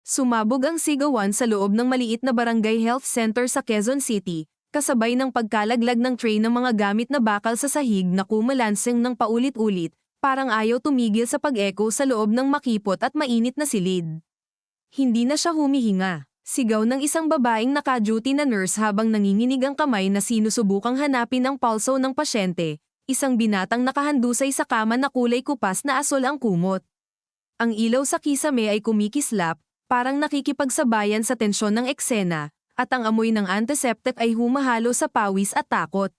Sumabog ang sigawan sa loob ng maliit na barangay health center sa Quezon City, kasabay ng pagkalaglag ng tray ng mga gamit na bakal sa sahig na kumalanseng ng paulit-ulit, parang ayaw tumigil sa pag-echo sa loob ng makipot at mainit na silid. Hindi na siya humihinga. Sigaw ng isang babaeng naka-duty na nurse habang nanginginig ang kamay na sinusubukang hanapin ang pulso ng pasyente, isang binatang nakahandusay sa kama na kulay kupas na asol ang kumot. Ang ilaw sa kisame ay kumikislap, parang nakikipagsabayan sa tensyon ng eksena, at ang amoy ng antiseptic ay humahalo sa pawis at takot.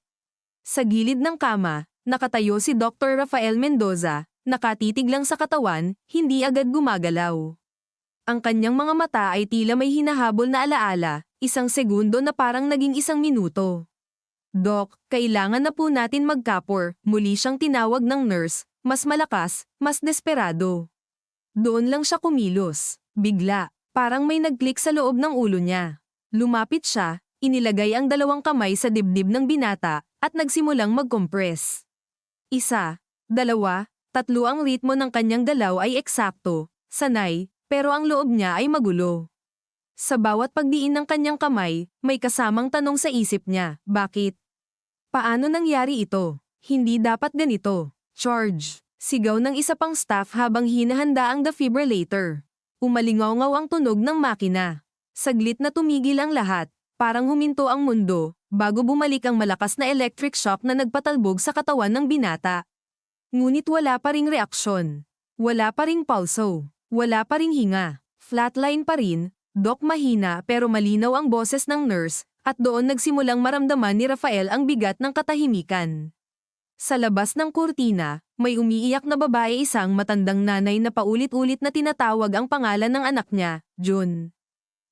Sa gilid ng kama, nakatayo si Dr. Rafael Mendoza, nakatitig lang sa katawan, hindi agad gumagalaw. Ang kanyang mga mata ay tila may hinahabol na alaala, isang segundo na parang naging isang minuto. "Doc, kailangan na po natin magkapor," muli siyang tinawag ng nurse, mas malakas, mas desperado. Doon lang siya kumilos. Bigla, parang may nag-click sa loob ng ulo niya. Lumapit siya, inilagay ang dalawang kamay sa dibdib ng binata, at nagsimulang mag-compress. 1, 2, 3 ang ritmo ng kanyang galaw ay eksakto, sanay, pero ang loob niya ay magulo. Sa bawat pagdiin ng kanyang kamay, may kasamang tanong sa isip niya, bakit? Paano nangyari ito? Hindi dapat ganito. "Charge!" Sigaw ng isa pang staff habang hinahanda ang defibrillator. Umalingaw-ngaw ang tunog ng makina. Saglit na tumigil ang lahat, parang huminto ang mundo, bago bumalik ang malakas na electric shock na nagpatalbog sa katawan ng binata. Ngunit wala pa ring reaksyon. Wala pa ring pulso. Wala pa ring hinga. Flatline pa rin, "Doc," mahina pero malinaw ang boses ng nurse, at doon nagsimulang maramdaman ni Rafael ang bigat ng katahimikan. Sa labas ng kurtina, may umiiyak na babae, isang matandang nanay na paulit-ulit na tinatawag ang pangalan ng anak niya, June.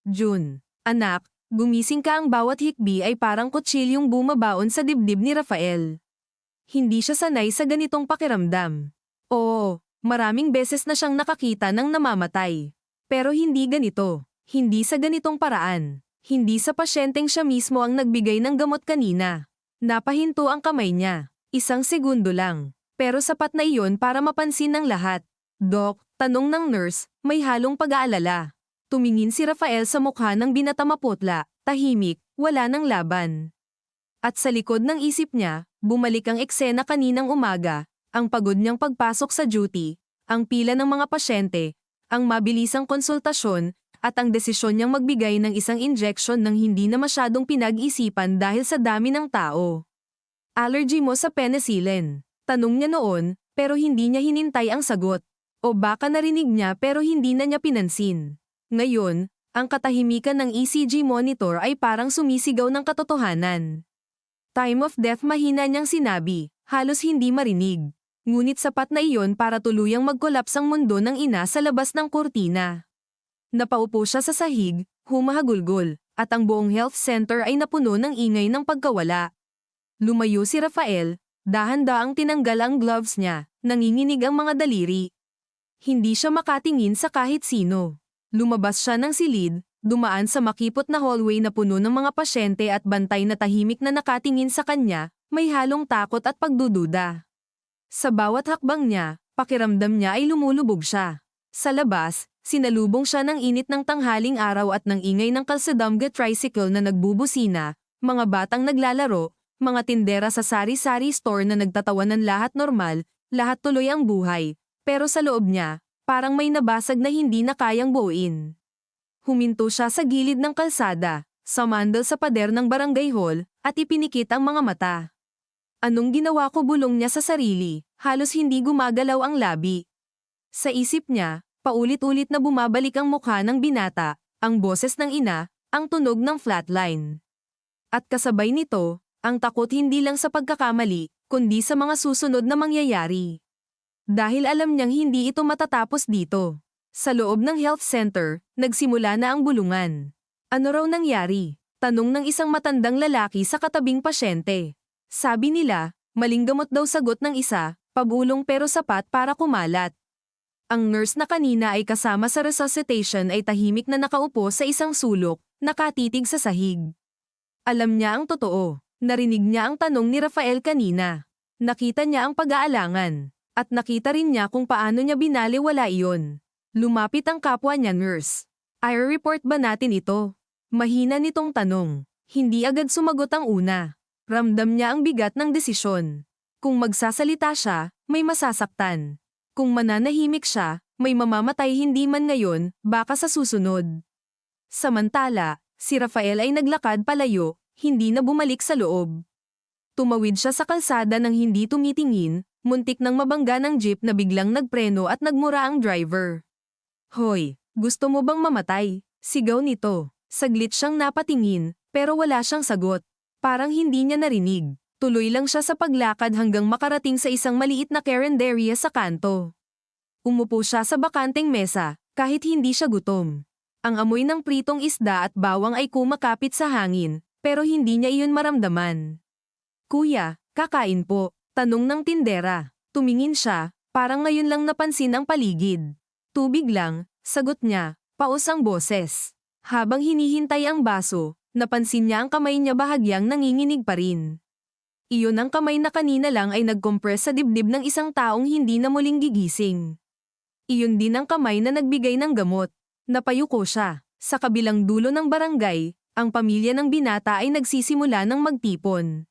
"June, anak, gumising ka." Ang bawat hikbi ay parang kutsilyong bumabaon sa dibdib ni Rafael. Hindi siya sanay sa ganitong pakiramdam. Oo, maraming beses na siyang nakakita ng namamatay. Pero hindi ganito. Hindi sa ganitong paraan. Hindi sa pasyenteng siya mismo ang nagbigay ng gamot kanina. Napahinto ang kamay niya. 1 segundo lang. Pero sapat na iyon para mapansin ng lahat. "Doc," tanong ng nurse, may halong pag-aalala. Tumingin si Rafael sa mukha ng binata, maputla, tahimik, wala ng laban. At sa likod ng isip niya, bumalik ang eksena kaninang umaga, ang pagod niyang pagpasok sa duty, ang pila ng mga pasyente, ang mabilisang konsultasyon, at ang desisyon niyang magbigay ng isang injection ng hindi na masyadong pinag-isipan dahil sa dami ng tao. "Allergy mo sa penicillin?" Tanong niya noon, pero hindi niya hinintay ang sagot. O baka narinig niya pero hindi na niya pinansin. Ngayon, ang katahimikan ng ECG monitor ay parang sumisigaw ng katotohanan. "Time of death," mahina niyang sinabi, halos hindi marinig. Ngunit sapat na iyon para tuluyang mag-collapse ang mundo ng ina sa labas ng kurtina. Napaupo siya sa sahig, humahagulgol, at ang buong health center ay napuno ng ingay ng pagkawala. Lumayo si Rafael, dahan-daang tinanggal ang gloves niya, nanginginig ang mga daliri. Hindi siya makatingin sa kahit sino. Lumabas siya ng silid, dumaan sa makipot na hallway na puno ng mga pasyente at bantay na tahimik na nakatingin sa kanya, may halong takot at pagdududa. Sa bawat hakbang niya, pakiramdam niya ay lumulubog siya. Sa labas, sinalubong siya ng init ng tanghaling araw at ng ingay ng Calsadamga tricycle na nagbubusina, mga batang naglalaro, mga tindera sa sari-sari store na nagtatawanan, lahat normal, lahat tuloy ang buhay. Pero sa loob niya, parang may nabasag na hindi na kayang buuin. Huminto siya sa gilid ng kalsada, sumandal sa pader ng barangay hall, at ipinikit ang mga mata. "Anong ginawa ko?" bulong niya sa sarili, halos hindi gumagalaw ang labi. Sa isip niya, paulit-ulit na bumabalik ang mukha ng binata, ang boses ng ina, ang tunog ng flatline. At kasabay nito, ang takot hindi lang sa pagkakamali, kundi sa mga susunod na mangyayari. Dahil alam niyang hindi ito matatapos dito. Sa loob ng health center, nagsimula na ang bulungan. "Ano raw nangyari?" tanong ng isang matandang lalaki sa katabing pasyente. "Sabi nila, maling gamot daw," sagot ng isa, pabulong pero sapat para kumalat. Ang nurse na kanina ay kasama sa resuscitation ay tahimik na nakaupo sa isang sulok, nakatitig sa sahig. Alam niya ang totoo. Narinig niya ang tanong ni Rafael kanina. Nakita niya ang pag-aalangan. At nakita rin niya kung paano niya binaliwala iyon. Lumapit ang kapwa niya nurse. I-report ba natin ito? Mahina nitong tanong. Hindi agad sumagot ang una. Ramdam niya ang bigat ng desisyon. Kung magsasalita siya, may masasaktan. Kung mananahimik siya, may mamamatay hindi man ngayon, baka sa susunod. Samantala, si Rafael ay naglakad palayo, hindi na bumalik sa loob. Tumawid siya sa kalsada nang hindi tumitingin, muntik nang mabangga ng jeep na biglang nagpreno at nagmura ang driver. Hoy, gusto mo bang mamatay? Sigaw nito. Saglit siyang napatingin, pero wala siyang sagot. Parang hindi niya narinig. Tuloy lang siya sa paglakad hanggang makarating sa isang maliit na carinderia sa kanto. Umupo siya sa bakanteng mesa, kahit hindi siya gutom. Ang amoy ng pritong isda at bawang ay kumakapit sa hangin, pero hindi niya iyon maramdaman. Kuya, kakain po, tanong ng tindera. Tumingin siya, parang ngayon lang napansin ang paligid. Tubig lang, sagot niya, paos ang boses. Habang hinihintay ang baso, napansin niya ang kamay niya bahagyang nanginginig pa rin. Iyon ang kamay na kanina lang ay nag-compress sa dibdib ng isang taong hindi na muling gigising. Iyon din ang kamay na nagbigay ng gamot. Napayuko siya. Sa kabilang dulo ng barangay, ang pamilya ng binata ay nagsisimula ng magtipon.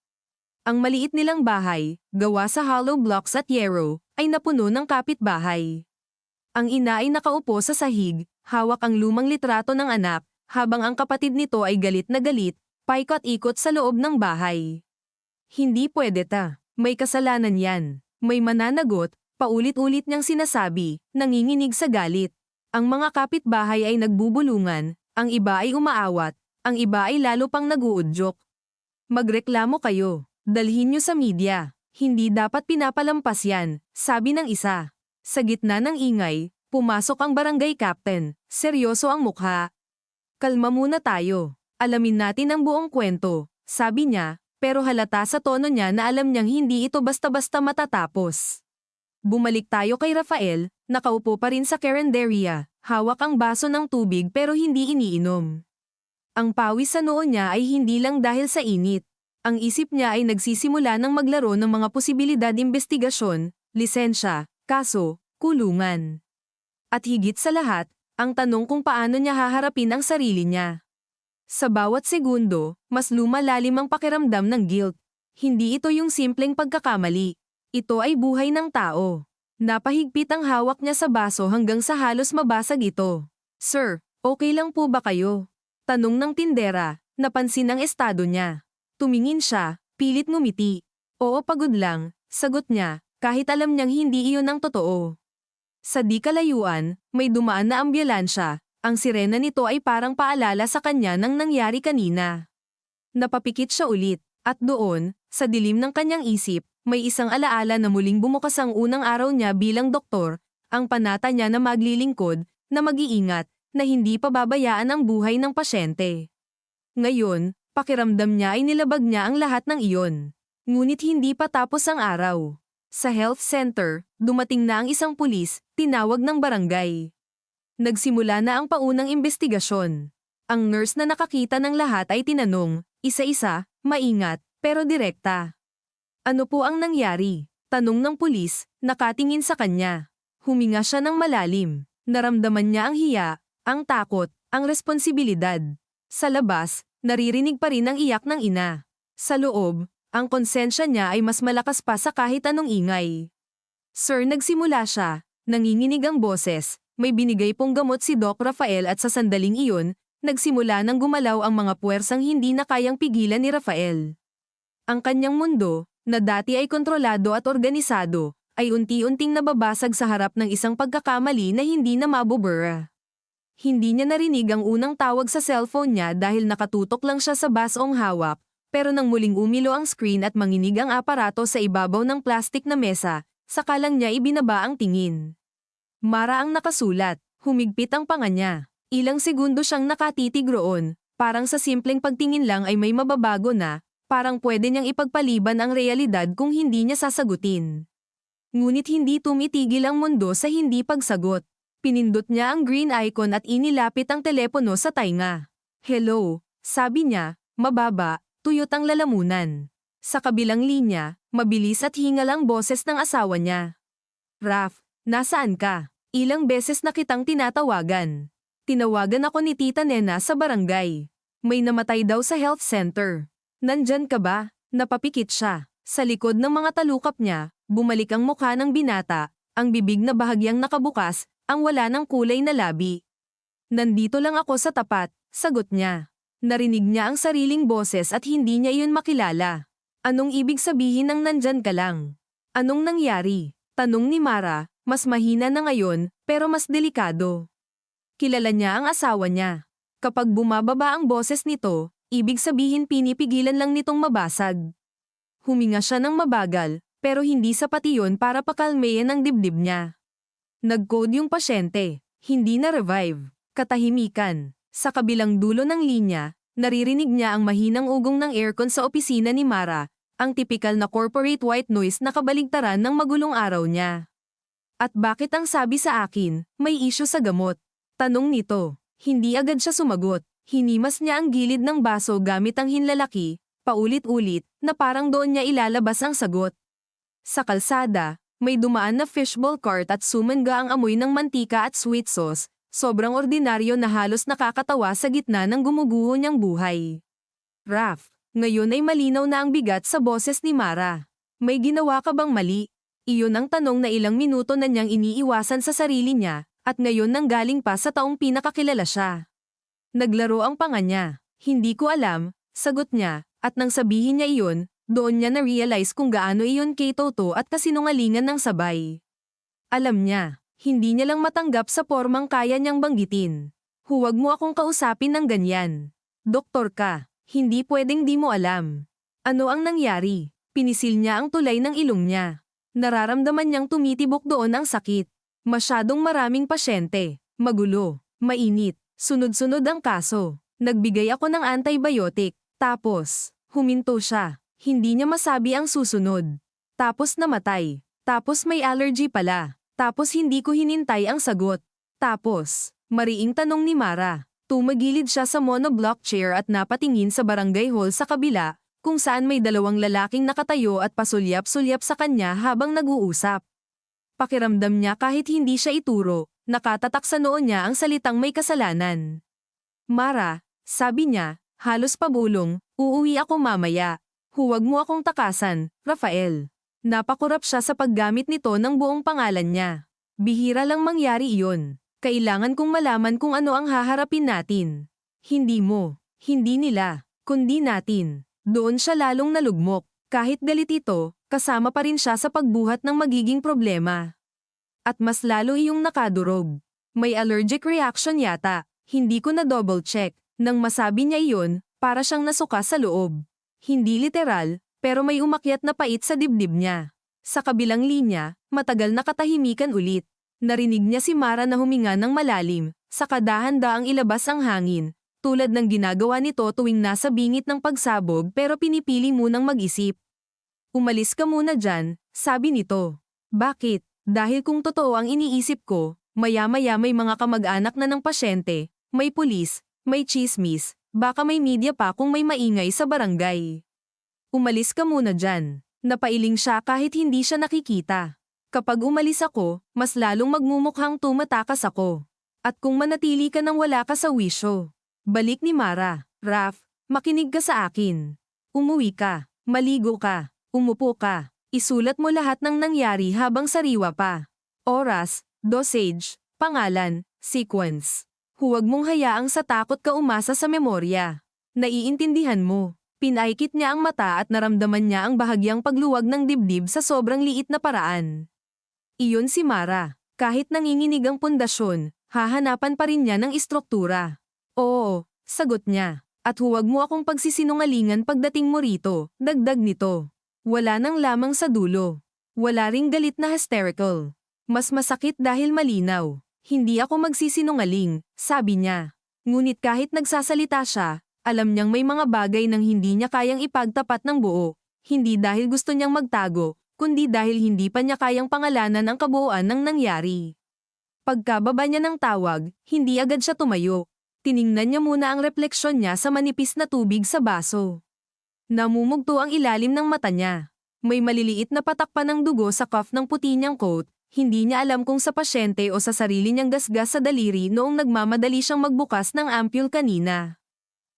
Ang maliit nilang bahay, gawa sa hollow blocks at yero, ay napuno ng kapitbahay. Ang ina ay nakaupo sa sahig, hawak ang lumang litrato ng anak, habang ang kapatid nito ay galit na galit, paikot-ikot sa loob ng bahay. Hindi pwede ta. May kasalanan yan. May mananagot, paulit-ulit niyang sinasabi, nanginginig sa galit. Ang mga kapitbahay ay nagbubulungan, ang iba ay umaawat, ang iba ay lalo pang naguudyok. Magreklamo kayo. Dalhin niyo sa media. Hindi dapat pinapalampas yan, sabi ng isa. Sa gitna ng ingay, pumasok ang barangay captain. Seryoso ang mukha. Kalma muna tayo. Alamin natin ang buong kwento, sabi niya. Pero halata sa tono niya na alam niyang hindi ito basta-basta matatapos. Bumalik tayo kay Rafael, nakaupo pa rin sa carinderia, hawak ang baso ng tubig pero hindi iniinom. Ang pawis sa noo niya ay hindi lang dahil sa init. Ang isip niya ay nagsisimula ng maglaro ng mga posibilidad investigasyon, lisensya, kaso, kulungan. At higit sa lahat, ang tanong kung paano niya haharapin ang sarili niya. Sa bawat segundo, mas lumalalim ang pakiramdam ng guilt. Hindi ito yung simpleng pagkakamali. Ito ay buhay ng tao. Napahigpit ang hawak niya sa baso hanggang sa halos mabasag ito. Sir, okay lang po ba kayo? Tanong ng tindera, napansin ang estado niya. Tumingin siya, pilit ngumiti. Oo, pagod lang, sagot niya, kahit alam niyang hindi iyon ang totoo. Sa di kalayuan, may dumaan na ambulansya. Ang sirena nito ay parang paalala sa kanya ng nangyari kanina. Napapikit siya ulit, at doon, sa dilim ng kanyang isip, may isang alaala na muling bumukas ang unang araw niya bilang doktor, ang panata niya na maglilingkod, na mag-iingat, na hindi pababayaan ang buhay ng pasyente. Ngayon, pakiramdam niya ay nilabag niya ang lahat ng iyon. Ngunit hindi pa tapos ang araw. Sa health center, dumating na ang isang pulis, tinawag ng barangay. Nagsimula na ang paunang investigasyon. Ang nurse na nakakita ng lahat ay tinanong, isa-isa, maingat, pero direkta. Ano po ang nangyari? Tanong ng pulis, nakatingin sa kanya. Huminga siya ng malalim. Naramdaman niya ang hiya, ang takot, ang responsibilidad. Sa labas, naririnig pa rin ang iyak ng ina. Sa loob, ang konsensya niya ay mas malakas pa sa kahit anong ingay. Sir, nagsimula siya. Nanginginig ang boses. May binigay pong gamot si Doc Rafael at sa sandaling iyon, nagsimula nang gumalaw ang mga puwersang hindi na kayang pigilan ni Rafael. Ang kanyang mundo, na dati ay kontrolado at organisado, ay unti-unting nababasag sa harap ng isang pagkakamali na hindi na mabubura. Hindi niya narinig ang unang tawag sa cellphone niya dahil nakatutok lang siya sa basong hawak, pero nang muling umilo ang screen at manginig ang aparato sa ibabaw ng plastik na mesa, saka lang niya ibinaba ang tingin. Mara ang nakasulat, humigpit ang panga niya. Ilang segundo siyang nakatitig roon, parang sa simpleng pagtingin lang ay may mababago na, parang pwede niyang ipagpaliban ang realidad kung hindi niya sasagutin. Ngunit hindi tumitigil ang mundo sa hindi pagsagot. Pinindot niya ang green icon at inilapit ang telepono sa tainga. Hello, sabi niya, mababa, tuyot ang lalamunan. Sa kabilang linya, mabilis at hingal ang boses ng asawa niya. Raf, nasaan ka? Ilang beses na kitang tinatawagan. Tinawagan ako ni Tita Nena sa barangay. May namatay daw sa health center. Nandyan ka ba? Napapikit siya. Sa likod ng mga talukap niya, bumalik ang mukha ng binata, ang bibig na bahagyang nakabukas, ang wala ng kulay na labi. Nandito lang ako sa tapat, sagot niya. Narinig niya ang sariling boses at hindi niya iyon makilala. Anong ibig sabihin ng nandyan ka lang? Anong nangyari? Tanong ni Mara, mas mahina na ngayon, pero mas delikado. Kilala niya ang asawa niya. Kapag bumababa ang boses nito, ibig sabihin pinipigilan lang nitong mabasag. Huminga siya ng mabagal, pero hindi sapat iyon para pakalmayan ang dibdib niya. Nag-code yung pasyente, hindi na-revive. Katahimikan. Sa kabilang dulo ng linya, naririnig niya ang mahinang ugong ng aircon sa opisina ni Mara, ang tipikal na corporate white noise na kabaligtaran ng magulong araw niya. At bakit ang sabi sa akin, may issue sa gamot? Tanong nito. Hindi agad siya sumagot. Hinimas niya ang gilid ng baso gamit ang hinlalaki, paulit-ulit, na parang doon niya ilalabas ang sagot. Sa kalsada, may dumaan na fishbowl cart at sumangga ang amoy ng mantika at sweet sauce, sobrang ordinaryo na halos nakakatawa sa gitna ng gumuguho niyang buhay. Raph, ngayon ay malinaw na ang bigat sa boses ni Mara. May ginawa ka bang mali? Iyon ang tanong na ilang minuto na niyang iniiwasan sa sarili niya, at ngayon nanggaling pa sa taong pinakakilala siya. Naglaro ang panga niya. Hindi ko alam, sagot niya, at nang sabihin niya iyon, doon niya na-realize kung gaano iyon kay Toto at kasinungalingan ng sabay. Alam niya, hindi niya lang matanggap sa pormang kaya niyang banggitin. Huwag mo akong kausapin ng ganyan. Doktor ka, hindi pwedeng di mo alam. Ano ang nangyari? Pinisil niya ang tulay ng ilong niya. Nararamdaman niyang tumitibok doon ang sakit. Masyadong maraming pasyente, magulo, mainit, sunod-sunod ang kaso. Nagbigay ako ng antibiotic, tapos, huminto siya. Hindi niya masabi ang susunod. Tapos namatay. Tapos may allergy pala. Tapos hindi ko hinintay ang sagot. Tapos, mariing tanong ni Mara. Tumagilid siya sa monoblock chair at napatingin sa barangay hall sa kabila, kung saan may dalawang lalaking nakatayo at pasulyap-sulyap sa kanya habang nag-uusap. Pakiramdam niya kahit hindi siya ituro, nakatatak sa noo niya ang salitang may kasalanan. Mara, sabi niya, halos pabulong, uuwi ako mamaya. Huwag mo akong takasan, Rafael. Napakurap siya sa paggamit nito ng buong pangalan niya. Bihira lang mangyari iyon. Kailangan kong malaman kung ano ang haharapin natin. Hindi mo, hindi nila, kundi natin. Doon siya lalong nalugmok. Kahit galit ito, kasama pa rin siya sa pagbuhat ng magiging problema. At mas lalo iyong nakadurog. May allergic reaction yata. Hindi ko na double check. Nang masabi niya iyon, para siyang nasuka sa loob. Hindi literal, pero may umakyat na pait sa dibdib niya. Sa kabilang linya, matagal na katahimikan ulit. Narinig niya si Mara na huminga ng malalim, saka dahan-daang ilabas ang hangin, tulad ng ginagawa nito tuwing nasa bingit ng pagsabog pero pinipili munang mag-isip. Umalis ka muna dyan, sabi nito. Bakit? Dahil kung totoo ang iniisip ko, maya-maya may mga kamag-anak na ng pasyente, may pulis, may chismis, baka may media pa kung may maingay sa barangay. Umalis ka muna dyan. Napailing siya kahit hindi siya nakikita. Kapag umalis ako, mas lalong magmumukhang tumatakas ako. At kung manatili ka nang wala ka sa wisyo. Balik ni Mara. Raph, makinig ka sa akin. Umuwi ka, maligo ka, umupo ka. Isulat mo lahat ng nangyari habang sariwa pa. Oras, dosage, pangalan, sequence. Huwag mong hayaang sa takot ka umasa sa memorya. Naiintindihan mo. Pinaikit niya ang mata at naramdaman niya ang bahagyang pagluwag ng dibdib sa sobrang liit na paraan. Iyon si Mara. Kahit nanginginig ang pundasyon, hahanapan pa rin niya ng istruktura. Oo, sagot niya. At huwag mo akong pagsisinungalingan pagdating mo rito, dagdag nito. Wala nang lamang sa dulo. Wala ring galit na hysterical. Mas masakit dahil malinaw. Hindi ako magsisinungaling, sabi niya. Ngunit kahit nagsasalita siya, alam niyang may mga bagay nang hindi niya kayang ipagtapat ng buo. Hindi dahil gusto niyang magtago, kundi dahil hindi pa niya kayang pangalanan ang kabuuan ng nangyari. Pagkababa niya ng tawag, hindi agad siya tumayo. Tiningnan niya muna ang refleksyon niya sa manipis na tubig sa baso. Namumugto ang ilalim ng mata niya. May maliliit na patak pa ng dugo sa cuff ng puti niyang coat, Hindi niya alam kung sa pasyente o sa sarili niyang gasgas sa daliri noong nagmamadali siyang magbukas ng ampule kanina.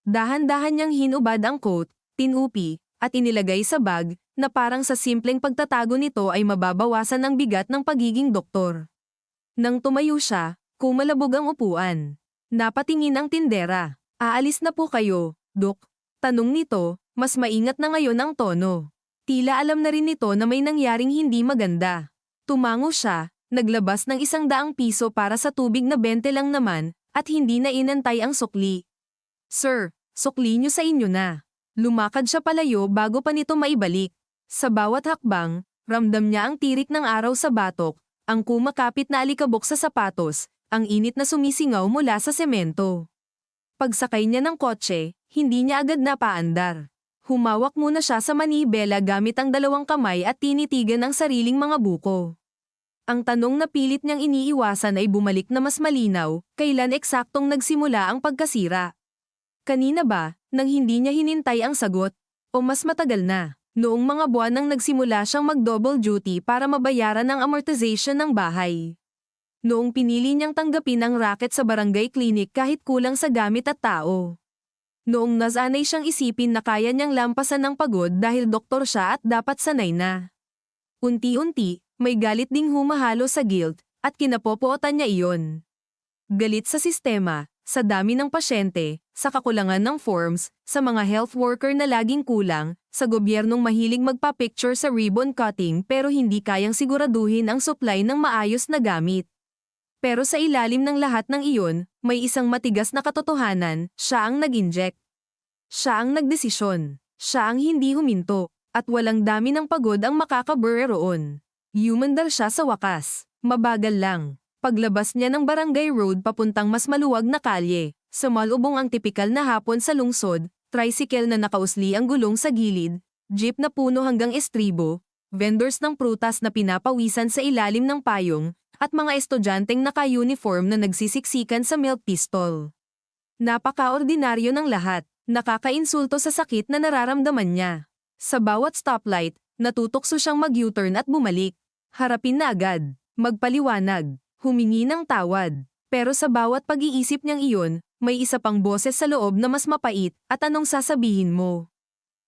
Dahan-dahan niyang hinubad ang coat, tinupi, at inilagay sa bag, na parang sa simpleng pagtatago nito ay mababawasan ang bigat ng pagiging doktor. Nang tumayo siya, kumalabog ang upuan. Napatingin ang tindera. Aalis na po kayo, Dok? Tanong nito, mas maingat na ngayon ang tono. Tila alam na rin nito na may nangyaring hindi maganda. Tumango siya, naglabas ng ₱100 para sa tubig na 20 lang naman, at hindi na inantay ang sukli. Sir, sukli niyo sa inyo na. Lumakad siya palayo bago pa nito maibalik. Sa bawat hakbang, ramdam niya ang tirik ng araw sa batok, ang kumakapit na alikabok sa sapatos, ang init na sumisingaw mula sa semento. Pagsakay niya ng kotse, hindi niya agad napaandar. Humawak muna siya sa manibela gamit ang 2 kamay at tinitigan ang sariling mga buko. Ang tanong na pilit niyang iniiwasan ay bumalik na mas malinaw, kailan eksaktong nagsimula ang pagkasira. Kanina ba, nang hindi niya hinintay ang sagot? O mas matagal na, noong mga buwan nang nagsimula siyang mag-double duty para mabayaran ang amortization ng bahay. Noong pinili niyang tanggapin ang racket sa barangay clinic kahit kulang sa gamit at tao. Noong nasanay siyang isipin na kaya niyang lampasan ng pagod dahil doktor siya at dapat sanay na. Unti-unti, may galit ding humahalo sa guilt, at kinapopootan niya iyon. Galit sa sistema, sa dami ng pasyente, sa kakulangan ng forms, sa mga health worker na laging kulang, sa gobyernong mahilig magpa-picture sa ribbon cutting pero hindi kayang siguraduhin ang supply ng maayos na gamit. Pero sa ilalim ng lahat ng iyon, may isang matigas na katotohanan, siya ang nag-inject. Siya ang nagdesisyon. Siya ang hindi huminto, at walang dami ng pagod ang makakabure roon. Humandar siya sa wakas. Mabagal lang. Paglabas niya ng barangay road papuntang mas maluwag na kalye, sumalubong ang tipikal na hapon sa lungsod, tricycle na nakausli ang gulong sa gilid, jeep na puno hanggang estribo, vendors ng prutas na pinapawisan sa ilalim ng payong, at mga estudyanteng naka-uniform na nagsisiksikan sa milk pistol. Napaka-ordinaryo ng lahat, nakakainsulto sa sakit na nararamdaman niya. Sa bawat stoplight, natutokso siyang mag-U-turn at bumalik. Harapin na agad, magpaliwanag, humingi ng tawad. Pero sa bawat pag-iisip niyang iyon, may isa pang boses sa loob na mas mapait, at anong sasabihin mo?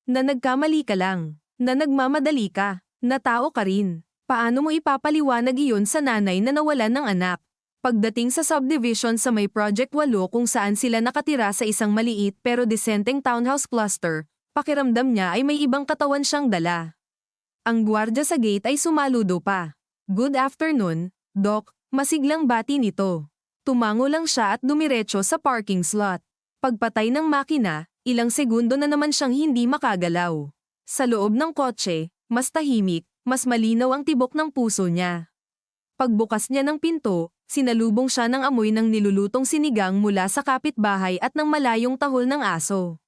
Na nagkamali ka lang, na nagmamadali ka, na tao ka rin. Paano mo ipapaliwanag iyon sa nanay na nawalan ng anak? Pagdating sa subdivision sa may Project 8 kung saan sila nakatira sa isang maliit pero disenteng townhouse cluster, pakiramdam niya ay may ibang katawan siyang dala. Ang gwardiya sa gate ay sumaludo pa. Good afternoon, Doc, masiglang bati nito. Tumango lang siya at dumiretso sa parking slot. Pagpatay ng makina, ilang segundo na naman siyang hindi makagalaw. Sa loob ng kotse, mas tahimik, mas malinaw ang tibok ng puso niya. Pagbukas niya ng pinto, sinalubong siya ng amoy ng nilulutong sinigang mula sa kapitbahay at ng malayong tahol ng aso.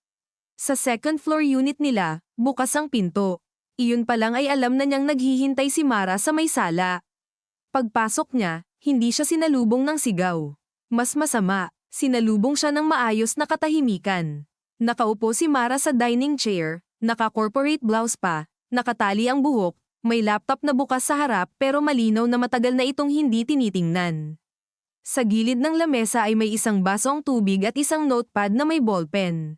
Sa second floor unit nila, bukas ang pinto. Iyon pa lang ay alam na niyang naghihintay si Mara sa may sala. Pagpasok niya, hindi siya sinalubong ng sigaw. Mas masama, sinalubong siya ng maayos na katahimikan. Nakaupo si Mara sa dining chair, naka-corporate blouse pa, nakatali ang buhok, may laptop na bukas sa harap pero malinaw na matagal na itong hindi tinitingnan. Sa gilid ng lamesa ay may isang basong tubig at isang notepad na may ballpen.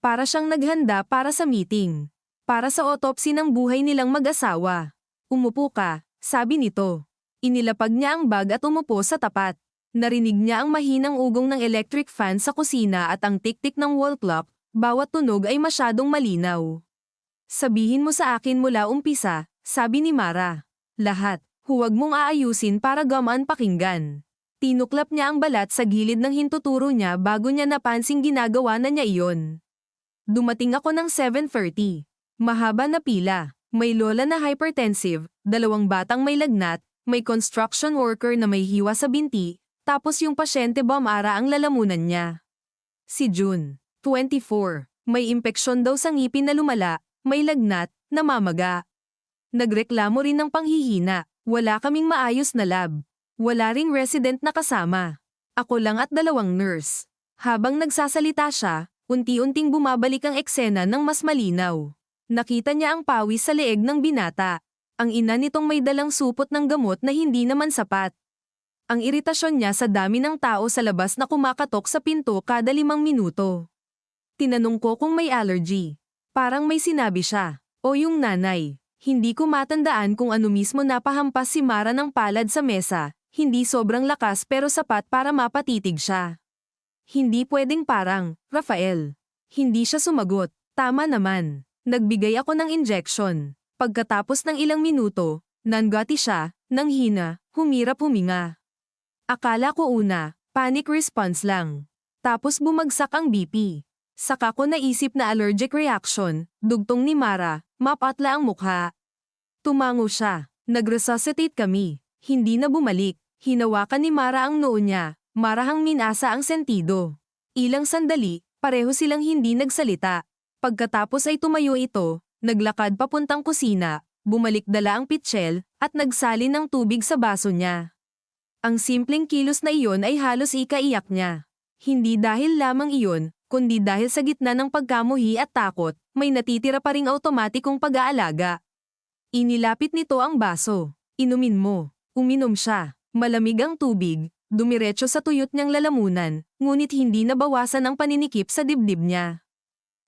Para siyang naghanda para sa meeting. Para sa autopsy ng buhay nilang mag-asawa. Umupo ka, sabi nito. Inilapag niya ang bag at umupo sa tapat. Narinig niya ang mahinang ugong ng electric fan sa kusina at ang tik-tik ng wall clock, bawat tunog ay masyadong malinaw. Sabihin mo sa akin mula umpisa, sabi ni Mara. Lahat, huwag mong aayusin para gamaan pakinggan. Tinuklap niya ang balat sa gilid ng hintuturo niya bago niya napansing ginagawa na niya iyon. Dumating ako ng 7:30. Mahaba na pila, may lola na hypertensive, 2 batang may lagnat, may construction worker na may hiwa sa binti, tapos yung pasyente Mara ang lalamunan niya. Si June, 24, may impeksyon daw sa ngipin na lumala, may lagnat, namamaga. Nagreklamo rin ng panghihina, wala kaming maayos na lab. Wala ring resident na kasama. Ako lang at 2 nurse. Habang nagsasalita siya, unti-unting bumabalik ang eksena ng mas malinaw. Nakita niya ang pawis sa leeg ng binata. Ang ina nitong may dalang supot ng gamot na hindi naman sapat. Ang iritasyon niya sa dami ng tao sa labas na kumakatok sa pinto kada 5 minuto. Tinanong ko kung may allergy. Parang may sinabi siya. O yung nanay. Hindi ko matandaan kung ano mismo napahampas si Mara ng palad sa mesa. Hindi sobrang lakas pero sapat para mapatitig siya. Hindi pwedeng parang, Rafael. Hindi siya sumagot. Tama naman. Nagbigay ako ng injection. Pagkatapos ng ilang minuto, nanggati siya, nanghina, humirap huminga. Akala ko una, panic response lang. Tapos bumagsak ang BP. Saka ko naisip na allergic reaction, dugtong ni Mara, mapatla ang mukha. Tumango siya. Nag-resuscitate kami. Hindi na bumalik. Hinawakan ni Mara ang noo niya. Marahang minasa ang sentido. Ilang sandali, pareho silang hindi nagsalita. Pagkatapos ay tumayo ito, naglakad papuntang kusina, bumalik dala ang pitchel, at nagsalin ng tubig sa baso niya. Ang simpleng kilos na iyon ay halos ikaiyak niya. Hindi dahil lamang iyon, kundi dahil sa gitna ng pagkamuhi at takot, may natitira pa ring automatikong pag-aalaga. Inilapit nito ang baso. Inumin mo. Uminom siya. Malamig ang tubig, dumiretso sa tuyot niyang lalamunan, ngunit hindi nabawasan ang paninikip sa dibdib niya.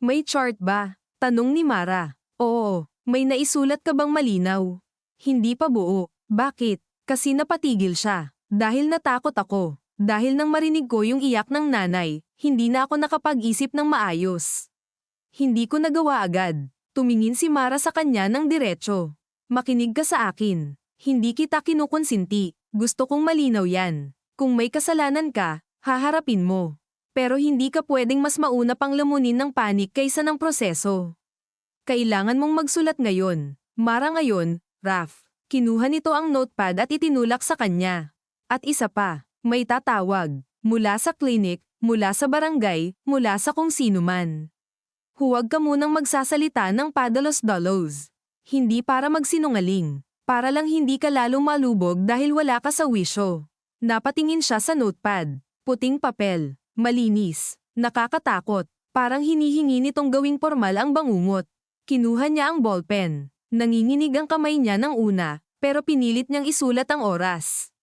May chart ba? Tanong ni Mara. Oo, may naisulat ka bang malinaw? Hindi pa buo. Bakit? Kasi napatigil siya. Dahil natakot ako. Dahil nang marinig ko yung iyak ng nanay, hindi na ako nakapag-isip ng maayos. Hindi ko nagawa agad. Tumingin si Mara sa kanya ng diretso. Makinig ka sa akin. Hindi kita kinukonsinti. Gusto kong malinaw yan. Kung may kasalanan ka, haharapin mo. Pero hindi ka pwedeng mas mauna pang lamunin ng panik kaysa ng proseso. Kailangan mong magsulat ngayon. Mara ngayon, Raf. Kinuha nito ang notepad at itinulak sa kanya. At isa pa, may tatawag. Mula sa klinik, mula sa barangay, mula sa kung sino man. Huwag ka munang magsasalita ng padalos-dalos. Hindi para magsinungaling. Para lang hindi ka lalong malubog dahil wala ka sa wisyo. Napatingin siya sa notepad. Puting papel. Malinis. Nakakatakot. Parang hinihingi nitong gawing formal ang bangungot. Kinuha niya ang ballpen. Nanginginig ang kamay niya ng una, pero pinilit niyang isulat ang oras.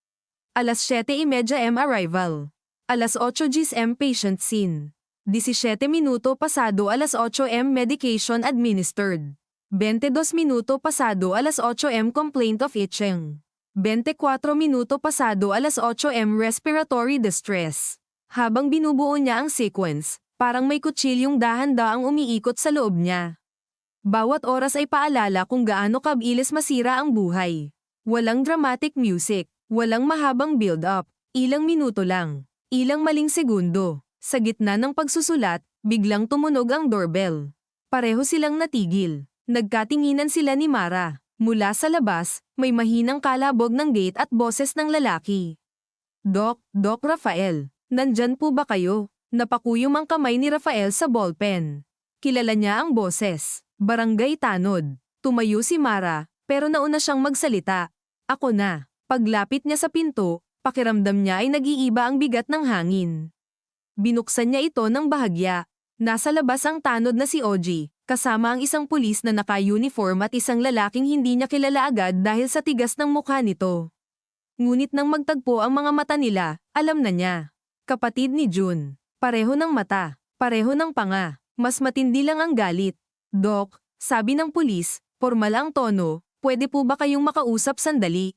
7:30 am arrival. 8:00 am patient seen. 17 minuto pasado 8:00 am medication administered. 22 minuto pasado 8:00 am complaint of itching. 24 minuto pasado 8:00 am respiratory distress. Habang binubuo niya ang sequence, parang may kutsilyong dahan-daang umiikot sa loob niya. Bawat oras ay paalala kung gaano kabilis masira ang buhay. Walang dramatic music, walang mahabang build-up, ilang minuto lang, ilang maling segundo. Sa gitna ng pagsusulat, biglang tumunog ang doorbell. Pareho silang natigil. Nagkatinginan sila ni Mara. Mula sa labas, may mahinang kalabog ng gate at boses ng lalaki. Doc Rafael. Nandyan po ba kayo? Napakuyom ang kamay ni Rafael sa ballpen. Kilala niya ang boses. Barangay Tanod. Tumayo si Mara, pero nauna siyang magsalita. Ako na. Paglapit niya sa pinto, pakiramdam niya ay nag-iiba ang bigat ng hangin. Binuksan niya ito ng bahagya. Nasa labas ang tanod na si Oji, kasama ang isang pulis na naka-uniform at isang lalaking hindi niya kilala agad dahil sa tigas ng mukha nito. Ngunit nang magtagpo ang mga mata nila, alam na niya. Kapatid ni June. Pareho ng mata. Pareho ng panga. Mas matindi lang ang galit. Doc, sabi ng pulis, formal ang tono, pwede po ba kayong makausap sandali?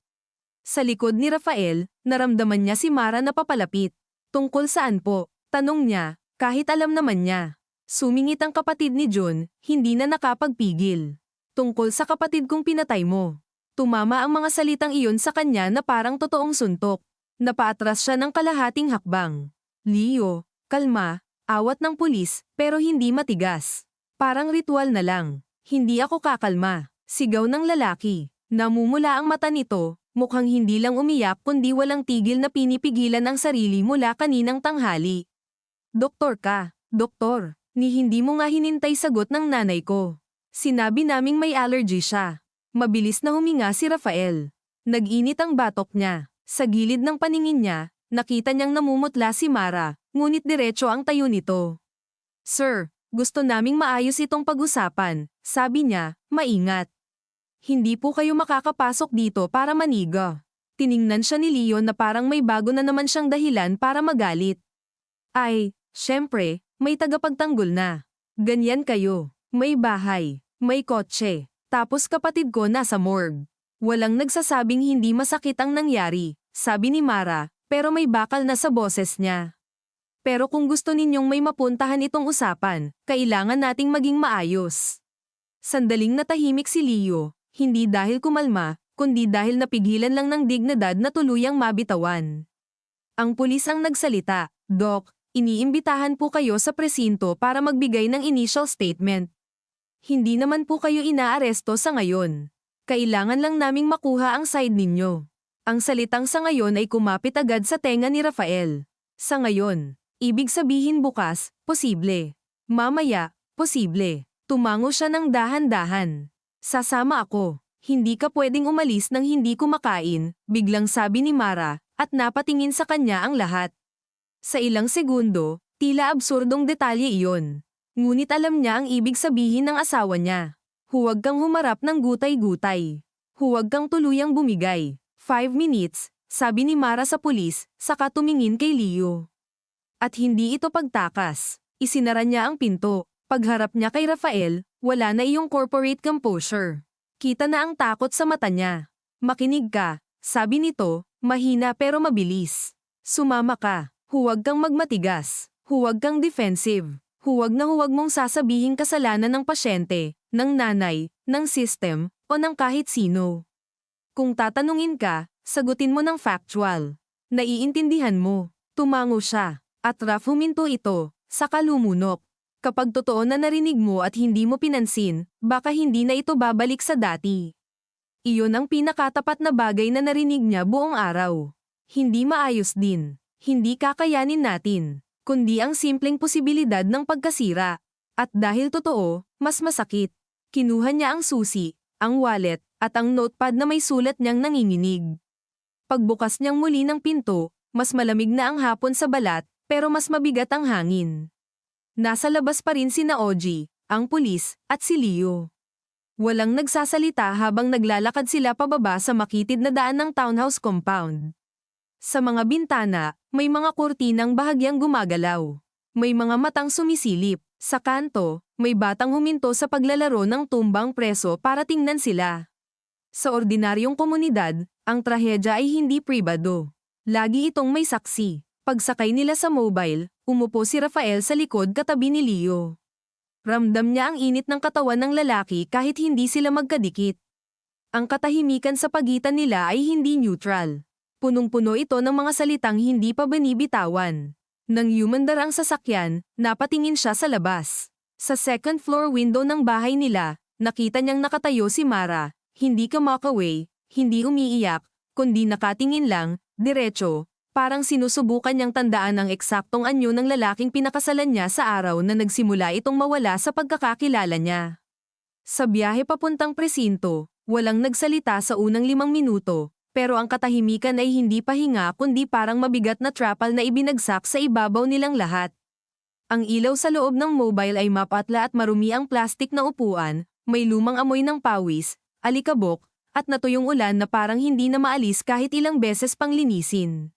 Sa likod ni Rafael, naramdaman niya si Mara na papalapit. Tungkol saan po? Tanong niya, kahit alam naman niya. Sumingit ang kapatid ni June, hindi na nakapagpigil. Tungkol sa kapatid kong pinatay mo. Tumama ang mga salitang iyon sa kanya na parang totoong suntok. Napaatras siya ng kalahating hakbang. Leo, kalma, awat ng pulis, pero hindi matigas. Parang ritual na lang. Hindi ako kakalma. Sigaw ng lalaki. Namumula ang mata nito, mukhang hindi lang umiyak kundi walang tigil na pinipigilan ang sarili mula kaninang tanghali. Doktor ka, doktor, ni hindi mo nga hinintay sagot ng nanay ko. Sinabi naming may allergy siya. Mabilis na huminga si Rafael. Nag-init ang batok niya. Sa gilid ng paningin niya, nakita niyang namumutla si Mara, ngunit diretso ang tayo nito. Sir, gusto naming maayos itong pag-usapan, sabi niya, maingat. Hindi po kayo makakapasok dito para maniga. Tiningnan siya ni Leo na parang may bago na naman siyang dahilan para magalit. Ay, syempre, may tagapagtanggol na. Ganyan kayo. May bahay, may kotse, tapos kapatid ko nasa morgue. Walang nagsasabing hindi masakit ang nangyari, sabi ni Mara, pero may bakal na sa boses niya. Pero kung gusto ninyong may mapuntahan itong usapan, kailangan nating maging maayos. Sandaling natahimik si Leo, hindi dahil kumalma, kundi dahil napigilan lang ng dignidad na tuluyang mabitawan. Ang pulis ang nagsalita, "Doc, iniimbitahan po kayo sa presinto para magbigay ng initial statement. Hindi naman po kayo inaaresto sa ngayon. Kailangan lang naming makuha ang side ninyo." Ang salitang sa ngayon ay kumapit agad sa tenga ni Rafael. Sa ngayon, ibig sabihin bukas, posible. Mamaya, posible. Tumango siya ng dahan-dahan. "Sasama ako. Hindi ka pwedeng umalis nang hindi kumakain," biglang sabi ni Mara, at napatingin sa kanya ang lahat. Sa ilang segundo, tila absurdong detalye iyon. Ngunit alam niya ang ibig sabihin ng asawa niya. Huwag kang humarap ng gutay-gutay. Huwag kang tuluyang bumigay. 5 minutes, sabi ni Mara sa pulis, saka tumingin kay Leo. At hindi ito pagtakas. Isinara niya ang pinto. Pagharap niya kay Rafael, wala na iyong corporate composure. Kita na ang takot sa mata niya. "Makinig ka," sabi nito, mahina pero mabilis. "Sumama ka. Huwag kang magmatigas. Huwag kang defensive. Huwag na huwag mong sasabihing kasalanan ng pasyente, ng nanay, ng system, o ng kahit sino. Kung tatanungin ka, sagutin mo ng factual. Naiintindihan mo." Tumango siya, at Raf huminto ito, saka lumunok. "Kapag totoo na narinig mo at hindi mo pinansin, baka hindi na ito babalik sa dati." Iyon ang pinakatapat na bagay na narinig niya buong araw. Hindi maayos din. Hindi kakayanin natin. Kundi ang simpleng posibilidad ng pagkasira. At dahil totoo, mas masakit. Kinuha niya ang susi, ang wallet, at ang notepad na may sulat niyang nanginginig. Pagbukas niyang muli ng pinto, mas malamig na ang hapon sa balat, pero mas mabigat ang hangin. Nasa labas pa rin sina Oji, ang pulis, at si Leo. Walang nagsasalita habang naglalakad sila pababa sa makitid na daan ng townhouse compound. Sa mga bintana, may mga kurtinang bahagyang gumagalaw. May mga matang sumisilip. Sa kanto, may batang huminto sa paglalaro ng tumbang preso para tingnan sila. Sa ordinaryong komunidad, ang trahedya ay hindi pribado. Lagi itong may saksi. Pagsakay nila sa mobile, umupo si Rafael sa likod katabi ni Leo. Ramdam niya ang init ng katawan ng lalaki kahit hindi sila magkadikit. Ang katahimikan sa pagitan nila ay hindi neutral. Punong-puno ito ng mga salitang hindi pa binibitawan. Nang yumandar ang sasakyan, napatingin siya sa labas. Sa second floor window ng bahay nila, nakita niyang nakatayo si Mara, hindi kamakaway, hindi umiiyak, kundi nakatingin lang, diretso. Parang sinusubukan niyang tandaan ang eksaktong anyo ng lalaking pinakasalan niya sa araw na nagsimula itong mawala sa pagkakakilala niya. Sa biyahe papuntang presinto, walang nagsalita sa unang 5 minuto, pero ang katahimikan ay hindi pahinga kundi parang mabigat na trapal na ibinagsak sa ibabaw nilang lahat. Ang ilaw sa loob ng mobile ay mapatla at marumi ang plastik na upuan, may lumang amoy ng pawis, alikabok, at natuyong ulan na parang hindi na maalis kahit ilang beses pang linisin.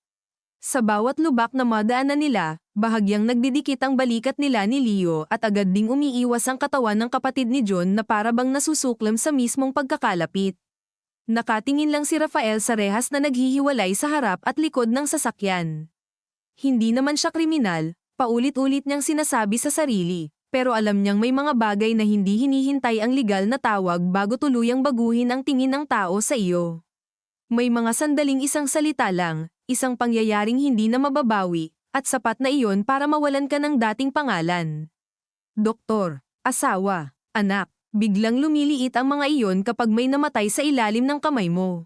Sa bawat lubak na madaanan nila, bahagyang nagdidikit ang balikat nila ni Leo at agad ding umiiwas ang katawan ng kapatid ni John na parabang nasusuklam sa mismong pagkakalapit. Nakatingin lang si Rafael sa rehas na naghihiwalay sa harap at likod ng sasakyan. Hindi naman siya kriminal, paulit-ulit niyang sinasabi sa sarili, pero alam niyang may mga bagay na hindi hinihintay ang legal na tawag bago tuluyang baguhin ang tingin ng tao sa iyo. May mga sandaling isang salita lang, isang pangyayaring hindi na mababawi, at sapat na iyon para mawalan ka ng dating pangalan. Doktor, asawa, anak, biglang lumiliit ang mga iyon kapag may namatay sa ilalim ng kamay mo.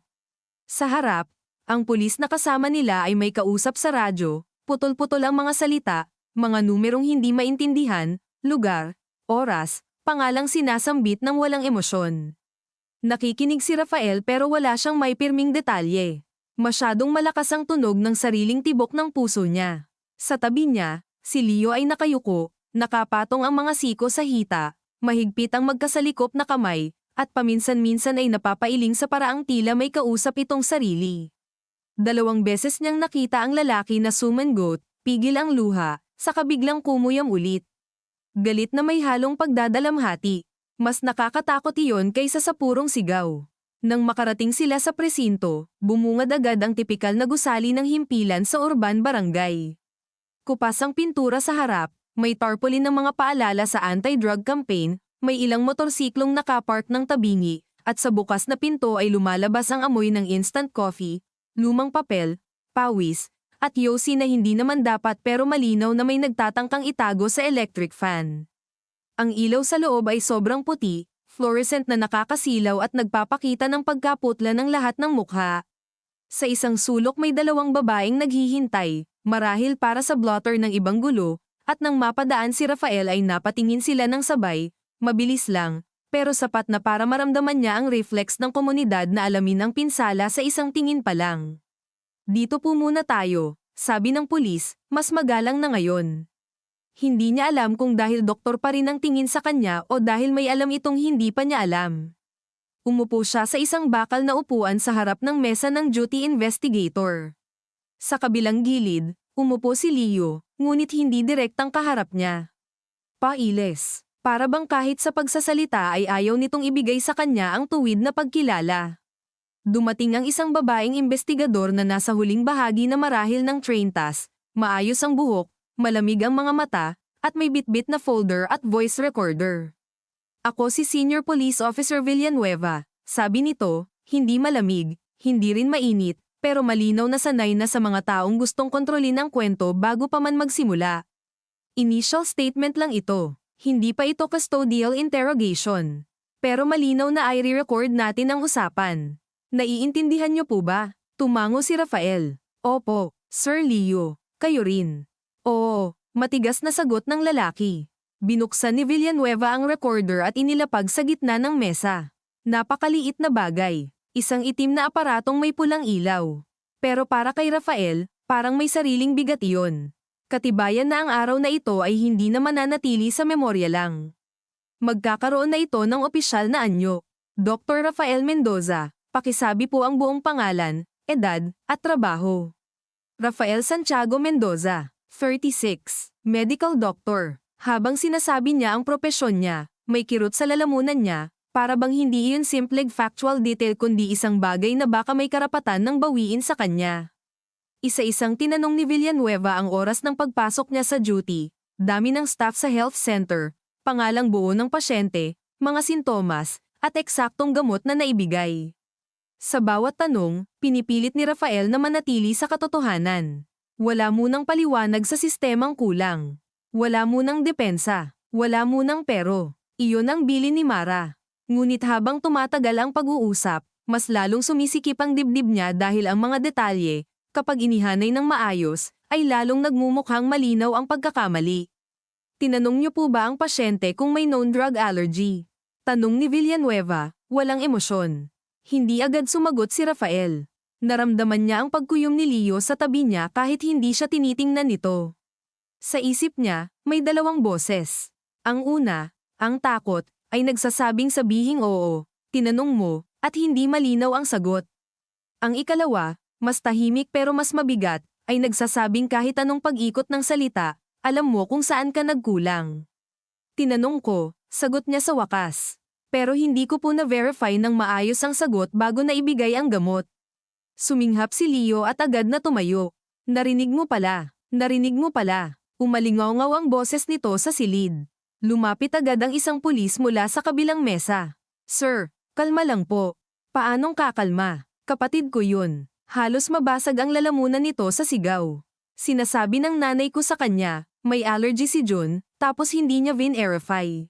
Sa harap, ang pulis na kasama nila ay may kausap sa radyo, putol-putol ang mga salita, mga numerong hindi maintindihan, lugar, oras, pangalang sinasambit ng walang emosyon. Nakikinig si Rafael pero wala siyang may pirming detalye. Masyadong malakas ang tunog ng sariling tibok ng puso niya. Sa tabi niya, si Leo ay nakayuko, nakapatong ang mga siko sa hita, mahigpit ang magkasalikop na kamay, at paminsan-minsan ay napapailing sa paraang tila may kausap itong sarili. 2 beses niyang nakita ang lalaki na sumangot, pigil ang luha, saka biglang kumuyam ulit. Galit na may halong pagdadalamhati. Mas nakakatakot iyon kaysa sa purong sigaw. Nang makarating sila sa presinto, bumungad agad ang tipikal na gusali ng himpilan sa urban barangay. Kupas ang pintura sa harap, may tarpaulin ng mga paalala sa anti-drug campaign, may ilang motorsiklong nakapark ng tabingi, at sa bukas na pinto ay lumalabas ang amoy ng instant coffee, lumang papel, pawis, at yosi na hindi naman dapat pero malinaw na may nagtatangkang itago sa electric fan. Ang ilaw sa loob ay sobrang puti, fluorescent na nakakasilaw at nagpapakita ng pagkaputla ng lahat ng mukha. Sa isang sulok may 2 babaeng naghihintay, marahil para sa blotter ng ibang gulo, at nang mapadaan si Rafael ay napatingin sila ng sabay, mabilis lang, pero sapat na para maramdaman niya ang reflex ng komunidad na alamin ang pinsala sa isang tingin pa lang. Dito po muna tayo, sabi ng pulis, mas magalang na ngayon. Hindi niya alam kung dahil doktor pa rin ang tingin sa kanya o dahil may alam itong hindi pa niya alam. Umupo siya sa isang bakal na upuan sa harap ng mesa ng duty investigator. Sa kabilang gilid, umupo si Leo, ngunit hindi direktang kaharap niya. Pailes, para bang kahit sa pagsasalita ay ayaw nitong ibigay sa kanya ang tuwid na pagkilala. Dumating ang isang babaeng investigador na nasa huling bahagi na marahil ng train task, maayos ang buhok, malamig ang mga mata, at may bitbit na folder at voice recorder. Ako si Senior Police Officer Villanueva, sabi nito, hindi malamig, hindi rin mainit, pero malinaw na sanay na sa mga taong gustong kontrolin ang kwento bago pa man magsimula. Initial statement lang ito, hindi pa ito custodial interrogation. Pero malinaw na i-record natin ang usapan. Naiintindihan niyo po ba? Tumango si Rafael. Opo, Sir Leo, kayo rin. Oo, matigas na sagot ng lalaki. Binuksan ni Villanueva ang recorder at inilapag sa gitna ng mesa. Napakaliit na bagay, isang itim na aparatong may pulang ilaw. Pero para kay Rafael, parang may sariling bigat iyon. Katibayan na ang araw na ito ay hindi na mananatili sa memorya lang. Magkakaroon na ito ng opisyal na anyo. Dr. Rafael Mendoza, pakisabi po ang buong pangalan, edad, at trabaho. Rafael Santiago Mendoza, 36, medical doctor. Habang sinasabi niya ang propesyon niya, may kirot sa lalamunan niya, para bang hindi iyon simpleng factual detail kundi isang bagay na baka may karapatan ng bawiin sa kanya. Isa-isang tinanong ni Villanueva ang oras ng pagpasok niya sa duty, dami ng staff sa health center, pangalang buo ng pasyente, mga sintomas, at eksaktong gamot na naibigay. Sa bawat tanong, pinipilit ni Rafael na manatili sa katotohanan. Wala munang paliwanag sa sistemang kulang. Wala munang depensa. Wala munang pero. Iyon ang bilin ni Mara. Ngunit habang tumatagal ang pag-uusap, mas lalong sumisikip ang dibdib niya dahil ang mga detalye, kapag inihanay ng maayos, ay lalong nagmumukhang malinaw ang pagkakamali. Tinanong niyo po ba ang pasyente kung may known drug allergy? Tanong ni Villanueva, walang emosyon. Hindi agad sumagot si Rafael. Naramdaman niya ang pagkuyom ni Leo sa tabi niya kahit hindi siya tinitingnan nito. Sa isip niya, may 2 boses. Ang una, ang takot, ay nagsasabing sabihing oo, tinanong mo, at hindi malinaw ang sagot. Ang ikalawa, mas tahimik pero mas mabigat, ay nagsasabing kahit anong pag-ikot ng salita, alam mo kung saan ka nagkulang. Tinanong ko, sagot niya sa wakas. Pero hindi ko po na-verify ng maayos ang sagot bago na ibigay ang gamot. Suminghap si Leo at agad na tumayo. Narinig mo pala. Narinig mo pala. Umalingaw-ngaw ang boses nito sa silid. Lumapit agad ang isang pulis mula sa kabilang mesa. Sir, kalma lang po. Paanong kakalma? Kapatid ko yun. Halos mabasag ang lalamunan nito sa sigaw. Sinasabi ng nanay ko sa kanya, may allergy si John, tapos hindi niya verify.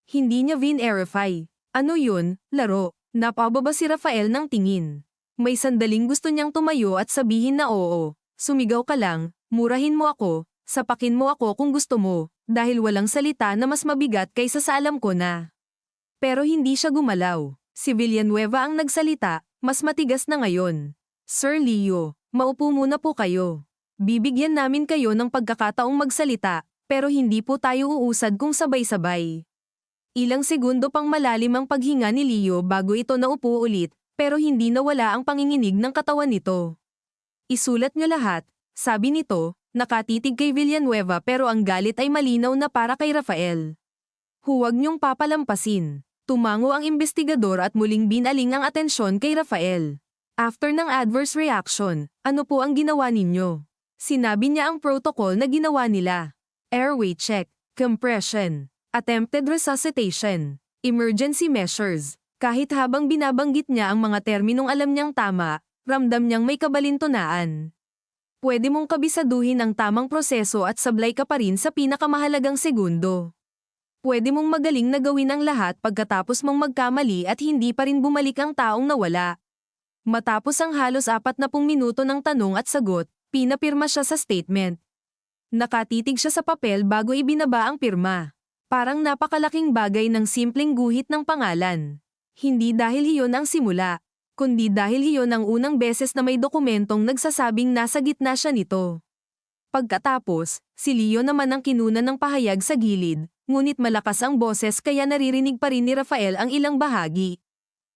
Hindi niya verify. Ano yun, laro? Napababa si Rafael ng tingin. May sandaling gusto niyang tumayo at sabihin na oo. Sumigaw ka lang, murahin mo ako, sapakin mo ako kung gusto mo, dahil walang salita na mas mabigat kaysa sa alam ko na. Pero hindi siya gumalaw. Si Villanueva ang nagsalita, mas matigas na ngayon. Sir Leo, maupo muna po kayo. Bibigyan namin kayo ng pagkakataong magsalita, pero hindi po tayo uusad kung sabay-sabay. Ilang segundo pang malalim ang paghinga ni Leo bago ito naupo ulit, pero hindi nawala ang panginginig ng katawan nito. Isulat niyo lahat, sabi nito, nakatitig kay Villanueva pero ang galit ay malinaw na para kay Rafael. Huwag niyong papalampasin. Tumango ang investigador at muling binaling ang atensyon kay Rafael. After ng adverse reaction, ano po ang ginawa ninyo? Sinabi niya ang protocol na ginawa nila. Airway check, compression, attempted resuscitation, emergency measures. Kahit habang binabanggit niya ang mga terminong alam niyang tama, ramdam niyang may kabalintunaan. Pwede mong kabisaduhin ang tamang proseso at sablay ka pa rin sa pinakamahalagang segundo. Pwede mong magaling na gawin ang lahat pagkatapos mong magkamali at hindi pa rin bumalik ang taong nawala. Matapos ang halos 40 minuto ng tanong at sagot, pinapirma siya sa statement. Nakatitig siya sa papel bago ibinaba ang pirma. Parang napakalaking bagay ng simpleng guhit ng pangalan. Hindi dahil iyon ang simula, kundi dahil iyon ang unang beses na may dokumentong nagsasabing nasa gitna siya nito. Pagkatapos, si Leo naman ang kinuna ng pahayag sa gilid, ngunit malakas ang boses kaya naririnig pa rin ni Rafael ang ilang bahagi.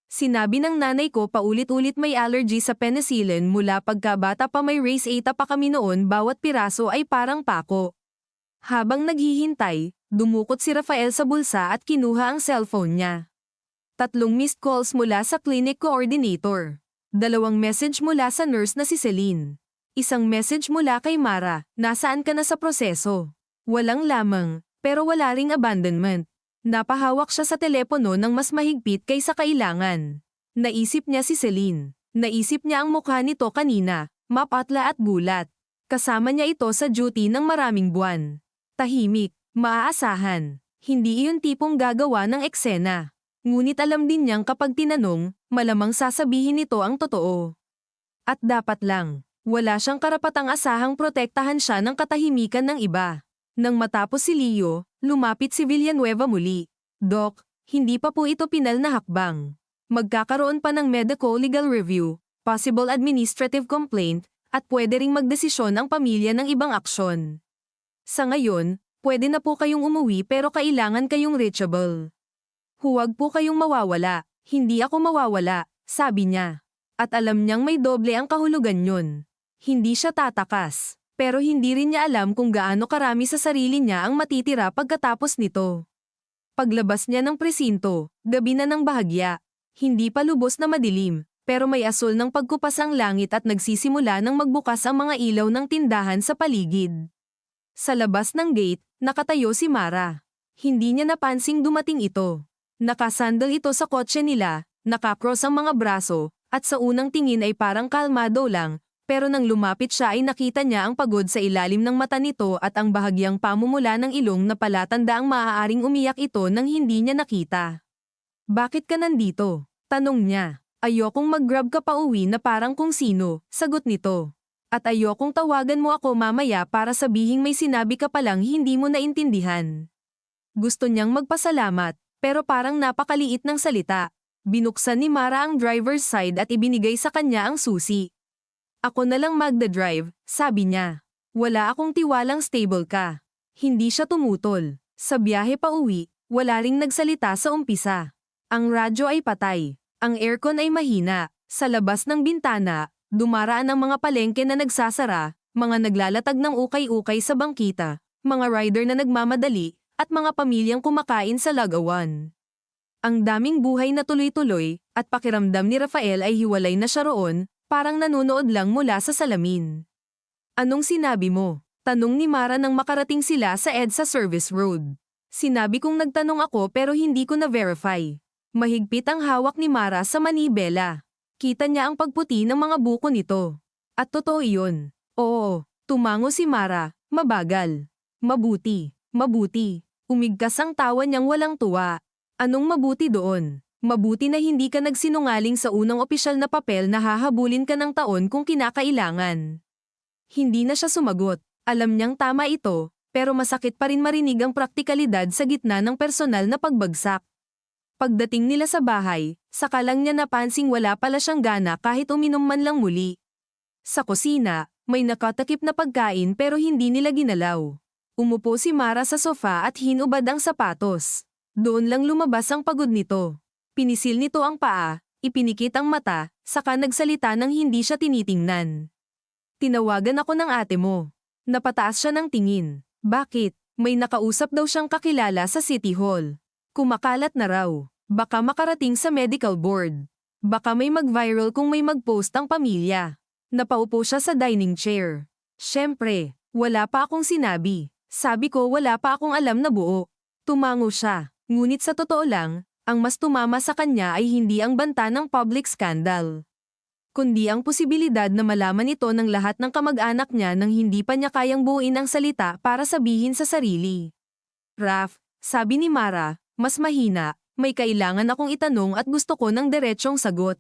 Sinabi ng nanay ko paulit-ulit may allergy sa penicillin mula pagkabata pa may race 8 pa kami noon bawat piraso ay parang pako. Habang naghihintay, dumukot si Rafael sa bulsa at kinuha ang cellphone niya. 3 missed calls mula sa clinic coordinator. 2 message mula sa nurse na si Celine. 1 message mula kay Mara, nasaan ka na sa proseso? Walang lamang, pero wala ring abandonment. Napahawak siya sa telepono ng mas mahigpit kaysa kailangan. Naisip niya si Celine. Naisip niya ang mukha nito kanina, mapatla at gulat. Kasama niya ito sa duty ng maraming buwan. Tahimik, maaasahan. Hindi iyon tipong gagawa ng eksena. Ngunit alam din niyang kapag tinanong, malamang sasabihin nito ang totoo. At dapat lang, wala siyang karapatang asahang protektahan siya ng katahimikan ng iba. Nang matapos si Leo, lumapit si Villanueva muli. Doc, hindi pa po ito pinal na hakbang. Magkakaroon pa ng medical legal review, possible administrative complaint, at pwede ring magdesisyon ang pamilya ng ibang aksyon. Sa ngayon, pwede na po kayong umuwi pero kailangan kayong reachable. Huwag po kayong mawawala, hindi ako mawawala, sabi niya. At alam niyang may doble ang kahulugan yun. Hindi siya tatakas. Pero hindi rin niya alam kung gaano karami sa sarili niya ang matitira pagkatapos nito. Paglabas niya ng presinto, gabi na ng bahagya. Hindi pa lubos na madilim, pero may asul ng pagkupas ang langit at nagsisimula ng magbukas ang mga ilaw ng tindahan sa paligid. Sa labas ng gate, nakatayo si Mara. Hindi niya napansing dumating ito. Nakasandal ito sa kotse nila, nakakross ang mga braso, at sa unang tingin ay parang kalmado lang. Pero nang lumapit siya ay nakita niya ang pagod sa ilalim ng mata nito at ang bahagyang pamumula ng ilong na palatanda ang maaaring umiyak ito nang hindi niya nakita. Bakit ka nandito? Tanong niya. Ayokong mag-grab ka pa uwi na parang kung sino, sagot nito. At ayokong tawagan mo ako mamaya para sabihing may sinabi ka palang hindi mo naintindihan. Gusto niyang magpasalamat, pero parang napakaliit ng salita. Binuksan ni Mara ang driver's side at ibinigay sa kanya ang susi. Ako na lang magdadrive, sabi niya. Wala akong tiwalang stable ka. Hindi siya tumutol. Sa biyahe pa uwi, wala ring nagsalita sa umpisa. Ang radyo ay patay. Ang aircon ay mahina. Sa labas ng bintana, dumaraan ang mga palengke na nagsasara, mga naglalatag ng ukay-ukay sa bangkita, mga rider na nagmamadali, at mga pamilyang kumakain sa lagawan. Ang daming buhay na tuloy-tuloy, at pakiramdam ni Rafael ay hiwalay na siya roon, parang nanonood lang mula sa salamin. Anong sinabi mo? Tanong ni Mara nang makarating sila sa EDSA Service Road. Sinabi kong nagtanong ako pero hindi ko na-verify. Mahigpit ang hawak ni Mara sa manibela. Kita niya ang pagputi ng mga buko nito. At totoo iyon. Oo, tumango si Mara, mabagal. Mabuti, mabuti. Umigkas ang tawa niyang walang tuwa. Anong mabuti doon? Mabuti na hindi ka nagsinungaling sa unang opisyal na papel na hahabulin ka ng taon kung kinakailangan. Hindi na siya sumagot. Alam niyang tama ito, pero masakit pa rin marinig ang praktikalidad sa gitna ng personal na pagbagsak. Pagdating nila sa bahay, saka lang niya napansing wala pala siyang gana kahit uminom man lang muli. Sa kusina, may nakatakip na pagkain pero hindi nila ginalaw. Umupo si Mara sa sofa at hinubad ang sapatos. Doon lang lumabas ang pagod nito. Pinisil nito ang paa, ipinikit ang mata, saka nagsalita nang hindi siya tinitingnan. Tinawagan ako ng ate mo. Napataas siya ng tingin. Bakit? May nakausap daw siyang kakilala sa City Hall. Kumakalat na raw. Baka makarating sa medical board. Baka may mag-viral kung may mag-post ang pamilya. Napaupo siya sa dining chair. Siyempre, wala pa akong sinabi. Sabi ko wala pa akong alam na buo. Tumango siya. Ngunit sa totoo lang, ang mas tumama sa kanya ay hindi ang banta ng public scandal, kundi ang posibilidad na malaman ito ng lahat ng kamag-anak niya nang hindi pa niya kayang buuin ang salita para sabihin sa sarili. Raf, sabi ni Mara, mas mahina, may kailangan akong itanong at gusto ko ng diretsong sagot.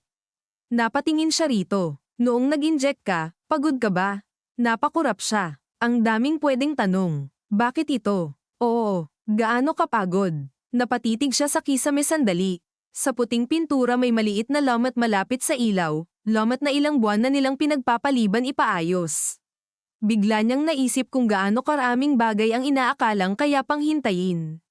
Napatingin siya rito. Noong nag-inject ka, pagod ka ba? Napakurap siya. Ang daming pwedeng tanong. Bakit ito? Oo, gaano ka pagod? Napatitig siya sa kisame sandali. Sa puting pintura may maliit na lamat malapit sa ilaw, lamat na ilang buwan na nilang pinagpapaliban ipaayos. Bigla niyang naisip kung gaano karaming bagay ang inaakalang kaya pang hintayin.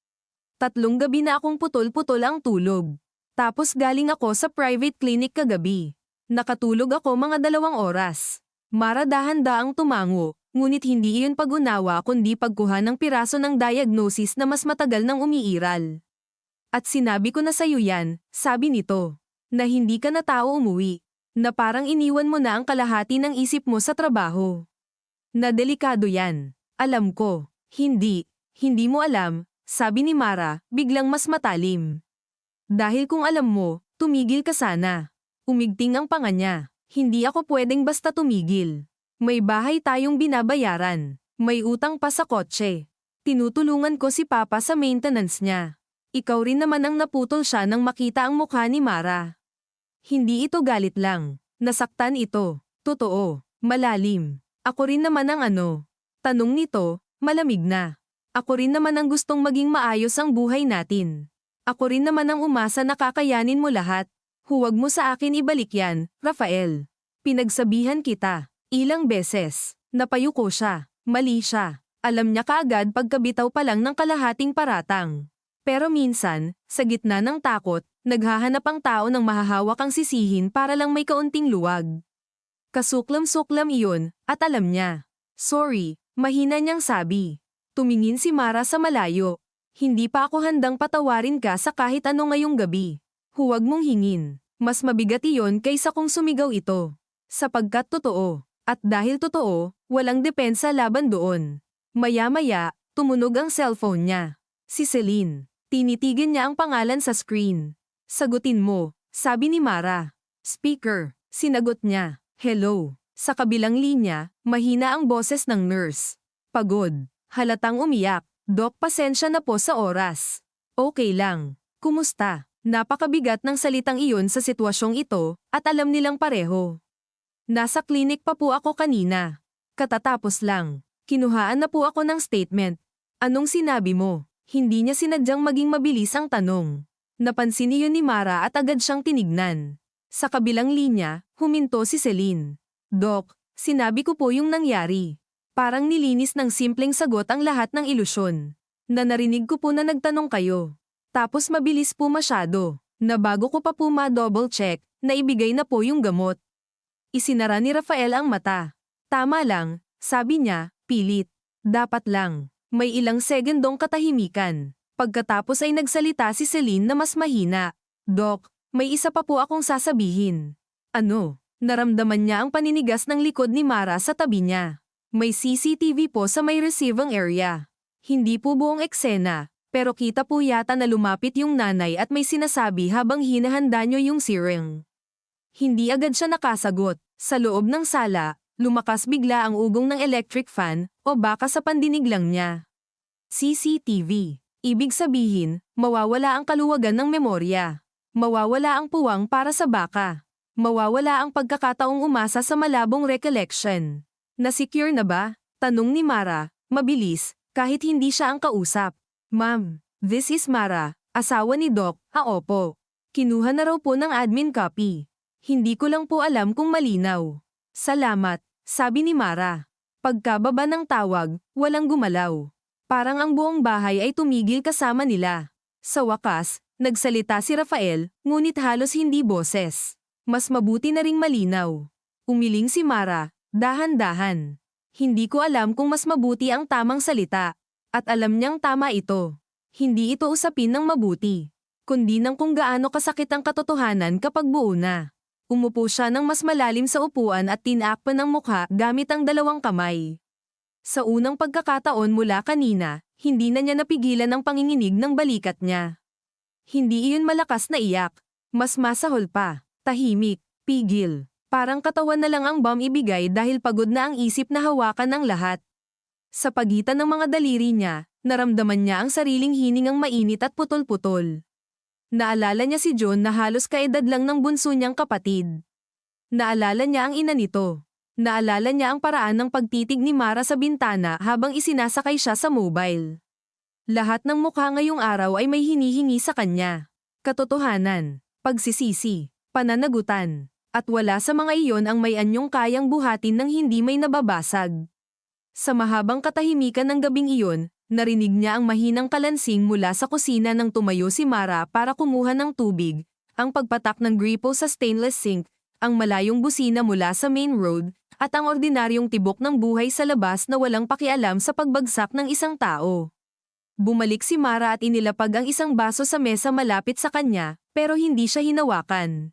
3 gabi na akong putol-putol ang tulog. Tapos galing ako sa private clinic kagabi. Nakatulog ako mga 2 oras. Mara dahan-daang tumango, ngunit hindi iyon pag-unawa kundi pagkuha ng piraso ng diagnosis na mas matagal nang umiiral. At sinabi ko na sa'yo yan, sabi nito, na hindi ka na tao umuwi, na parang iniwan mo na ang kalahati ng isip mo sa trabaho. Na delikado yan. Alam ko. Hindi mo alam, sabi ni Mara, biglang mas matalim. Dahil kung alam mo, tumigil ka sana. Umigting ang panga niya. Hindi ako pwedeng basta tumigil. May bahay tayong binabayaran. May utang pa sa kotse. Tinutulungan ko si Papa sa maintenance niya. Ikaw rin naman ang naputol siya nang makita ang mukha ni Mara. Hindi ito galit lang. Nasaktan ito. Totoo. Malalim. Ako rin naman ang ano. Tanong nito, malamig na. Ako rin naman ang gustong maging maayos ang buhay natin. Ako rin naman ang umasa na kakayanin mo lahat. Huwag mo sa akin ibalik yan, Rafael. Pinagsabihan kita. Ilang beses. Napayuko siya. Mali siya. Alam niya kaagad pagkabitaw pa lang ng kalahating paratang. Pero minsan, sa gitna ng takot, naghahanap ang tao ng mahahawak ang sisihin para lang may kaunting luwag. Kasuklam-suklam iyon, at alam niya. Sorry, mahina niyang sabi. Tumingin si Mara sa malayo. Hindi pa ako handang patawarin ka sa kahit ano ngayong gabi. Huwag mong hingin. Mas mabigat iyon kaysa kung sumigaw ito. Sapagkat totoo. At dahil totoo, walang depensa laban doon. Maya-maya, tumunog ang cellphone niya. Si Celine. Tinitigan niya ang pangalan sa screen. Sagutin mo, sabi ni Mara. Speaker. Sinagot niya. Hello. Sa kabilang linya, mahina ang boses ng nurse. Pagod. Halatang umiyak. Dok, pasensya na po sa oras. Okay lang. Kumusta? Napakabigat ng salitang iyon sa sitwasyong ito, at alam nilang pareho. Nasa klinik pa po ako kanina. Katatapos lang. Kinuhaan na po ako ng statement. Anong sinabi mo? Hindi niya sinadyang maging mabilis ang tanong. Napansin iyon ni Mara at agad siyang tinignan. Sa kabilang linya, huminto si Celine. Dok, sinabi ko po yung nangyari. Parang nilinis ng simpleng sagot ang lahat ng ilusyon. Na narinig ko po na nagtanong kayo. Tapos mabilis po masyado. Na bago ko pa po ma-double check, na ibigay na po yung gamot. Isinara ni Rafael ang mata. Tama lang, sabi niya, pilit. Dapat lang. May ilang segundong katahimikan. Pagkatapos ay nagsalita si Celine na mas mahina. Dok, may isa pa po akong sasabihin. Ano? Naramdaman niya ang paninigas ng likod ni Mara sa tabi niya. May CCTV po sa may receiving area. Hindi po buong eksena, pero kita po yata na lumapit yung nanay at may sinasabi habang hinahanda niyo yung syringe. Hindi agad siya nakasagot. Sa loob ng sala, lumakas bigla ang ugong ng electric fan, o baka sa pandinig lang niya. CCTV. Ibig sabihin, mawawala ang kaluwagan ng memorya. Mawawala ang puwang para sa baka. Mawawala ang pagkakataong umasa sa malabong recollection. Na-secure na ba? Tanong ni Mara, mabilis, kahit hindi siya ang kausap. Ma'am, this is Mara, asawa ni Doc, opo. Kinuha na raw po ng admin copy. Hindi ko lang po alam kung malinaw. Salamat, sabi ni Mara. Pagkababa ng tawag, walang gumalaw. Parang ang buong bahay ay tumigil kasama nila. Sa wakas, nagsalita si Rafael, ngunit halos hindi boses. Mas mabuti na ring malinaw. Umiling si Mara, dahan-dahan. Hindi ko alam kung mas mabuti ang tamang salita. At alam niyang tama ito. Hindi ito usapin ng mabuti, kundi ng kung gaano kasakit ang katotohanan kapag buo na. Umupo siya ng mas malalim sa upuan at tinakpan ng mukha gamit ang dalawang kamay. Sa unang pagkakataon mula kanina, hindi na niya napigilan ang panginginig ng balikat niya. Hindi iyon malakas na iyak. Mas masahol pa. Tahimik. Pigil. Parang katawan na lang ang bomb ibigay dahil pagod na ang isip na hawakan ng lahat. Sa pagitan ng mga daliri niya, naramdaman niya ang sariling hiningang mainit at putol-putol. Naalala niya si John na halos kaedad lang ng bunso niyang kapatid. Naalala niya ang ina nito. Naalala niya ang paraan ng pagtitig ni Mara sa bintana habang isinasakay siya sa mobile. Lahat ng mukha ngayong araw ay may hinihingi sa kanya. Katotohanan, pagsisisi, pananagutan, at wala sa mga iyon ang may anyong kayang buhatin ng hindi may nababasag. Sa mahabang katahimikan ng gabing iyon, narinig niya ang mahinang kalansing mula sa kusina nang tumayo si Mara para kumuha ng tubig, ang pagpatak ng gripo sa stainless sink, ang malayong busina mula sa main road, at ang ordinaryong tibok ng buhay sa labas na walang pakialam sa pagbagsak ng isang tao. Bumalik si Mara at inilapag ang isang baso sa mesa malapit sa kanya, pero hindi siya hinawakan.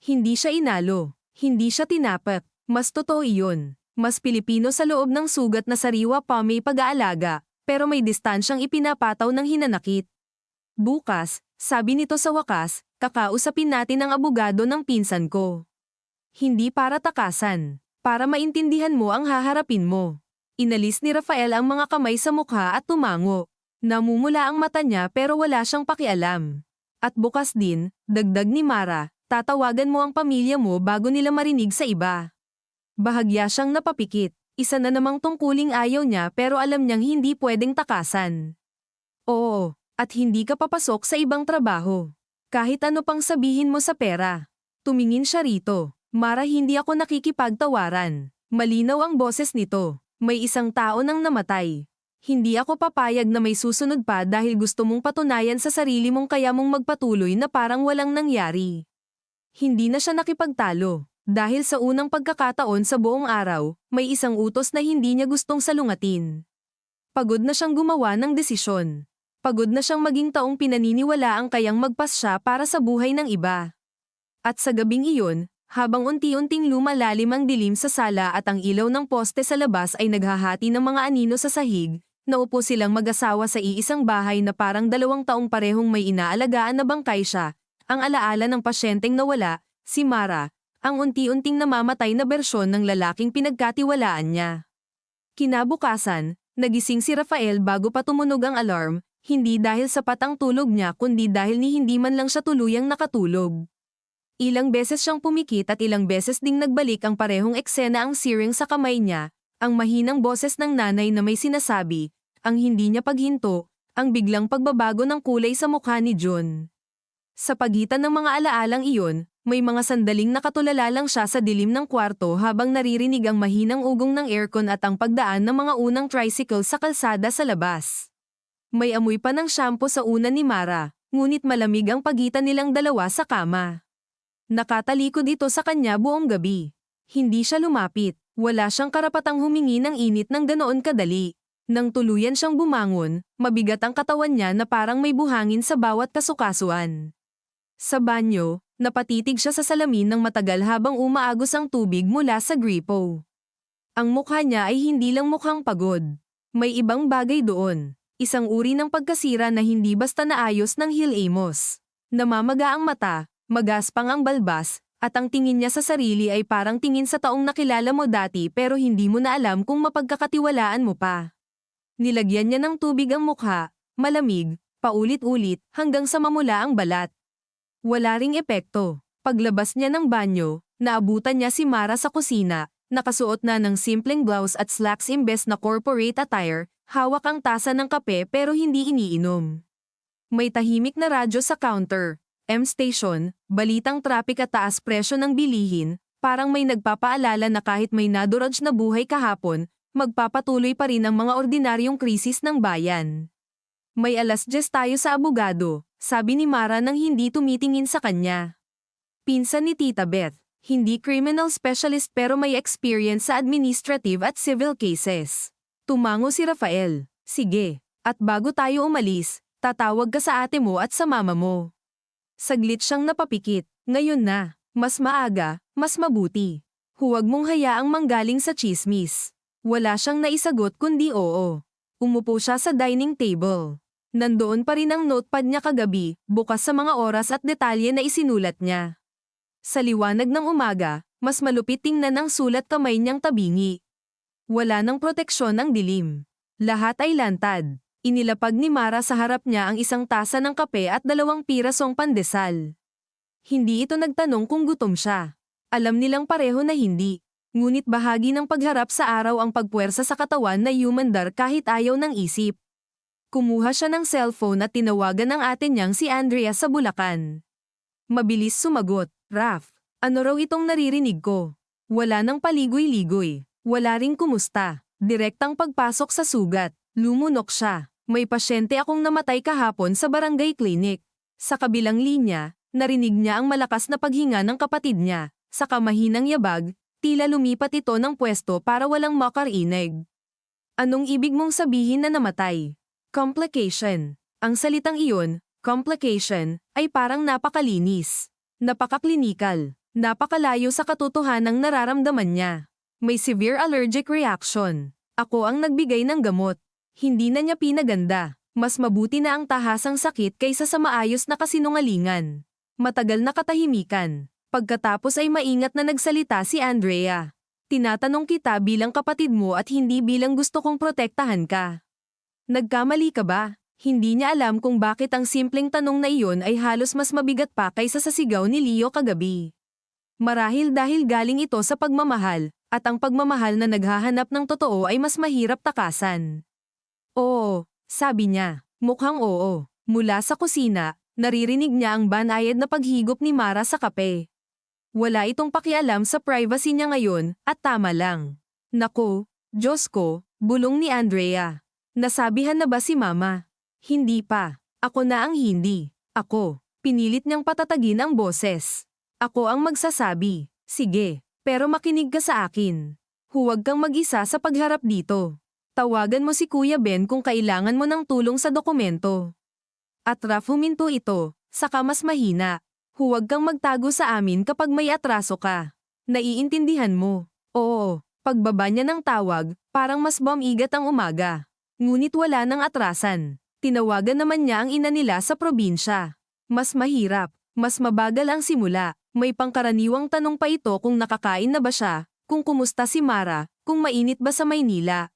Hindi siya inalo. Hindi siya tinapak. Mas totoo iyon. Mas Pilipino sa loob ng sugat na sariwa pa may pag-aalaga, pero may distansyang ipinapataw ng hinanakit. Bukas, sabi nito sa wakas, kakausapin natin ang abogado ng pinsan ko. Hindi para takasan, para maintindihan mo ang haharapin mo. Inalis ni Rafael ang mga kamay sa mukha at tumango. Namumula ang mata niya pero wala siyang pakialam. At bukas din, dagdag ni Mara, tatawagan mo ang pamilya mo bago nila marinig sa iba. Bahagya siyang napapikit. Isa na namang tungkuling ayaw niya pero alam niyang hindi pwedeng takasan. Oo, at hindi ka papasok sa ibang trabaho. Kahit ano pang sabihin mo sa pera. Tumingin siya rito. Mara, hindi ako nakikipagtawaran. Malinaw ang boses nito. May isang tao nang namatay. Hindi ako papayag na may susunod pa dahil gusto mong patunayan sa sarili mong kaya mong magpatuloy na parang walang nangyari. Hindi na siya nakipagtalo. Dahil sa unang pagkakataon sa buong araw, may isang utos na hindi niya gustong salungatin. Pagod na siyang gumawa ng desisyon. Pagod na siyang maging taong pinaniniwala ang kayang magpas siya para sa buhay ng iba. At sa gabing iyon, habang unti-unting lumalalim ang dilim sa sala at ang ilaw ng poste sa labas ay naghahati ng mga anino sa sahig, naupo silang mag-asawa sa iisang bahay na parang 2 taong parehong may inaalagaan na bangkay siya, ang alaala ng pasyenteng nawala, si Mara, ang unti-unting namamatay na bersyon ng lalaking pinagkatiwalaan niya. Kinabukasan, nagising si Rafael bago pa tumunog ang alarm, hindi dahil sapat ang tulog niya kundi dahil hindi man lang siya tuluyang nakatulog. Ilang beses siyang pumikit at ilang beses ding nagbalik ang parehong eksena ang searing sa kamay niya, ang mahinang boses ng nanay na may sinasabi, ang hindi niya paghinto, ang biglang pagbabago ng kulay sa mukha ni John. Sa pagitan ng mga alaalang iyon, may mga sandaling nakatulala lang siya sa dilim ng kwarto habang naririnig ang mahinang ugong ng aircon at ang pagdaan ng mga unang tricycle sa kalsada sa labas. May amoy pa ng shampoo sa unan ni Mara, ngunit malamig ang pagitan nilang dalawa sa kama. Nakatalikod ito sa kanya buong gabi. Hindi siya lumapit, wala siyang karapatang humingi ng init ng ganoon kadali. Nang tuluyan siyang bumangon, mabigat ang katawan niya na parang may buhangin sa bawat kasukasuan. Sa banyo, napatitig siya sa salamin ng matagal habang umaagos ang tubig mula sa gripo. Ang mukha niya ay hindi lang mukhang pagod. May ibang bagay doon. Isang uri ng pagkasira na hindi basta naayos ng Hill Amos. Namamaga ang mata, magaspang ang balbas, at ang tingin niya sa sarili ay parang tingin sa taong nakilala mo dati pero hindi mo na alam kung mapagkakatiwalaan mo pa. Nilagyan niya ng tubig ang mukha, malamig, paulit-ulit, hanggang sa mamula ang balat. Wala ring epekto. Paglabas niya ng banyo, naabutan niya si Mara sa kusina, nakasuot na ng simpleng blouse at slacks imbes na corporate attire, hawak ang tasa ng kape pero hindi iniinom. May tahimik na radyo sa counter, M-station, balitang trapik at taas presyo ng bilihin, parang may nagpapaalala na kahit may naduraj na buhay kahapon, magpapatuloy pa rin ang mga ordinaryong krisis ng bayan. May alas 10 tayo sa abogado, sabi ni Mara nang hindi tumitingin sa kanya. Pinsan ni Tita Beth, hindi criminal specialist pero may experience sa administrative at civil cases. Tumango si Rafael. Sige, at bago tayo umalis, tatawag ka sa ate mo at sa mama mo. Saglit siyang napapikit. Ngayon na, mas maaga, mas mabuti. Huwag mong hayaang manggaling sa chismis. Wala siyang naisagot kundi oo. Umupo siya sa dining table. Nandoon pa rin ang notepad niya kagabi, bukas sa mga oras at detalye na isinulat niya. Sa liwanag ng umaga, mas malupit tingnan ang sulat kamay niyang tabingi. Wala nang proteksyon ang dilim. Lahat ay lantad. Inilapag ni Mara sa harap niya ang isang tasa ng kape at 2 pirasong pandesal. Hindi ito nagtanong kung gutom siya. Alam nilang pareho na hindi. Ngunit bahagi ng pagharap sa araw ang pagpuwersa sa katawan na humandar kahit ayaw ng isip. Kumuha siya ng cellphone at tinawagan ng ate niyang si Andrea sa Bulacan. Mabilis sumagot, Raf, ano raw itong naririnig ko? Wala nang paligoy-ligoy. Wala ring kumusta. Direktang pagpasok sa sugat. Lumunok siya. May pasyente akong namatay kahapon sa barangay clinic. Sa kabilang linya, narinig niya ang malakas na paghinga ng kapatid niya. Sa kamahinang yabag, tila lumipat ito ng pwesto para walang makarinig. Anong ibig mong sabihin na namatay? Complication. Ang salitang iyon, complication, ay parang napakalinis. Napakaklinikal. Napakalayo sa katotohanang nararamdaman niya. May severe allergic reaction. Ako ang nagbigay ng gamot. Hindi na niya pinaganda. Mas mabuti na ang tahasang sakit kaysa sa maayos na kasinungalingan. Matagal na katahimikan. Pagkatapos ay maingat na nagsalita si Andrea. Tinatanong kita bilang kapatid mo at hindi bilang gusto kong protektahan ka. Nagkamali ka ba? Hindi niya alam kung bakit ang simpleng tanong na iyon ay halos mas mabigat pa kaysa sa sigaw ni Leo kagabi. Marahil dahil galing ito sa pagmamahal, at ang pagmamahal na naghahanap ng totoo ay mas mahirap takasan. Oo, sabi niya. Mukhang oo. Mula sa kusina, naririnig niya ang banayad na paghigop ni Mara sa kape. Wala itong pakialam sa privacy niya ngayon, at tama lang. Naku, Diyos ko, bulong ni Andrea. Nasabihan na ba si Mama? Hindi pa. Ako na ang hindi. Ako. Pinilit niyang patatagin ang boses. Ako ang magsasabi. Sige, pero makinig ka sa akin. Huwag kang mag-isa sa pagharap dito. Tawagan mo si Kuya Ben kung kailangan mo ng tulong sa dokumento. At Raf, huminto ito, saka mas mahina. Huwag kang magtago sa amin kapag may atraso ka. Naiintindihan mo. Oo, pagbaba niya ng tawag, parang mas bumigat ang umaga. Ngunit wala nang atrasan. Tinawagan naman niya ang ina nila sa probinsya. Mas mahirap, mas mabagal ang simula. May pangkaraniwang tanong pa ito kung nakakain na ba siya, kung kumusta si Mara, kung mainit ba sa Maynila.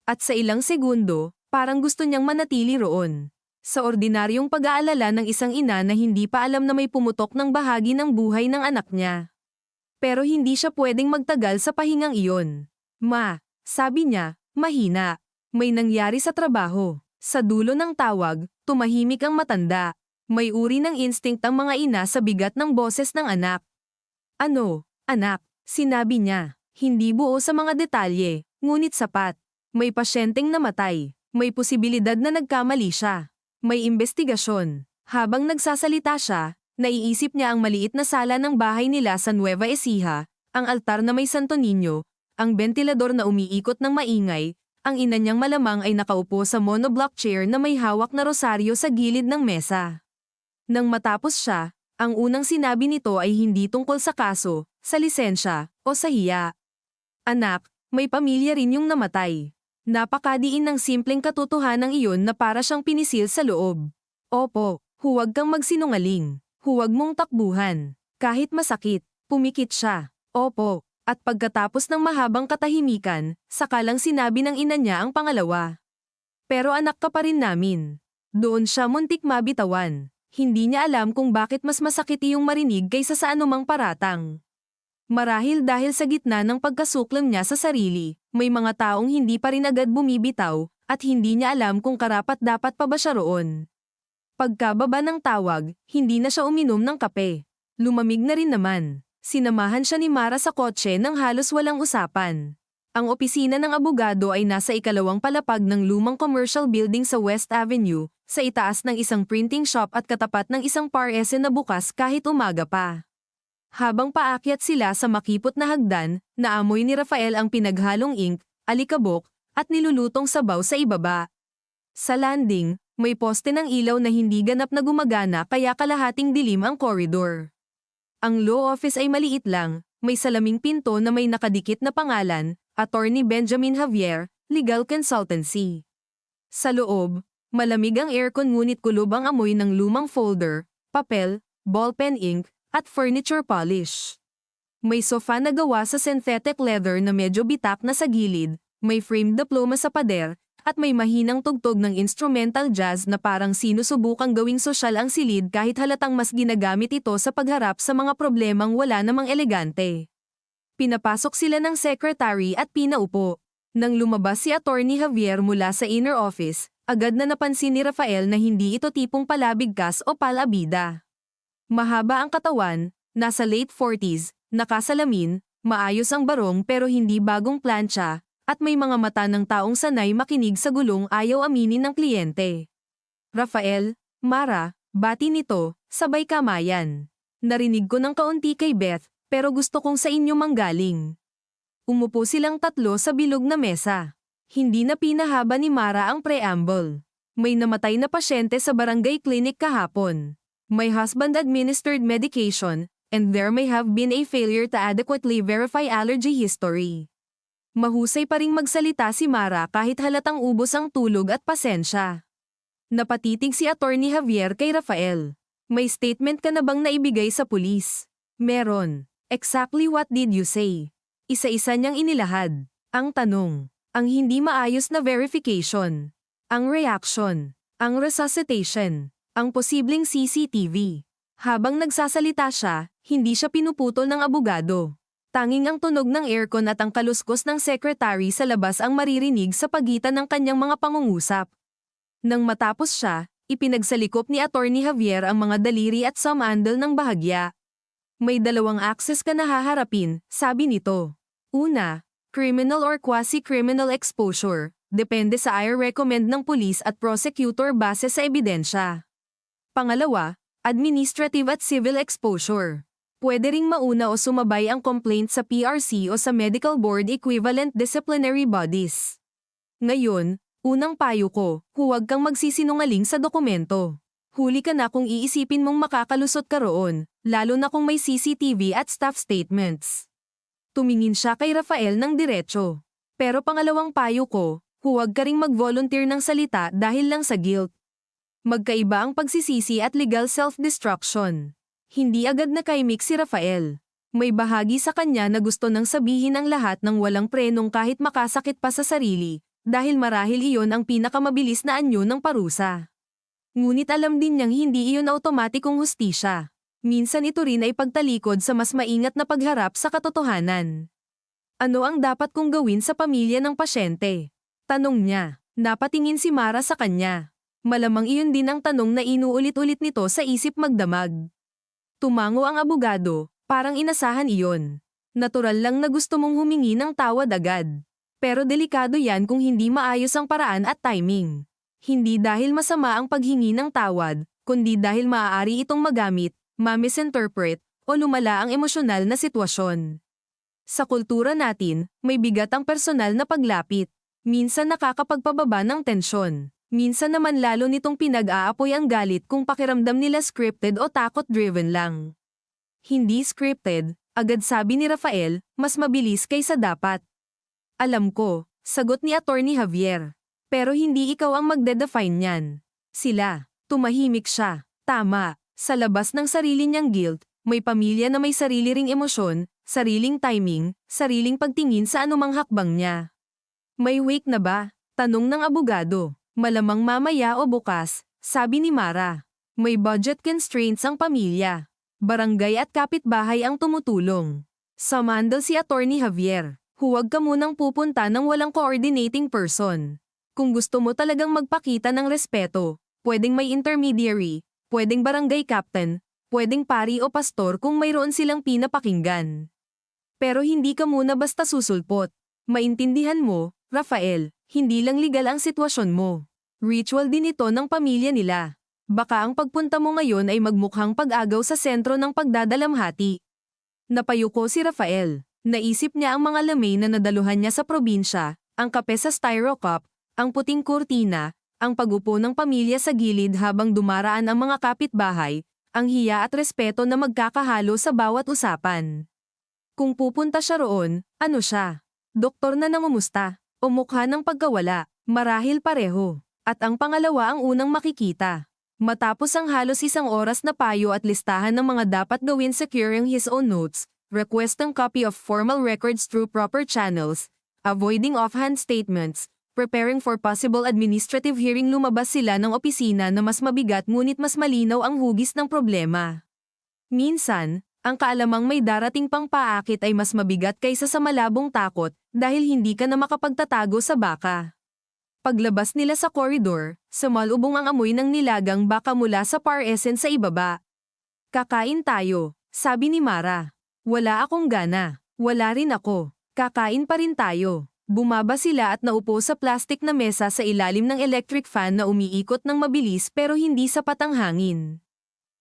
At sa ilang segundo, parang gusto niyang manatili roon. Sa ordinaryong pag-aalala ng isang ina na hindi pa alam na may pumutok ng bahagi ng buhay ng anak niya. Pero hindi siya pwedeng magtagal sa pahingang iyon. Ma, sabi niya, mahina. May nangyari sa trabaho. Sa dulo ng tawag, tumahimik ang matanda. May uri ng instinct ang mga ina sa bigat ng boses ng anak. Ano, anak, sinabi niya. Hindi buo sa mga detalye, ngunit sapat. May pasyenteng namatay. May posibilidad na nagkamali siya. May imbestigasyon. Habang nagsasalita siya, naiisip niya ang maliit na sala ng bahay nila sa Nueva Ecija, ang altar na may Santo Niño, ang bentilador na umiikot ng maingay, ang ina niyang malamang ay nakaupo sa monoblock chair na may hawak na rosaryo sa gilid ng mesa. Nang matapos siya, ang unang sinabi nito ay hindi tungkol sa kaso, sa lisensya, o sa hiya. Anak, may pamilya rin yung namatay. Napakadiin ng simpleng katotohanan iyon na para siyang pinisil sa loob. Opo, huwag kang magsinungaling. Huwag mong takbuhan. Kahit masakit, pumikit siya. Opo, at pagkatapos ng mahabang katahimikan, saka lang sinabi ng ina niya ang pangalawa. Pero anak ka pa rin namin. Doon siya muntik mabitawan. Hindi niya alam kung bakit mas masakit iyong marinig kaysa sa anumang paratang. Marahil dahil sa gitna ng pagkasuklam niya sa sarili, may mga taong hindi pa rin agad bumibitaw, at hindi niya alam kung karapat-dapat pa ba siya roon. Pagkababa ng tawag, hindi na siya uminom ng kape. Lumamig na rin naman. Sinamahan siya ni Mara sa kotse nang halos walang usapan. Ang opisina ng abogado ay nasa ikalawang palapag ng lumang commercial building sa West Avenue, sa itaas ng isang printing shop at katapat ng isang parese na bukas kahit umaga pa. Habang paakyat sila sa makipot na hagdan, naamoy ni Rafael ang pinaghalong ink, alikabok, at nilulutong sabaw sa ibaba. Sa landing, may poste ng ilaw na hindi ganap na gumagana kaya kalahating dilim ang koridor. Ang law office ay maliit lang, may salaming pinto na may nakadikit na pangalan, Attorney Benjamin Javier, Legal Consultancy. Sa loob, malamig ang aircon ngunit kulob ang amoy ng lumang folder, papel, ballpen ink, at furniture polish. May sofa na gawa sa synthetic leather na medyo bitak na sa gilid, may framed diploma sa pader, at may mahinang tugtog ng instrumental jazz na parang sinusubukang gawing sosyal ang silid kahit halatang mas ginagamit ito sa pagharap sa mga problemang wala namang elegante. Pinapasok sila ng secretary at pinaupo. Nang lumabas si Attorney Javier mula sa inner office, agad na napansin ni Rafael na hindi ito tipong palabigkas o palabida. Mahaba ang katawan, nasa late 40s, nakasalamin, maayos ang barong pero hindi bagong plancha, at may mga mata ng taong sanay makinig sa gulong ayaw aminin ng kliyente. Rafael, Mara, bati nito, sabay kamayan. Narinig ko ng kaunti kay Beth, pero gusto kong sa inyo manggaling. Umupo silang tatlo sa bilog na mesa. Hindi na pinahaba ni Mara ang preamble. May namatay na pasyente sa barangay clinic kahapon. May husband-administered medication, and there may have been a failure to adequately verify allergy history. Mahusay pa ring magsalita si Mara kahit halatang ubos ang tulog at pasensya. Napatitig si Attorney Javier kay Rafael. May statement ka na bang naibigay sa pulis? Meron. Exactly what did you say? Isa-isa niyang inilahad. Ang tanong. Ang hindi maayos na verification. Ang reaction. Ang resuscitation. Ang posibleng CCTV. Habang nagsasalita siya, hindi siya pinuputol ng abogado. Tanging ang tunog ng aircon at ang kaluskos ng secretary sa labas ang maririnig sa pagitan ng kanyang mga pangungusap. Nang matapos siya, ipinagsalikop ni Attorney Javier ang mga daliri at sumandal ng bahagya. May dalawang access ka na haharapin, sabi nito. Una, criminal or quasi-criminal exposure, depende sa i-recommend ng police at prosecutor base sa ebidensya. Pangalawa, administrative at civil exposure. Pwede ring mauna o sumabay ang complaint sa PRC o sa medical board equivalent disciplinary bodies. Ngayon, unang payo ko, huwag kang magsisinungaling sa dokumento. Huli ka na kung iisipin mong makakalusot ka roon, lalo na kung may CCTV at staff statements. Tumingin siya kay Rafael ng diretso. Pero pangalawang payo ko, huwag ka ring mag-volunteer ng salita dahil lang sa guilt. Magkaiba ang pagsisisi at legal self-destruction. Hindi agad nakaimik si Rafael. May bahagi sa kanya na gusto nang sabihin ang lahat ng walang prenong kahit makasakit pa sa sarili, dahil marahil iyon ang pinakamabilis na anyo ng parusa. Ngunit alam din niyang hindi iyon automatikong hustisya. Minsan ito rin ay pagtalikod sa mas maingat na pagharap sa katotohanan. Ano ang dapat kong gawin sa pamilya ng pasyente? Tanong niya. Napatingin si Mara sa kanya. Malamang iyon din ang tanong na inuulit-ulit nito sa isip magdamag. Tumango ang abogado, parang inasahan iyon. Natural lang na gusto mong humingi ng tawad agad. Pero delikado yan kung hindi maayos ang paraan at timing. Hindi dahil masama ang paghingi ng tawad, kundi dahil maaari itong magamit, ma-misinterpret, o lumala ang emosyonal na sitwasyon. Sa kultura natin, may bigat ang personal na paglapit. Minsan nakakapagpababa ng tensyon. Minsan naman lalo nitong pinag-aapoy ang galit kung pakiramdam nila scripted o takot-driven lang. Hindi scripted, agad sabi ni Rafael, mas mabilis kaysa dapat. Alam ko, sagot ni Attorney Javier. Pero hindi ikaw ang magde-define niyan. Sila. Tumahimik siya. Tama. Sa labas ng sarili niyang guilt, may pamilya na may sarili ring emosyon, sariling timing, sariling pagtingin sa anumang hakbang niya. May wake na ba? Tanong ng abogado. Malamang mamaya o bukas, sabi ni Mara. May budget constraints ang pamilya. Barangay at kapitbahay ang tumutulong. Sumandal si Attorney Javier. Huwag ka munang pupunta ng walang coordinating person. Kung gusto mo talagang magpakita ng respeto, pwedeng may intermediary, pwedeng barangay captain, pwedeng pari o pastor kung mayroon silang pinapakinggan. Pero hindi ka muna basta susulpot. Maintindihan mo, Rafael, hindi lang legal ang sitwasyon mo. Ritual din ito ng pamilya nila. Baka ang pagpunta mo ngayon ay magmukhang pag-agaw sa sentro ng pagdadalamhati. Napayuko si Rafael. Naisip niya ang mga lamay na nadaluhan niya sa probinsya, ang kape sa styro cup, ang puting kurtina, ang pagupo ng pamilya sa gilid habang dumaraan ang mga kapitbahay, ang hiya at respeto na magkakahalo sa bawat usapan. Kung pupunta siya roon, ano siya? Doktor na nangumusta, o mukha ng pagkawala, marahil pareho. At ang pangalawa ang unang makikita. Matapos ang halos 1 oras na payo at listahan ng mga dapat gawin securing his own notes, requesting copy of formal records through proper channels, avoiding offhand statements, preparing for possible administrative hearing, lumabas sila ng opisina na mas mabigat ngunit mas malinaw ang hugis ng problema. Minsan, ang kaalamang may darating pang paakit ay mas mabigat kaysa sa malabong takot dahil hindi ka na makapagtatago sa baka. Paglabas nila sa koridor, sumalubong ang amoy ng nilagang baka mula sa Par Essence sa ibaba. Kakain tayo, sabi ni Mara. Wala akong gana. Wala rin ako. Kakain pa rin tayo. Bumaba sila at naupo sa plastik na mesa sa ilalim ng electric fan na umiikot ng mabilis pero hindi sapat ang hangin.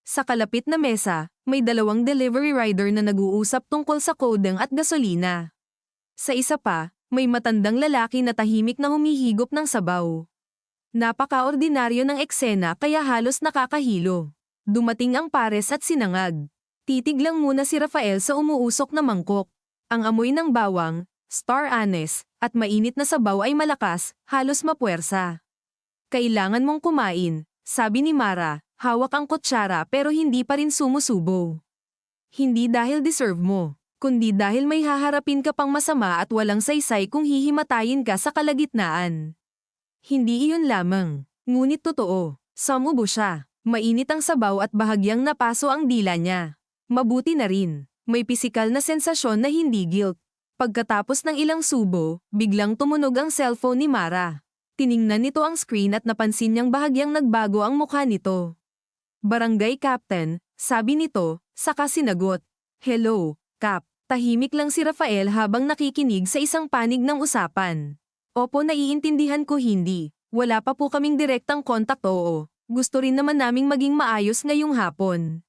Sa kalapit na mesa, may 2 delivery rider na nag-uusap tungkol sa kodeng at gasolina. Sa isa pa, may matandang lalaki na tahimik na humihigop ng sabaw. Napaka-ordinaryo ng eksena kaya halos nakakahilo. Dumating ang pares at sinangag. Titig lang muna si Rafael sa umuusok na mangkok. Ang amoy ng bawang, star anise, at mainit na sabaw ay malakas, halos mapuwersa. Kailangan mong kumain, sabi ni Mara, hawak ang kutsara pero hindi pa rin sumusubo. Hindi dahil deserve mo, kundi dahil may haharapin ka pang masama at walang saysay kung hihimatayin ka sa kalagitnaan. Hindi iyon lamang, ngunit totoo, sumubo siya. Mainit ang sabaw at bahagyang napaso ang dila niya. Mabuti na rin, may pisikal na sensasyon na hindi guilt. Pagkatapos ng ilang subo, biglang tumunog ang cellphone ni Mara. Tiningnan nito ang screen at napansin niyang bahagyang nagbago ang mukha nito. Barangay Captain, sabi nito, saka sinagot. Hello, Cap. Tahimik lang si Rafael habang nakikinig sa isang panig ng usapan. Opo, naiintindihan ko hindi. Wala pa po kaming direktang kontak, oo. Gusto rin naman naming maging maayos ngayong hapon.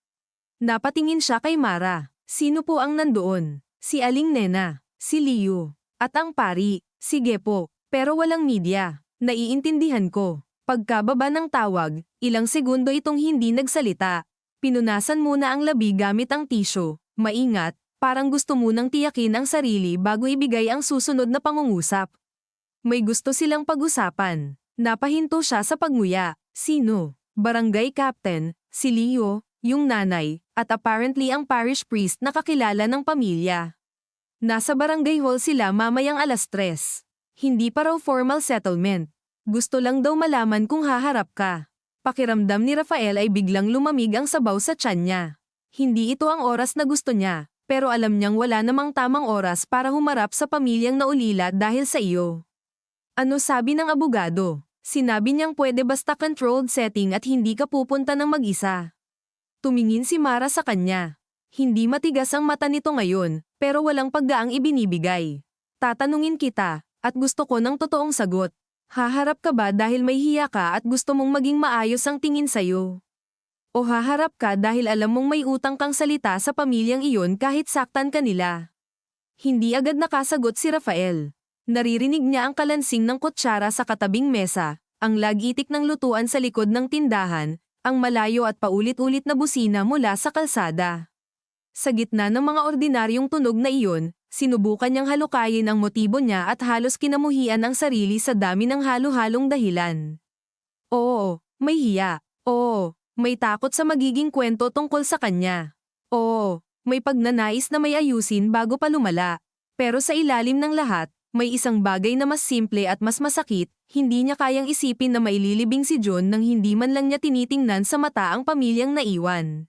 Napatingin siya kay Mara. Sino po ang nandoon? Si Aling Nena, si Liu, at ang pari. Sige po, pero walang media. Naiintindihan ko. Pagkababa ng tawag, ilang segundo itong hindi nagsalita. Pinunasan muna ang labi gamit ang tisyo. Maingat, parang gusto munang tiyakin ang sarili bago ibigay ang susunod na pangungusap. May gusto silang pag-usapan. Napahinto siya sa pagnguya. Sino? Barangay Captain, si Leo, yung nanay, at apparently ang parish priest na kakilala ng pamilya. Nasa barangay hall sila mamayang 3:00. Hindi pa raw formal settlement. Gusto lang daw malaman kung haharap ka. Pakiramdam ni Rafael ay biglang lumamig ang sabaw sa tiyan niya. Hindi ito ang oras na gusto niya, pero alam niyang wala namang tamang oras para humarap sa pamilyang naulila dahil sa iyo. Ano sabi ng abogado? Sinabi niyang pwede basta controlled setting at hindi ka pupunta ng mag-isa. Tumingin si Mara sa kanya. Hindi matigas ang mata nito ngayon, pero walang paggaang ibinibigay. Tatanungin kita, at gusto ko ng totoong sagot. Haharap ka ba dahil may hiya ka at gusto mong maging maayos ang tingin sa'yo? O haharap ka dahil alam mong may utang kang salita sa pamilyang iyon kahit saktan ka nila? Hindi agad nakasagot si Rafael. Naririnig niya ang kalansing ng kutsara sa katabing mesa, ang lagitik ng lutuan sa likod ng tindahan, ang malayo at paulit-ulit na busina mula sa kalsada. Sa gitna ng mga ordinaryong tunog na iyon, sinubukan niyang halukayin ang motibo niya at halos kinamuhian ang sarili sa dami ng halo-halong dahilan. Oo, may hiya. Oo, may takot sa magiging kwento tungkol sa kanya. Oo, may pagnanais na may ayusin bago pa lumala. Pero sa ilalim ng lahat, may isang bagay na mas simple at mas masakit, hindi niya kayang isipin na maililibing si John nang hindi man lang niya tinitingnan sa mata ang pamilyang naiwan.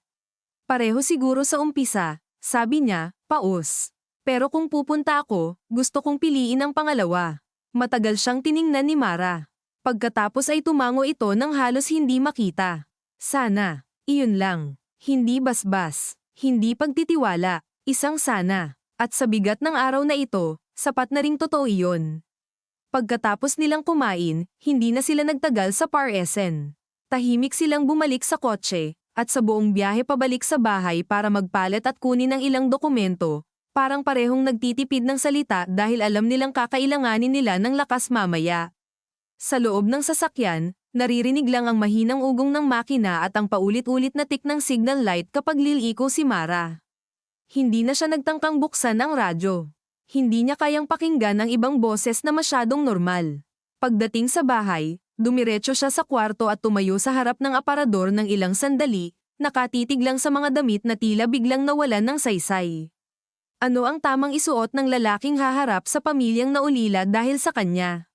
Pareho siguro sa umpisa, sabi niya, paus. Pero kung pupunta ako, gusto kong piliin ang pangalawa. Matagal siyang tiningnan ni Mara. Pagkatapos ay tumango ito nang halos hindi makita. Sana, iyon lang. Hindi basbas, hindi pagtitiwala, isang sana. At sa bigat ng araw na ito, sapat na ring totoo iyon. Pagkatapos nilang kumain, hindi na sila nagtagal sa Paresen. Tahimik silang bumalik sa kotse, at sa buong biyahe pabalik sa bahay para magpalit at kunin ang ilang dokumento, parang parehong nagtitipid ng salita dahil alam nilang kakailanganin nila ng lakas mamaya. Sa loob ng sasakyan, naririnig lang ang mahinang ugong ng makina at ang paulit-ulit na tik ng signal light kapag liliko si Mara. Hindi na siya nagtangkang buksan ang radyo. Hindi niya kayang pakinggan ang ibang boses na masyadong normal. Pagdating sa bahay, dumiretso siya sa kwarto at tumayo sa harap ng aparador ng ilang sandali, nakatitig lang sa mga damit na tila biglang nawalan ng saysay. Ano ang tamang isuot ng lalaking haharap sa pamilyang naulila dahil sa kanya?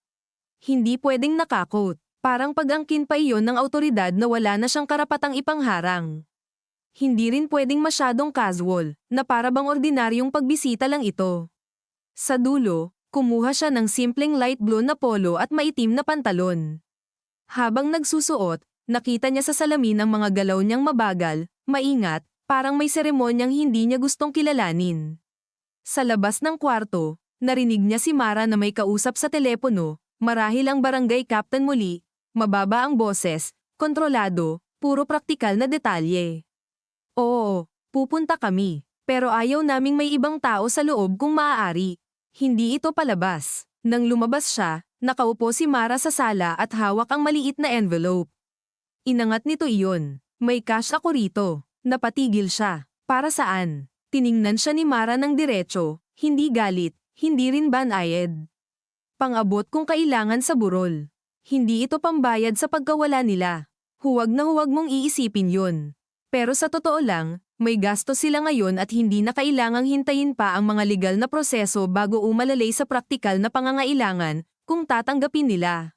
Hindi pwedeng nakakot, parang pag-angkin pa iyon ng awtoridad na wala na siyang karapatang ipangharang. Hindi rin pwedeng masyadong casual, na para bang ordinaryong pagbisita lang ito. Sa dulo, kumuha siya ng simpleng light blue na polo at maitim na pantalon. Habang nagsusuot, nakita niya sa salamin ang mga galaw niyang mabagal, maingat, parang may seremonyang hindi niya gustong kilalanin. Sa labas ng kwarto, narinig niya si Mara na may kausap sa telepono, marahil ang barangay captain muli, mababa ang boses, kontrolado, puro praktikal na detalye. Oo, pupunta kami, pero ayaw naming may ibang tao sa loob kung maaari. Hindi ito palabas. Nang lumabas siya, nakaupo si Mara sa sala at hawak ang maliit na envelope. Inangat nito iyon. May cash ako rito. Napatigil siya. Para saan? Tiningnan siya ni Mara ng diretso, hindi galit, hindi rin banayad. Pang-abot kung kailangan sa burol. Hindi ito pambayad sa pagkawala nila. Huwag na huwag mong iisipin yun. Pero sa totoo lang, may gasto sila ngayon at hindi na kailangang hintayin pa ang mga legal na proseso bago umalalay sa praktikal na pangangailangan kung tatanggapin nila.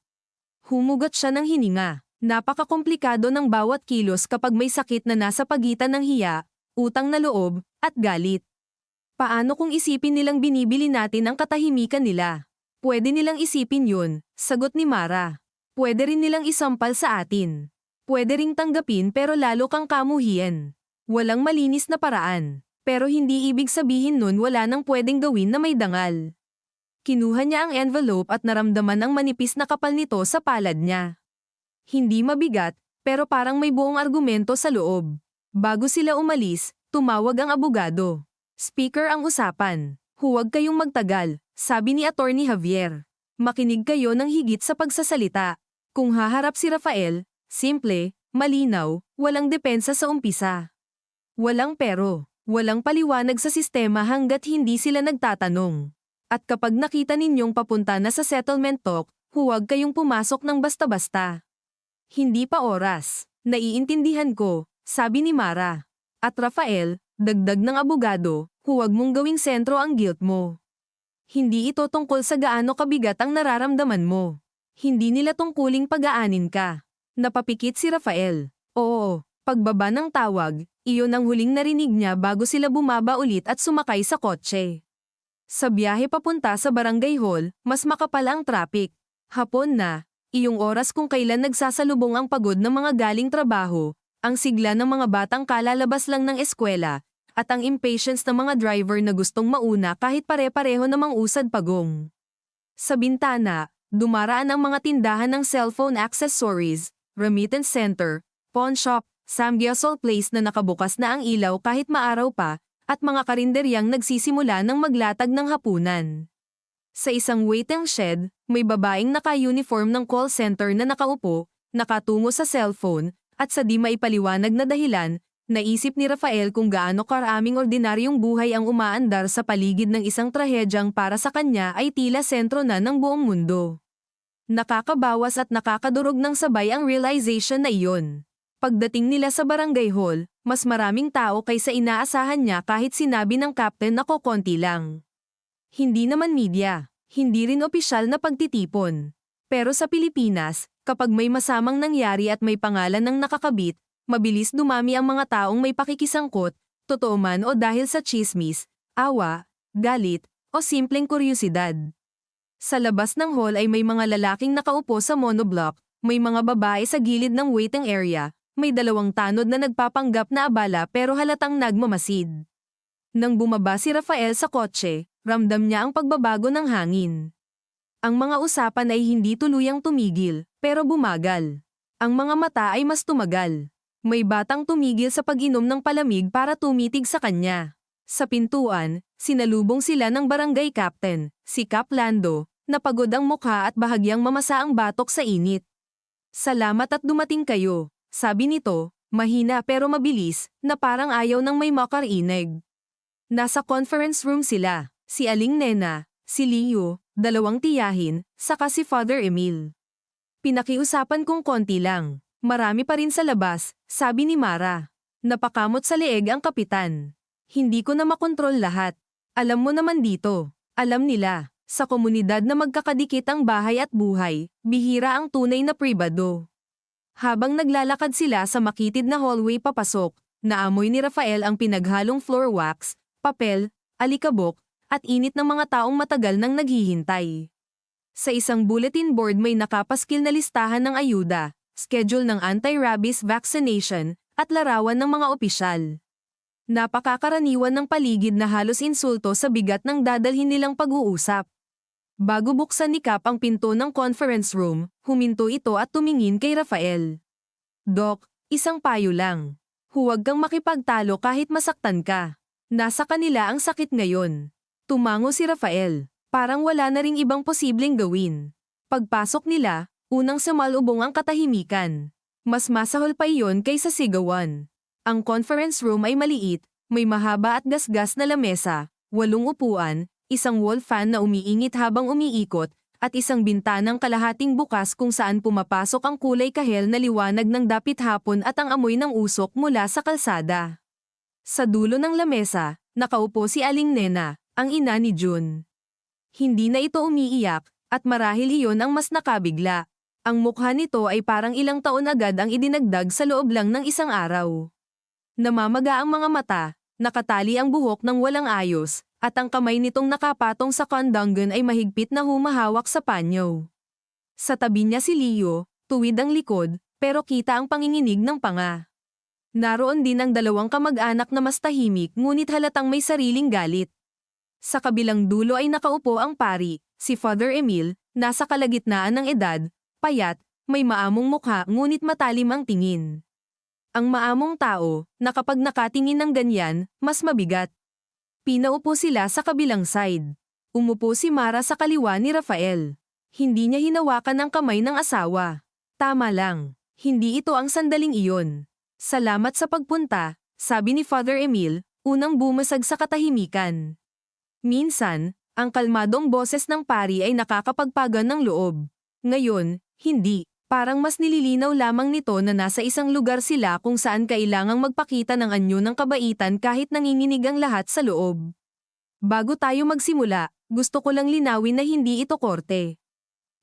Humugot siya ng hininga. Napakakomplikado ng bawat kilos kapag may sakit na nasa pagitan ng hiya, utang na loob, at galit. Paano kung isipin nilang binibili natin ang katahimikan nila? Pwede nilang isipin yun, sagot ni Mara. Pwede rin nilang isampal sa atin. Pwede ring tanggapin pero lalo kang kamuhian. Walang malinis na paraan, pero hindi ibig sabihin nun wala nang pwedeng gawin na may dangal. Kinuha niya ang envelope at naramdaman ang manipis na kapal nito sa palad niya. Hindi mabigat, pero parang may buong argumento sa loob. Bago sila umalis, tumawag ang abogado. Speaker ang usapan. Huwag kayong magtagal, sabi ni Attorney Javier. Makinig kayo ng higit sa pagsasalita. Kung haharap si Rafael, simple, malinaw, walang depensa sa umpisa. Walang pero, walang paliwanag sa sistema hanggat hindi sila nagtatanong. At kapag nakita ninyong papunta na sa settlement talk, huwag kayong pumasok ng basta-basta. Hindi pa oras. Naiintindihan ko, sabi ni Mara. At Rafael, dagdag ng abogado, huwag mong gawing sentro ang guilt mo. Hindi ito tungkol sa gaano kabigat ang nararamdaman mo. Hindi nila tungkuling pag-aanin ka. Napapikit si Rafael. Oo, pagbaba ng tawag, iyon ang huling narinig niya bago sila bumaba ulit at sumakay sa kotse. Sa biyahe papunta sa barangay hall, mas makapal ang traffic. Hapon na, iyong oras kung kailan nagsasalubong ang pagod ng mga galing trabaho, ang sigla ng mga batang kalalabas lang ng eskwela, at ang impatience ng mga driver na gustong mauna kahit pare-pareho namang usad pagong. Sa bintana, dumaraan ang mga tindahan ng cellphone accessories, remittance center, pawn shop, samgyasol place na nakabukas na ang ilaw kahit maaraw pa, at mga karinderyang nagsisimula ng maglatag ng hapunan. Sa isang waiting shed, may babaeng naka-uniform ng call center na nakaupo, nakatungo sa cellphone, at sa di maipaliwanag na dahilan, naisip ni Rafael kung gaano karaming ordinaryong buhay ang umaandar sa paligid ng isang trahedyang para sa kanya ay tila sentro na ng buong mundo. Nakakabawas at nakakadurog ng sabay ang realization na iyon. Pagdating nila sa barangay hall, mas maraming tao kaysa inaasahan niya kahit sinabi ng captain na kokonti lang. Hindi naman media, hindi rin opisyal na pagtitipon. Pero sa Pilipinas, kapag may masamang nangyari at may pangalan ng nakakabit, mabilis dumami ang mga taong may pakikisangkot, totoo man o dahil sa tsismis, awa, galit, o simpleng kuryosidad. Sa labas ng hall ay may mga lalaking nakaupo sa monoblock, may mga babae sa gilid ng waiting area, may dalawang tanod na nagpapanggap na abala pero halatang nagmamasid. Nang bumaba si Rafael sa kotse, Ramdam niya ang pagbabago ng hangin. Ang mga usapan ay hindi tuluyang tumigil, pero bumagal. Ang mga mata ay mas tumagal. May batang tumigil sa pag-inom ng palamig para tumitig sa kanya. Sa pintuan, sinalubong sila ng barangay captain, si Cap Lando, na pagod ang mukha at bahagyang mamasa ang batok sa init. Salamat at dumating kayo, sabi nito, mahina pero mabilis, na parang ayaw ng may makarinig. Nasa conference room sila, si Aling Nena, si Leo, dalawang tiyahin, saka si Father Emil. Pinakiusapan kong konti lang. Marami pa rin sa labas, sabi ni Mara. Napakamot sa leeg ang kapitan. Hindi ko na makontrol lahat. Alam mo naman dito. Alam nila. Sa komunidad na magkakadikit ang bahay at buhay, bihira ang tunay na pribado. Habang naglalakad sila sa makitid na hallway papasok, naamoy ni Rafael ang pinaghalong floor wax, papel, alikabok, at init ng mga taong matagal nang naghihintay. Sa isang bulletin board may nakapaskil na listahan ng ayuda, schedule ng anti-rabies vaccination, at larawan ng mga opisyal. Napakakaraniwan ng paligid na halos insulto sa bigat ng dadalhin nilang pag-uusap. Bago buksan ni Cap ang pinto ng conference room, huminto ito at tumingin kay Rafael. Doc, isang payo lang. Huwag kang makipagtalo kahit masaktan ka. Nasa kanila ang sakit ngayon. Tumango si Rafael. Parang wala na ring ibang posibleng gawin. Pagpasok nila, unang sumalubong ang katahimikan. Mas masahol pa iyon kaysa sigawan. Ang conference room ay maliit, may mahaba at gasgas na lamesa, 8 upuan, isang wall fan na umiingit habang umiikot, at isang bintanang kalahating bukas kung saan pumapasok ang kulay kahel na liwanag ng dapit hapon at ang amoy ng usok mula sa kalsada. Sa dulo ng lamesa, nakaupo si Aling Nena, ang ina ni June. Hindi na ito umiiyak, at marahil iyon ang mas nakabigla. Ang mukha nito ay parang ilang taon agad ang idinagdag sa loob lang ng isang araw. Namamaga ang mga mata, nakatali ang buhok ng walang ayos, at ang kamay nitong nakapatong sa kondongan ay mahigpit na humahawak sa panyo. Sa tabi niya si Leo, tuwid ang likod, pero kita ang panginginig ng panga. Naroon din ang dalawang kamag-anak na mas tahimik ngunit halatang may sariling galit. Sa kabilang dulo ay nakaupo ang pari, si Father Emil, nasa kalagitnaan ng edad, payat, may maamong mukha ngunit matalim ang tingin. Ang maamong tao, na kapag nakatingin ng ganyan, mas mabigat. Pinaupo sila sa kabilang side. Umupo si Mara sa kaliwa ni Rafael. Hindi niya hinawakan ang kamay ng asawa. Tama lang, hindi ito ang sandaling iyon. Salamat sa pagpunta, sabi ni Father Emil, unang bumasag sa katahimikan. Minsan, ang kalmadong boses ng pari ay nakakapagpagan ng loob. Ngayon, hindi. Parang mas nililinaw lamang nito na nasa isang lugar sila kung saan kailangang magpakita ng anyo ng kabaitan kahit nanginginig ang lahat sa loob. Bago tayo magsimula, gusto ko lang linawin na hindi ito korte.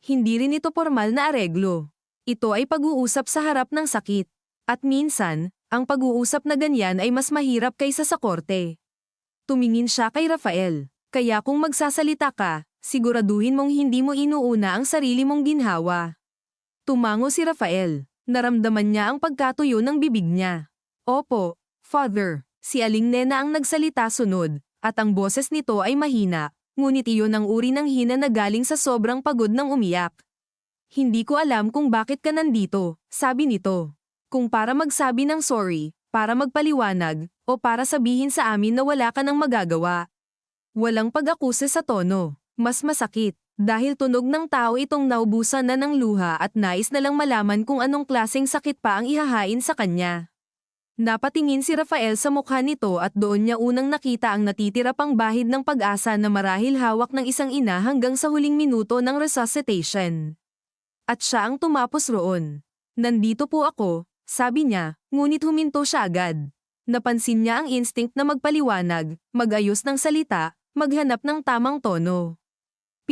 Hindi rin ito formal na areglo. Ito ay pag-uusap sa harap ng sakit. At minsan, ang pag-uusap na ganyan ay mas mahirap kaysa sa korte. Tumingin siya kay Rafael. Kaya kung magsasalita ka, siguraduhin mong hindi mo inuuna ang sarili mong ginhawa. Tumango si Rafael. Naramdaman niya ang pagkatuyo ng bibig niya. Opo, Father. Si Aling Nena ang nagsalita sunod, at ang boses nito ay mahina, ngunit iyon ang uri ng hina na galing sa sobrang pagod ng umiyak. Hindi ko alam kung bakit ka nandito, sabi nito. Kung para magsabi ng sorry, para magpaliwanag, o para sabihin sa amin na wala ka nang magagawa. Walang pag-akusa sa tono, mas masakit, dahil tunog ng tao itong naubusan na ng luha at nais na lang malaman kung anong klaseng sakit pa ang ihahain sa kanya. Napatingin si Rafael sa mukha nito at doon niya unang nakita ang natitira pang bahid ng pag-asa na marahil hawak ng isang ina hanggang sa huling minuto ng resuscitation. At siya ang tumapos roon. Nandito po ako, sabi niya, ngunit huminto siya agad. Napansin niya ang instinct na magpaliwanag, mag-ayos ng salita, maghanap ng tamang tono.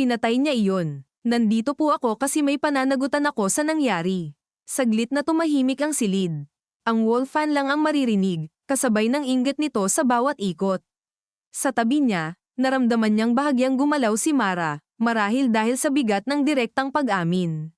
Pinatay niya iyon. Nandito po ako kasi may pananagutan ako sa nangyari. Saglit na tumahimik ang silid. Ang wall fan lang ang maririnig, kasabay ng inggit nito sa bawat ikot. Sa tabi niya, naramdaman niyang bahagyang gumalaw si Mara, marahil dahil sa bigat ng direktang pag-amin.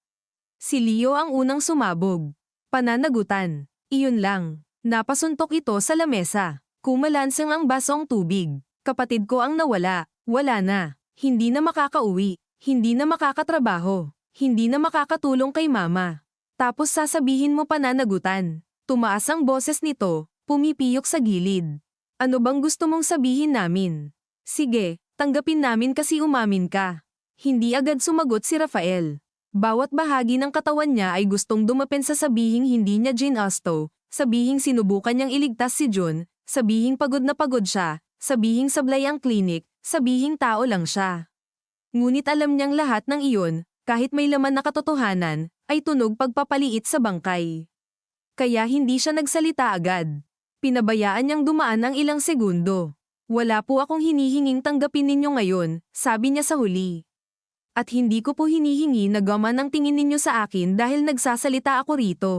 Si Leo ang unang sumabog. Pananagutan. Iyon lang. Napasuntok ito sa lamesa. Kumalansang ang basong tubig. Kapatid ko ang nawala. Wala na. Hindi na makakauwi. Hindi na makakatrabaho. Hindi na makakatulong kay mama. Tapos sasabihin mo pananagutan. Tumaas ang boses nito, pumipiyok sa gilid. Ano bang gusto mong sabihin namin? Sige, tanggapin namin kasi umamin ka. Hindi agad sumagot si Rafael. Bawat bahagi ng katawan niya ay gustong dumapin sa sabihing hindi niya ginasto, sabihing sinubukan niyang iligtas si Jun, sabihing pagod na pagod siya, sabihing sablay ang klinik, sabihing tao lang siya. Ngunit alam niyang lahat ng iyon, kahit may laman na katotohanan, ay tunog pagpapaliit sa bangkay. Kaya hindi siya nagsalita agad. Pinabayaan niyang dumaan ang ilang segundo. Wala po akong hinihinging tanggapin ninyo ngayon, sabi niya sa huli. At hindi ko po hinihingi na gaman ang tingin ninyo sa akin dahil nagsasalita ako rito.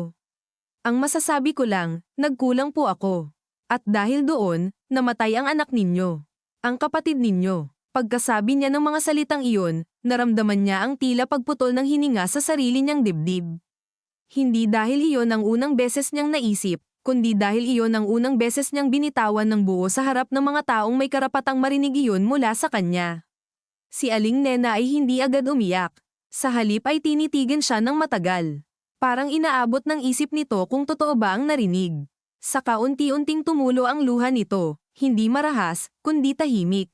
Ang masasabi ko lang, nagkulang po ako. At dahil doon, namatay ang anak ninyo. Ang kapatid ninyo. Pagkasabi niya ng mga salitang iyon, naramdaman niya ang tila pagputol ng hininga sa sarili niyang dibdib. Hindi dahil iyon ang unang beses niyang naisip, kundi dahil iyon ang unang beses niyang binitawan ng buo sa harap ng mga taong may karapatang marinig iyon mula sa kanya. Si Aling Nena ay hindi agad umiyak. Sa halip ay tinitigan siya ng matagal. Parang inaabot ng isip nito kung totoo ba ang narinig. Saka unti-unting tumulo ang luha nito, hindi marahas, kundi tahimik.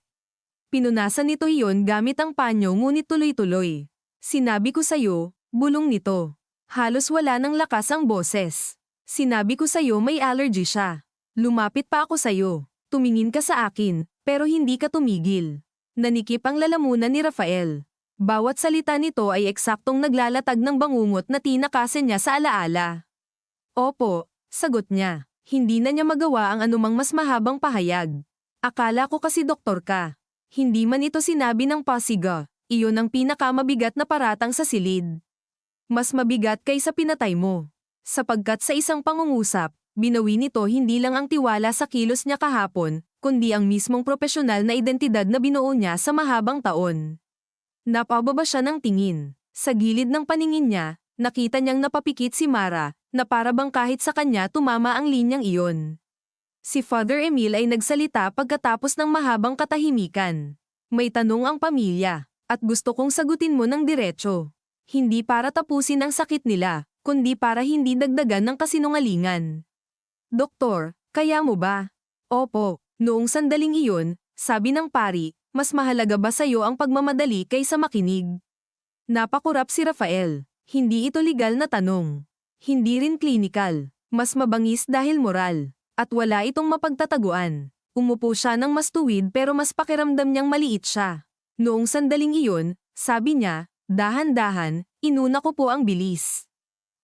Pinunasan nito iyon gamit ang panyo ngunit tuloy-tuloy. Sinabi ko sa'yo, bulong nito. Halos wala ng lakas ang boses. Sinabi ko sa'yo may allergy siya. Lumapit pa ako sa'yo. Tumingin ka sa akin, pero hindi ka tumigil. Nanikip ang lalamunan ni Rafael. Bawat salita nito ay eksaktong naglalatag ng bangungot na tinakasan niya sa alaala. Opo, sagot niya. Hindi na niya magawa ang anumang mas mahabang pahayag. Akala ko kasi doktor ka. Hindi man ito sinabi ng pasiga, iyon ang pinakamabigat na paratang sa silid. Mas mabigat kaysa pinatay mo. Sapagkat sa isang pangungusap, binawi nito hindi lang ang tiwala sa kilos niya kahapon, kundi ang mismong propesyonal na identidad na binuo niya sa mahabang taon. Napababa siya ng tingin. Sa gilid ng paningin niya, nakita niyang napapikit si Mara, na para bang kahit sa kanya tumama ang linyang iyon. Si Father Emil ay nagsalita pagkatapos ng mahabang katahimikan. May tanong ang pamilya, at gusto kong sagutin mo ng diretso. Hindi para tapusin ang sakit nila, kundi para hindi dagdagan ng kasinungalingan. Doktor, kaya mo ba? Opo, noong sandaling iyon, sabi ng pari, mas mahalaga ba sa'yo ang pagmamadali kaysa makinig? Napakurap si Rafael. Hindi ito legal na tanong. Hindi rin klinikal. Mas mabangis dahil moral. At wala itong mapagtataguan. Umupo siya ng mas tuwid pero mas pakiramdam niyang maliit siya. Noong sandaling iyon, sabi niya, dahan-dahan, inuna ko po ang bilis.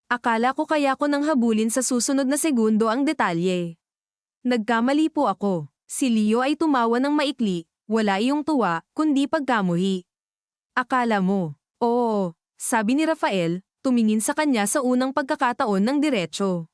Akala ko kaya ko nang habulin sa susunod na segundo ang detalye. Nagkamali po ako. Si Leo ay tumawa ng maikli, wala iyong tuwa, kundi pagkamuhi. Akala mo, oo, sabi ni Rafael, tumingin sa kanya sa unang pagkakataon ng diretso.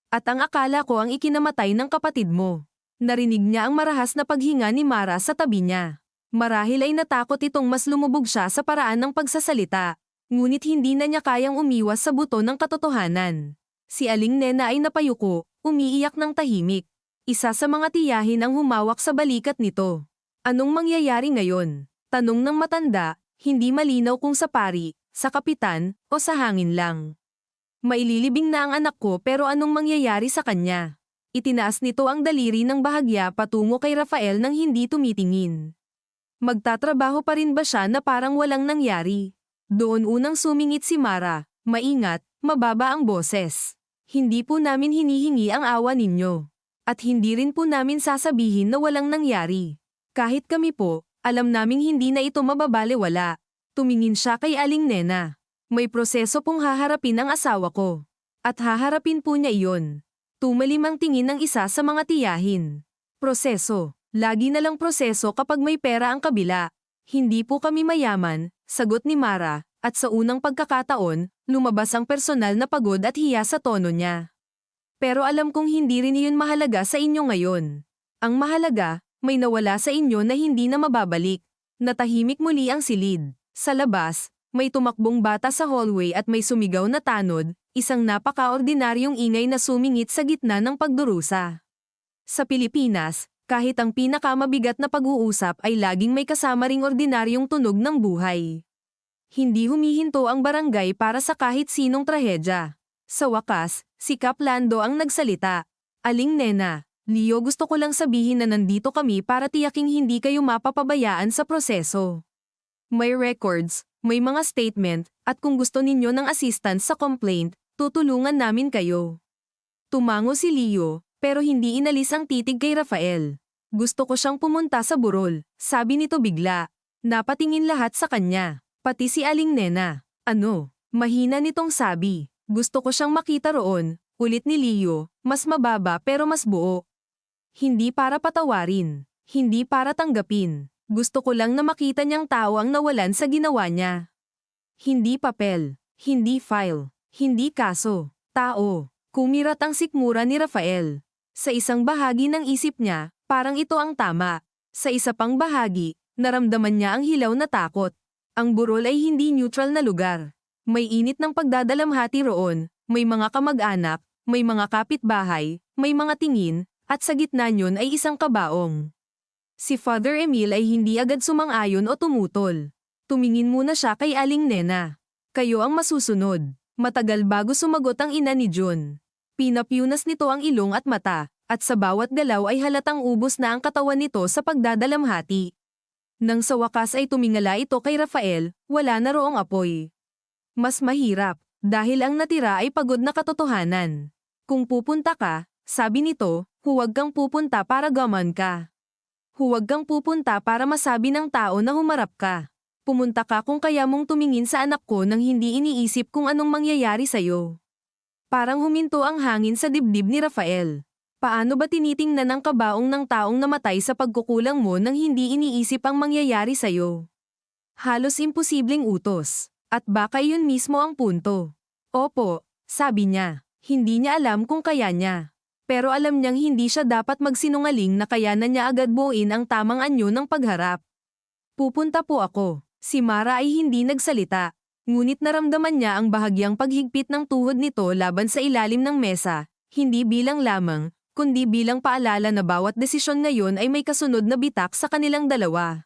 At ang akala ko ang ikinamatay ng kapatid mo. Narinig niya ang marahas na paghinga ni Mara sa tabi niya. Marahil ay natakot itong mas lumubog siya sa paraan ng pagsasalita. Ngunit hindi na niya kayang umiwas sa buto ng katotohanan. Si Aling Nena ay napayuko, umiiyak ng tahimik. Isa sa mga tiyahin ang humawak sa balikat nito. Anong mangyayari ngayon? Tanong ng matanda, hindi malinaw kung sa pari, sa kapitan, o sa hangin lang. Maililibing na ang anak ko pero anong mangyayari sa kanya? Itinaas nito ang daliri ng bahagya patungo kay Rafael nang hindi tumitingin. Magtatrabaho pa rin ba siya na parang walang nangyari? Doon unang sumingit si Mara, maingat, mababa ang boses. Hindi po namin hinihingi ang awa ninyo. At hindi rin po namin sasabihin na walang nangyari. Kahit kami po, alam naming hindi na ito mababalewala. Tumingin siya kay Aling Nena. May proseso pong haharapin ang asawa ko. At haharapin po niya iyon. Tumalim ang tingin ng isa sa mga tiyahin. Proseso. Lagi na lang proseso kapag may pera ang kabila. Hindi po kami mayaman, sagot ni Mara, at sa unang pagkakataon, lumabas ang personal na pagod at hiya sa tono niya. Pero alam kong hindi rin iyon mahalaga sa inyo ngayon. Ang mahalaga, may nawala sa inyo na hindi na mababalik. Natahimik muli ang silid. Sa labas, may tumakbong bata sa hallway at may sumigaw na tanod, isang napaka-ordinaryong ingay na sumingit sa gitna ng pagdurusa. Sa Pilipinas, Kahit ang pinakamabigat na pag-uusap ay laging may kasama ring ordinaryong tunog ng buhay. Hindi humihinto ang barangay para sa kahit sinong trahedya. Sa wakas, si Kap Lando ang nagsalita. Aling Nena, Leo, gusto ko lang sabihin na nandito kami para tiyaking hindi kayo mapapabayaan sa proseso. May records, may mga statement, at kung gusto ninyo ng assistance sa complaint, tutulungan namin kayo. Tumango si Leo, pero hindi inalis ang titig kay Rafael. Gusto ko siyang pumunta sa burol, sabi nito bigla. Napatingin lahat sa kanya, pati si Aling Nena. Ano? Mahina nitong sabi. Gusto ko siyang makita roon, ulit ni Leo, mas mababa pero mas buo. Hindi para patawarin, hindi para tanggapin. Gusto ko lang na makita niyang tao ang nawalan sa ginawa niya. Hindi papel, hindi file, hindi kaso, tao. Kumirat ang sikmura ni Rafael. Sa isang bahagi ng isip niya, parang ito ang tama. Sa isa pang bahagi, naramdaman niya ang hilaw na takot. Ang burol ay hindi neutral na lugar. May init ng pagdadalamhati roon, may mga kamag-anak, may mga kapitbahay, may mga tingin, at sa gitna niyon ay isang kabaong. Si Father Emil ay hindi agad sumang-ayon o tumutol. Tumingin muna siya kay Aling Nena. Kayo ang masusunod. Matagal bago sumagot ang ina ni Jun. Pinapyunas nito ang ilong at mata, at sa bawat galaw ay halatang ubos na ang katawan nito sa pagdadalamhati. Nang sa wakas ay tumingala ito kay Rafael, wala na roong apoy. Mas mahirap, dahil ang natira ay pagod na katotohanan. Kung pupunta ka, sabi nito, huwag kang pupunta para gaman ka. Huwag kang pupunta para masabi ng tao na humarap ka. Pumunta ka kung kaya mong tumingin sa anak ko nang hindi iniisip kung anong mangyayari sa'yo. Parang huminto ang hangin sa dibdib ni Rafael. Paano ba tinitingnan ang kabaong ng taong namatay sa pagkukulang mo nang hindi iniisip ang mangyayari sa'yo? Halos imposibleng utos. At baka yun mismo ang punto. Opo, sabi niya. Hindi niya alam kung kaya niya. Pero alam niyang hindi siya dapat magsinungaling na kayanan niya agad buuin ang tamang anyo ng pagharap. Pupunta po ako. Si Mara ay hindi nagsalita. Ngunit naramdaman niya ang bahagyang paghigpit ng tuhod nito laban sa ilalim ng mesa, hindi bilang lamang, kundi bilang paalala na bawat desisyon ngayon ay may kasunod na bitak sa kanilang dalawa.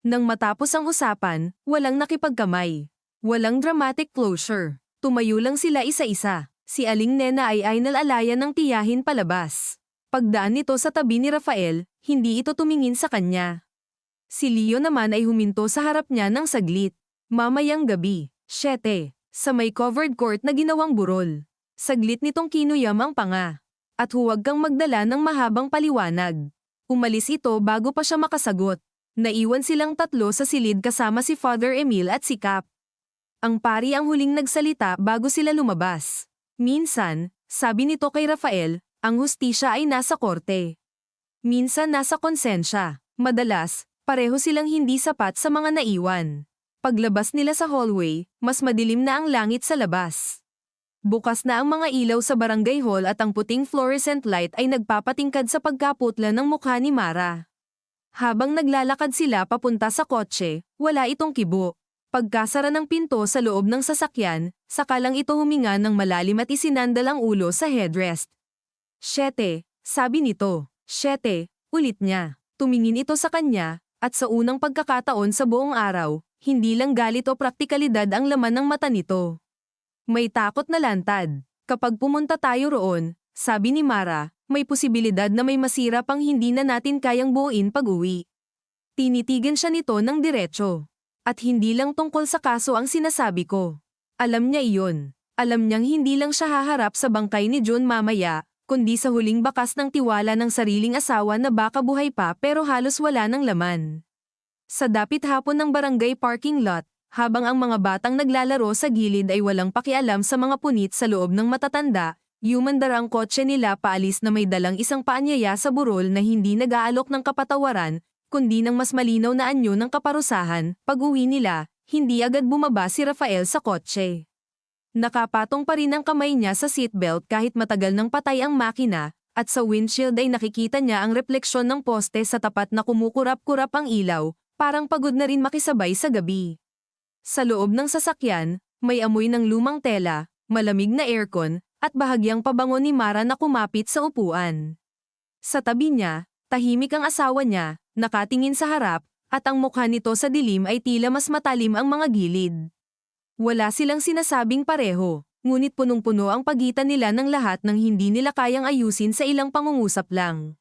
Nang matapos ang usapan, walang nakipagkamay. Walang dramatic closure. Tumayo lang sila isa-isa. Si Aling Nena ay nalalayan ng tiyahin palabas. Pagdaan nito sa tabi ni Rafael, hindi ito tumingin sa kanya. Si Leo naman ay huminto sa harap niya ng saglit. Mamayang gabi, 7, sa may covered court na ginawang burol. Saglit nitong kinuyam ang panga. At huwag kang magdala ng mahabang paliwanag. Umalis ito bago pa siya makasagot. Naiwan silang tatlo sa silid kasama si Father Emil at si Kap. Ang pari ang huling nagsalita bago sila lumabas. Minsan, sabi nito kay Rafael, ang hustisya ay nasa korte. Minsan nasa konsensya. Madalas, pareho silang hindi sapat sa mga naiwan. Paglabas nila sa hallway, mas madilim na ang langit sa labas. Bukas na ang mga ilaw sa barangay hall at ang puting fluorescent light ay nagpapatingkad sa pagkaputla ng mukha ni Mara. Habang naglalakad sila papunta sa kotse, wala itong kibo. Pagkasara ng pinto sa loob ng sasakyan, saka lang ito huminga ng malalim at isinandal ang ulo sa headrest. 7, sabi nito. 7, ulit niya. Tumingin ito sa kanya, at sa unang pagkakataon sa buong araw, hindi lang galit o praktikalidad ang laman ng mata nito. May takot na lantad. Kapag pumunta tayo roon, sabi ni Mara, may posibilidad na may masira pang hindi na natin kayang buuin pag-uwi. Tinitigan siya nito ng diretso. At hindi lang tungkol sa kaso ang sinasabi ko. Alam niya iyon. Alam niyang hindi lang siya haharap sa bangkay ni John mamaya, kundi sa huling bakas ng tiwala ng sariling asawa na baka buhay pa pero halos wala ng laman. Sa dapit hapon ng barangay parking lot, habang ang mga batang naglalaro sa gilid ay walang pakialam sa mga punit sa loob ng matatanda, yumandar ang kotse nila paalis na may dalang isang paanyaya sa burol na hindi nag-aalok ng kapatawaran, kundi ng mas malinaw na anyo ng kaparusahan. Pag-uwi nila, hindi agad bumaba si Rafael sa kotse. Nakapatong pa rin ang kamay niya sa seatbelt kahit matagal nang patay ang makina, at sa windshield ay nakikita niya ang refleksyon ng poste sa tapat na kumukurap-kurap ang ilaw, parang pagod na rin makisabay sa gabi. Sa loob ng sasakyan, may amoy ng lumang tela, malamig na aircon, at bahagyang pabango ni Mara na kumapit sa upuan. Sa tabi niya, Tahimik ang asawa niya, nakatingin sa harap, at ang mukha nito sa dilim ay tila mas matalim ang mga gilid. Wala silang sinasabing pareho, ngunit punong-puno ang pagitan nila ng lahat ng hindi nila kayang ayusin sa ilang pangungusap lang.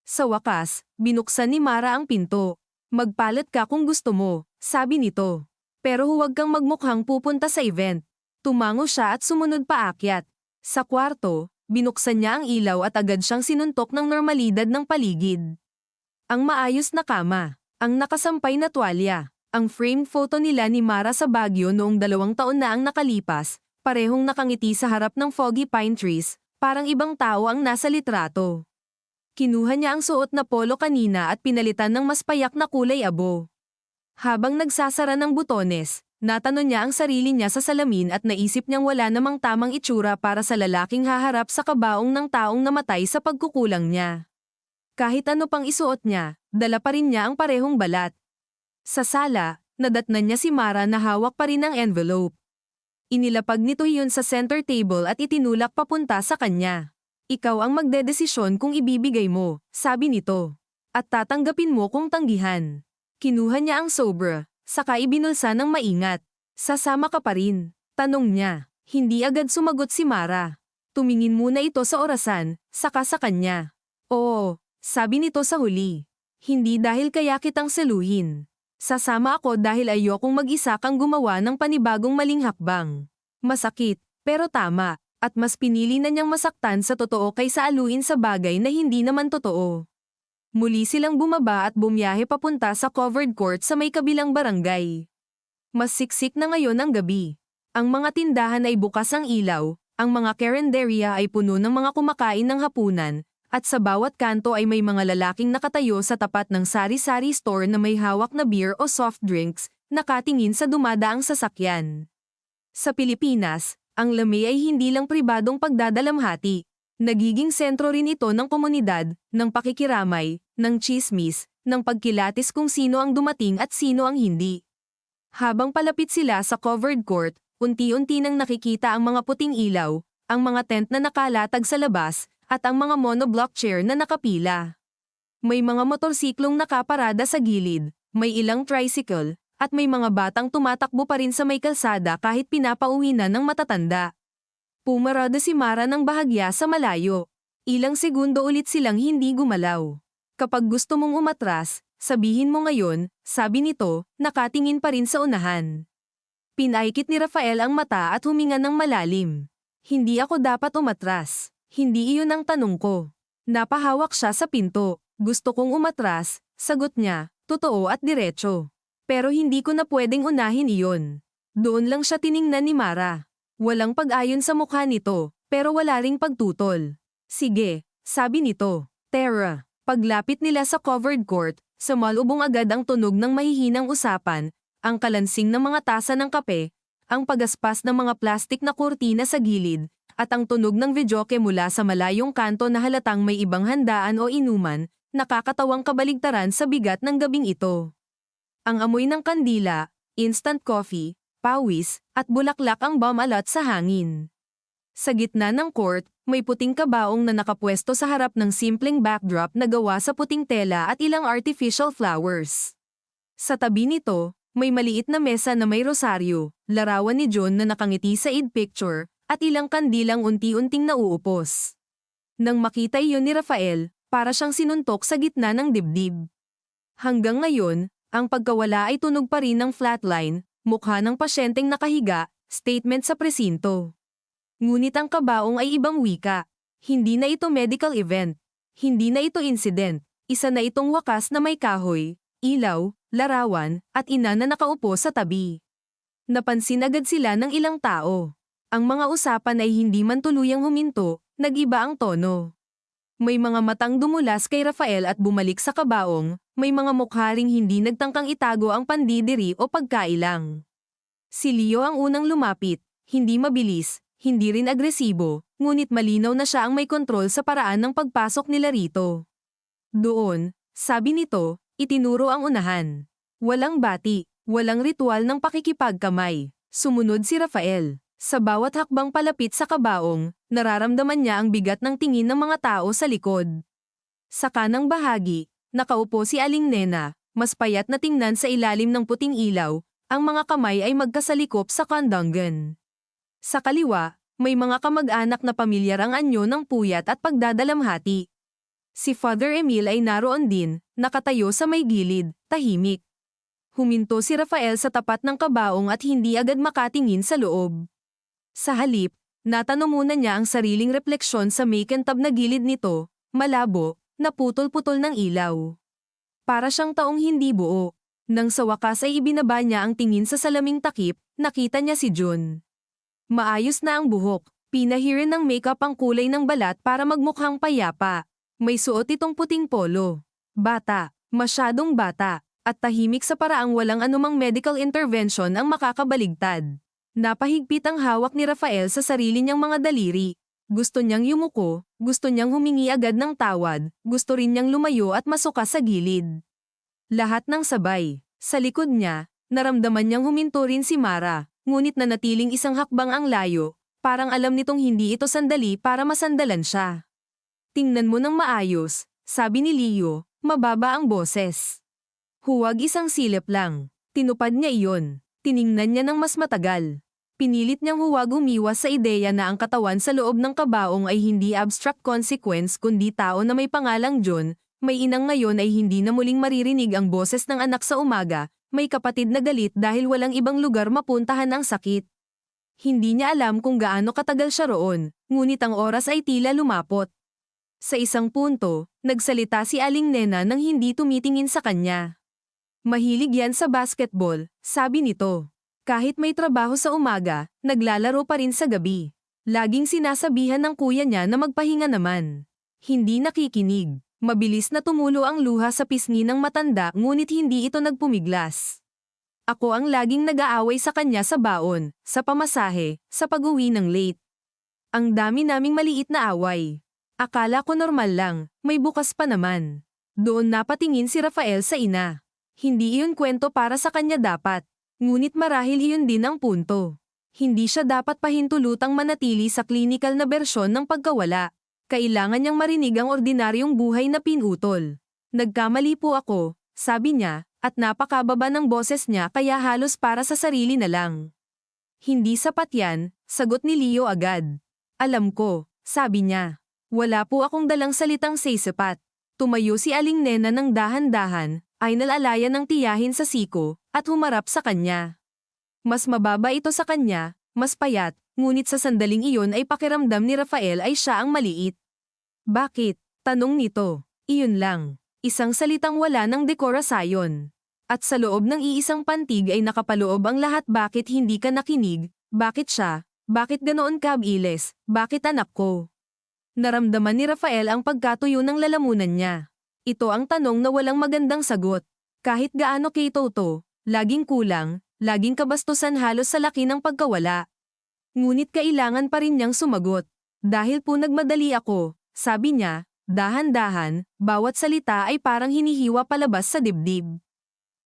Sa wakas, binuksan ni Mara ang pinto. Magpalat ka kung gusto mo, sabi nito. Pero huwag kang magmukhang pupunta sa event. Tumango siya at sumunod paakyat. Sa kwarto, binuksan niya ang ilaw at agad siyang sinuntok ng normalidad ng paligid. Ang maayos na kama, ang nakasampay na tuwalya, ang framed photo nila ni Mara sa Baguio noong 2 taon na ang nakalipas, parehong nakangiti sa harap ng foggy pine trees, parang ibang tao ang nasa litrato. Kinuha niya ang suot na polo kanina at pinalitan ng mas payak na kulay abo. Habang nagsasara ng butones, natanong niya ang sarili niya sa salamin at naisip niyang wala namang tamang itsura para sa lalaking haharap sa kabaong ng taong namatay sa pagkukulang niya. Kahit ano pang isuot niya, dala pa rin niya ang parehong balat. Sa sala, nadatnan niya si Mara na hawak pa rin ang envelope. Inilapag nito iyon sa center table at itinulak papunta sa kanya. Ikaw ang magdedesisyon kung ibibigay mo, sabi nito. At tatanggapin mo kung tanggihan. Kinuha niya ang sobra, saka ibinulsa ng maingat. Sasama ka pa rin, tanong niya. Hindi agad sumagot si Mara. Tumingin muna ito sa orasan, saka sa kanya. Oo, sabi nito sa huli. Hindi dahil kaya kitang seluhin. Sasama ako dahil ayokong mag-isa kang gumawa ng panibagong maling hakbang. Masakit, pero tama. At mas pinili na niyang masaktan sa totoo kaysa aluin sa bagay na hindi naman totoo. Muli silang bumaba at bumiyahe papunta sa covered court sa may kabilang barangay. Mas siksik na ngayon ang gabi. Ang mga tindahan ay bukas ang ilaw, ang mga karinderya ay puno ng mga kumakain ng hapunan, at sa bawat kanto ay may mga lalaking nakatayo sa tapat ng sari-sari store na may hawak na beer o soft drinks, nakatingin sa dumadaang sasakyan. Sa Pilipinas, ang lamay ay hindi lang pribadong pagdadalamhati. Nagiging sentro rin ito ng komunidad, ng pakikiramay, ng tsismis, ng pagkilatis kung sino ang dumating at sino ang hindi. Habang palapit sila sa covered court, unti-unti nang nakikita ang mga puting ilaw, ang mga tent na nakalatag sa labas, at ang mga monoblock chair na nakapila. May mga motorsiklong nakaparada sa gilid, may ilang tricycle, at may mga batang tumatakbo pa rin sa may kalsada kahit pinapauwi na ng matatanda. Pumarada si Mara ng bahagya sa malayo. Ilang segundo ulit silang hindi gumalaw. Kapag gusto mong umatras, sabihin mo ngayon, sabi nito, nakatingin pa rin sa unahan. Pinaikit ni Rafael ang mata at huminga ng malalim. Hindi ako dapat umatras. Hindi iyon ang tanong ko. Napahawak siya sa pinto. Gusto kong umatras, sagot niya, totoo at diretso. Pero hindi ko na pwedeng unahin iyon. Doon lang siya tiningnan ni Mara. Walang pag-ayon sa mukha nito, pero wala ring pagtutol. Sige, sabi nito. Tara. Paglapit nila sa covered court, sumalubong agad ang tunog ng mahihinang usapan, ang kalansing ng mga tasa ng kape, ang pagaspas ng mga plastik na kurtina sa gilid, at ang tunog ng videoke mula sa malayong kanto na halatang may ibang handaan o inuman, nakakatawang kabaligtaran sa bigat ng gabing ito. Ang amoy ng kandila, instant coffee, pawis, at bulaklak ang bumalat sa hangin. Sa gitna ng court, may puting kabaong na nakapwesto sa harap ng simpleng backdrop na gawa sa puting tela at ilang artificial flowers. Sa tabi nito, may maliit na mesa na may rosaryo, larawan ni John na nakangiti sa id picture, at ilang kandilang unti-unting nauupos. Nang makita iyon ni Rafael, para siyang sinuntok sa gitna ng dibdib. Hanggang ngayon, ang pagkawala ay tunog pa rin ng flatline, mukha ng pasyenteng nakahiga, statement sa presinto. Ngunit ang kabaong ay ibang wika. Hindi na ito medical event. Hindi na ito incident. Isa na itong wakas na may kahoy, ilaw, larawan, at ina na nakaupo sa tabi. Napansin agad sila ng ilang tao. Ang mga usapan ay hindi man tuluyang huminto, nag-iba ang tono. May mga matang dumulas kay Rafael at bumalik sa kabaong, may mga mukha ring hindi nagtangkang itago ang pandidiri o pagkailang. Si Leo ang unang lumapit, hindi mabilis, hindi rin agresibo, ngunit malinaw na siya ang may kontrol sa paraan ng pagpasok nila rito. Doon, sabi nito, itinuro ang unahan. Walang bati, walang ritual ng pakikipagkamay. Sumunod si Rafael. Sa bawat hakbang palapit sa kabaong, nararamdaman niya ang bigat ng tingin ng mga tao sa likod. Sa kanang bahagi, nakaupo si Aling Nena, mas payat na tingnan sa ilalim ng puting ilaw, ang mga kamay ay magkasalikop sa kandanggan. Sa kaliwa, may mga kamag-anak na pamilyar ang anyo ng puyat at pagdadalamhati. Si Father Emil ay naroon din, nakatayo sa may gilid, tahimik. Huminto si Rafael sa tapat ng kabaong at hindi agad makatingin sa loob. Sa halip, natanong muna niya ang sariling refleksyon sa makintab na gilid nito, malabo, naputol-putol ng ilaw. Para siyang taong hindi buo. Nang sa wakas ay ibinaba niya ang tingin sa salaming takip, nakita niya si Jun. Maayos na ang buhok, pinahirin ng makeup ang kulay ng balat para magmukhang payapa. May suot itong puting polo. Bata, masyadong bata, at tahimik sa paraang walang anumang medical intervention ang makakabaligtad. Napahigpit ang hawak ni Rafael sa sarili niyang mga daliri. Gusto niyang yumuko, gusto niyang humingi agad ng tawad, gusto rin niyang lumayo at masuka sa gilid. Lahat ng sabay. Sa likod niya, naramdaman niyang huminto rin si Mara, ngunit nanatiling isang hakbang ang layo, parang alam nitong hindi ito sandali para masandalan siya. Tingnan mo ng maayos, sabi ni Leo, mababa ang boses. Huwag isang silip lang. Tinupad niya iyon. Tiningnan niya ng mas matagal. Pinilit niyang huwag umiwas sa ideya na ang katawan sa loob ng kabaong ay hindi abstract consequence kundi tao na may pangalang John, may inang ngayon ay hindi na muling maririnig ang boses ng anak sa umaga, may kapatid na galit dahil walang ibang lugar mapuntahan ang sakit. Hindi niya alam kung gaano katagal siya roon, ngunit ang oras ay tila lumapot. Sa isang punto, nagsalita si Aling Nena nang hindi tumitingin sa kanya. Mahilig yan sa basketball, sabi nito. Kahit may trabaho sa umaga, naglalaro pa rin sa gabi. Laging sinasabihan ng kuya niya na magpahinga naman. Hindi nakikinig. Mabilis na tumulo ang luha sa pisngi ng matanda ngunit hindi ito nagpumiglas. Ako ang laging nag-aaway sa kanya sa baon, sa pamasahe, sa pag-uwi ng late. Ang dami naming maliit na away. Akala ko normal lang, may bukas pa naman. Doon napatingin si Rafael sa ina. Hindi iyon kwento para sa kanya dapat. Ngunit marahil iyon din ang punto. Hindi siya dapat pahintulutang manatili sa klinikal na bersyon ng pagkawala. Kailangan niyang marinig ang ordinaryong buhay na pinutol. Nagkamali po ako, sabi niya, at napakababa ng boses niya kaya halos para sa sarili na lang. Hindi sapat yan, sagot ni Leo agad. Alam ko, sabi niya. Wala po akong dalang salitang sasapat. Tumayo si Aling Nena ng dahan-dahan, ay nalalayan ng tiyahin sa siko, at humarap sa kanya. Mas mababa ito sa kanya, mas payat, ngunit sa sandaling iyon ay pakiramdam ni Rafael ay siya ang maliit. Bakit? Tanong nito. Iyon lang. Isang salitang wala ng dekorasayon. At sa loob ng iisang pantig ay nakapaloob ang lahat. Bakit hindi ka nakinig? Bakit siya? Bakit ganoon ka abiles? Bakit anak ko? Naramdaman ni Rafael ang pagkatuyo ng lalamunan niya. Ito ang tanong na walang magandang sagot. Kahit gaano kay-toto, laging kulang, laging kabastusan halos sa laki ng pagkawala. Ngunit kailangan pa rin niyang sumagot. Dahil po nagmadali ako, sabi niya, dahan-dahan, bawat salita ay parang hinihiwa palabas sa dibdib.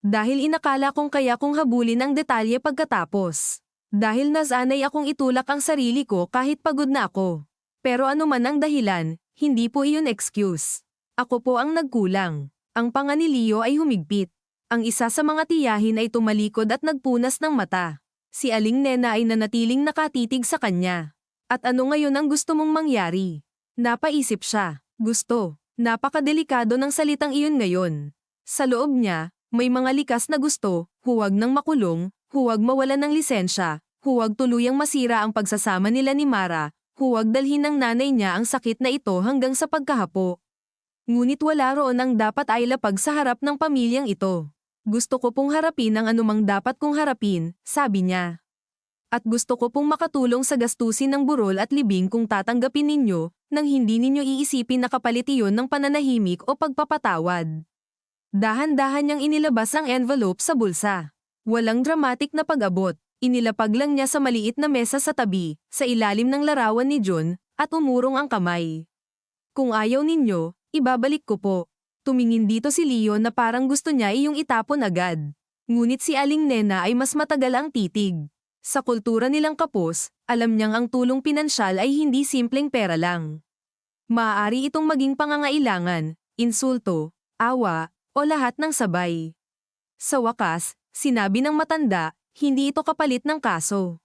Dahil inakala kong kaya kong habulin ang detalye pagkatapos. Dahil nasanay akong itulak ang sarili ko kahit pagod na ako. Pero ano man ang dahilan, hindi po iyon excuse. Ako po ang nagkulang. Ang panga ni Leo ay humigpit. Ang isa sa mga tiyahin ay tumalikod at nagpunas ng mata. Si Aling Nena ay nanatiling nakatitig sa kanya. At ano ngayon ang gusto mong mangyari? Napaisip siya. Gusto. Napakadelikado ng salitang iyon ngayon. Sa loob niya, may mga likas na gusto, huwag nang makulong, huwag mawalan ng lisensya, huwag tuluyang masira ang pagsasama nila ni Mara, huwag dalhin ng nanay niya ang sakit na ito hanggang sa pagkahapo. Ngunit wala roon ang dapat ay lapag sa harap ng pamilyang ito. Gusto ko pong harapin ang anumang dapat kong harapin, sabi niya. At gusto ko pong makatulong sa gastusin ng burol at libing kung tatanggapin ninyo, nang hindi ninyo iisipin na kapalit iyon ng pananahimik o pagpapatawad. Dahan-dahan niyang inilabas ang envelope sa bulsa. Walang dramatic na pag-abot, inilapag lang niya sa maliit na mesa sa tabi, sa ilalim ng larawan ni John, at umurong ang kamay. Kung ayaw ninyo, ibabalik ko po. Tumingin dito si Leo na parang gusto niya iyong itapon agad. Ngunit si Aling Nena ay mas matagal ang titig. Sa kultura nilang Kapos, alam niyang ang tulong pinansyal ay hindi simpleng pera lang. Maaari itong maging pangangailangan, insulto, awa, o lahat ng sabay. Sa wakas, sinabi ng matanda, hindi ito kapalit ng kaso.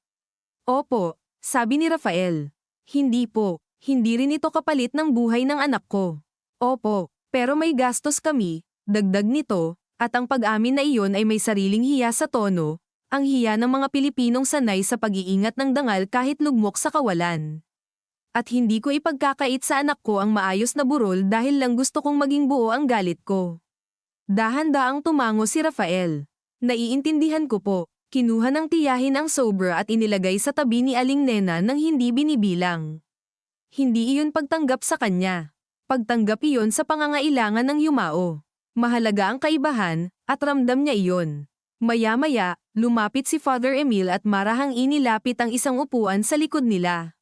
Opo, sabi ni Rafael. Hindi po, hindi rin ito kapalit ng buhay ng anak ko. Opo, pero may gastos kami, dagdag nito, at ang pag-amin na iyon ay may sariling hiya sa tono, ang hiya ng mga Pilipinong sanay sa pag-iingat ng dangal kahit lugmok sa kawalan. At hindi ko ipagkakait sa anak ko ang maayos na burol dahil lang gusto kong maging buo ang galit ko. Dahan-daang tumango si Rafael. Naiintindihan ko po. Kinuha ng tiyahin ang sobra at inilagay sa tabi ni Aling Nena nang hindi binibilang. Hindi iyon pagtanggap sa kanya. Pagtanggap iyon sa pangangailangan ng yumao. Mahalaga ang kaibahan, at ramdam niya iyon. Maya-maya, lumapit si Father Emil at marahang inilapit ang isang upuan sa likod nila.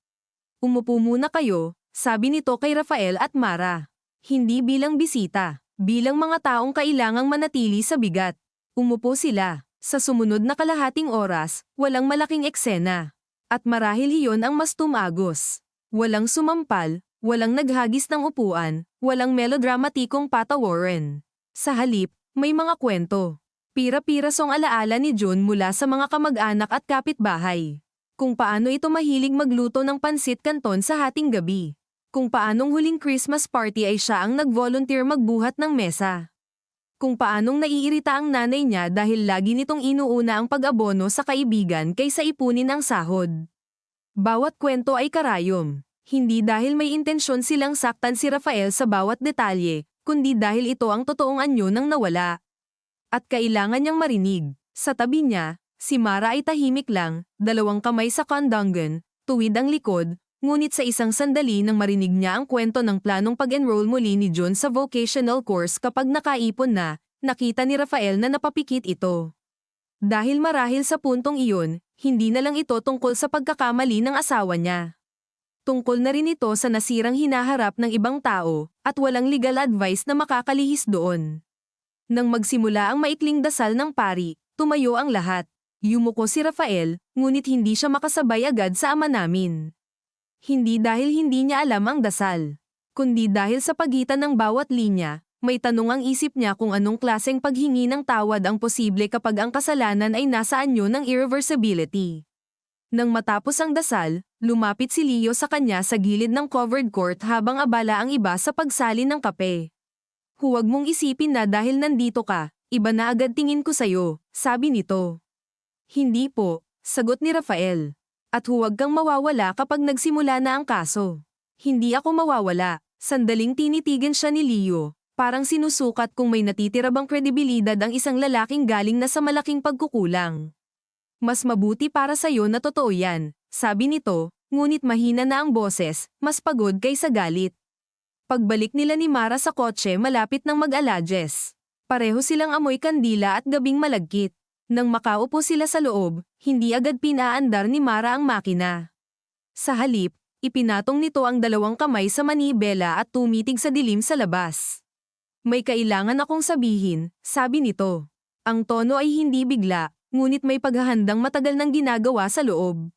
Umupo muna kayo, sabi nito kay Rafael at Mara. Hindi bilang bisita, bilang mga taong kailangang manatili sa bigat. Umupo sila. Sa sumunod na kalahating oras, walang malaking eksena. At marahil iyon ang mas tumagos. Walang sumampal, walang naghagis ng upuan, walang melodramatikong patawaran. Sa halip, may mga kwento. Pira-pirasong alaala ni June mula sa mga kamag-anak at kapitbahay. Kung paano ito mahilig magluto ng pansit canton sa hating gabi. Kung paanong huling Christmas party ay siya ang nag-volunteer magbuhat ng mesa. Kung paanong naiirita ang nanay niya dahil lagi nitong inuuna ang pag-abono sa kaibigan kaysa ipunin ang sahod. Bawat kwento ay karayom. Hindi dahil may intensyon silang saktan si Rafael sa bawat detalye, kundi dahil ito ang totoong anyo ng nawala. At kailangan niyang marinig. Sa tabi niya, si Mara ay tahimik lang, dalawang kamay sa kandanggan, tuwid ang likod, ngunit sa isang sandali nang marinig niya ang kwento ng planong pag-enroll muli ni John sa vocational course kapag nakaipon na, nakita ni Rafael na napapikit ito. Dahil marahil sa puntong iyon, hindi na lang ito tungkol sa pagkakamali ng asawa niya. Tungkol na rin ito sa nasirang hinaharap ng ibang tao, at walang legal advice na makakalihis doon. Nang magsimula ang maikling dasal ng pari, tumayo ang lahat. Yumuko si Rafael, ngunit hindi siya makasabay agad sa ama namin. Hindi dahil hindi niya alam ang dasal, kundi dahil sa pagitan ng bawat linya, may tanong ang isip niya kung anong klaseng paghingi ng tawad ang posible kapag ang kasalanan ay nasa anyo ng irreversibility. Nang matapos ang dasal, lumapit si Leo sa kanya sa gilid ng covered court habang abala ang iba sa pagsalin ng kape. Huwag mong isipin na dahil nandito ka, iba na agad tingin ko sayo, sabi nito. Hindi po, sagot ni Rafael. At huwag kang mawawala kapag nagsimula na ang kaso. Hindi ako mawawala, sandaling tinitigan siya ni Leo, parang sinusukat kung may natitira bang kredibilidad ang isang lalaking galing na sa malaking pagkukulang. Mas mabuti para sa'yo na totoo yan, sabi nito, ngunit mahina na ang boses, mas pagod kaysa galit. Pagbalik nila ni Mara sa kotse malapit ng mag-aladjes. Pareho silang amoy kandila at gabing malagkit. Nang makaupo sila sa loob, hindi agad pinaandar ni Mara ang makina. Sa halip, ipinatong nito ang dalawang kamay sa manibela at tumitig sa dilim sa labas. May kailangan akong sabihin, sabi nito. Ang tono ay hindi bigla, ngunit may paghahandang matagal nang ginagawa sa loob.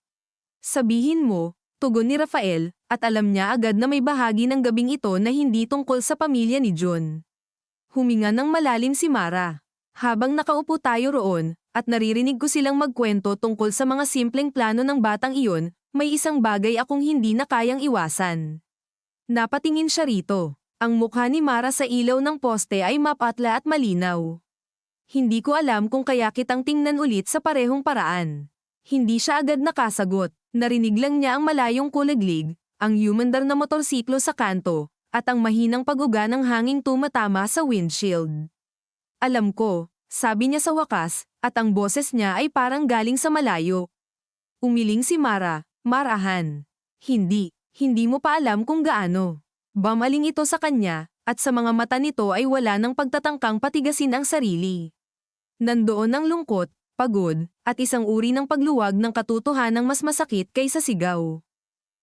Sabihin mo, tugon ni Rafael, at alam niya agad na may bahagi ng gabing ito na hindi tungkol sa pamilya ni John. Huminga ng malalim si Mara. Habang nakaupo tayo roon, at naririnig ko silang magkwento tungkol sa mga simpleng plano ng batang iyon, may isang bagay akong hindi na kayang iwasan. Napatingin siya rito. Ang mukha ni Mara sa ilaw ng poste ay mapatla at malinaw. Hindi ko alam kung kaya kitang tingnan ulit sa parehong paraan. Hindi siya agad nakasagot. Narinig lang niya ang malayong kuliglig, ang humandar na motorsiklo sa kanto, at ang mahinang paguga ng hanging tumatama sa windshield. Alam ko, sabi niya sa wakas, at ang boses niya ay parang galing sa malayo. Umiling si Mara, marahan. Hindi mo pa alam kung gaano. Bamaling ito sa kanya, at sa mga mata nito ay wala ng pagtatangkang patigasin ang sarili. Nandoon ang lungkot, pagod, at isang uri ng pagluwag ng katotohanang mas masakit kaysa sigaw.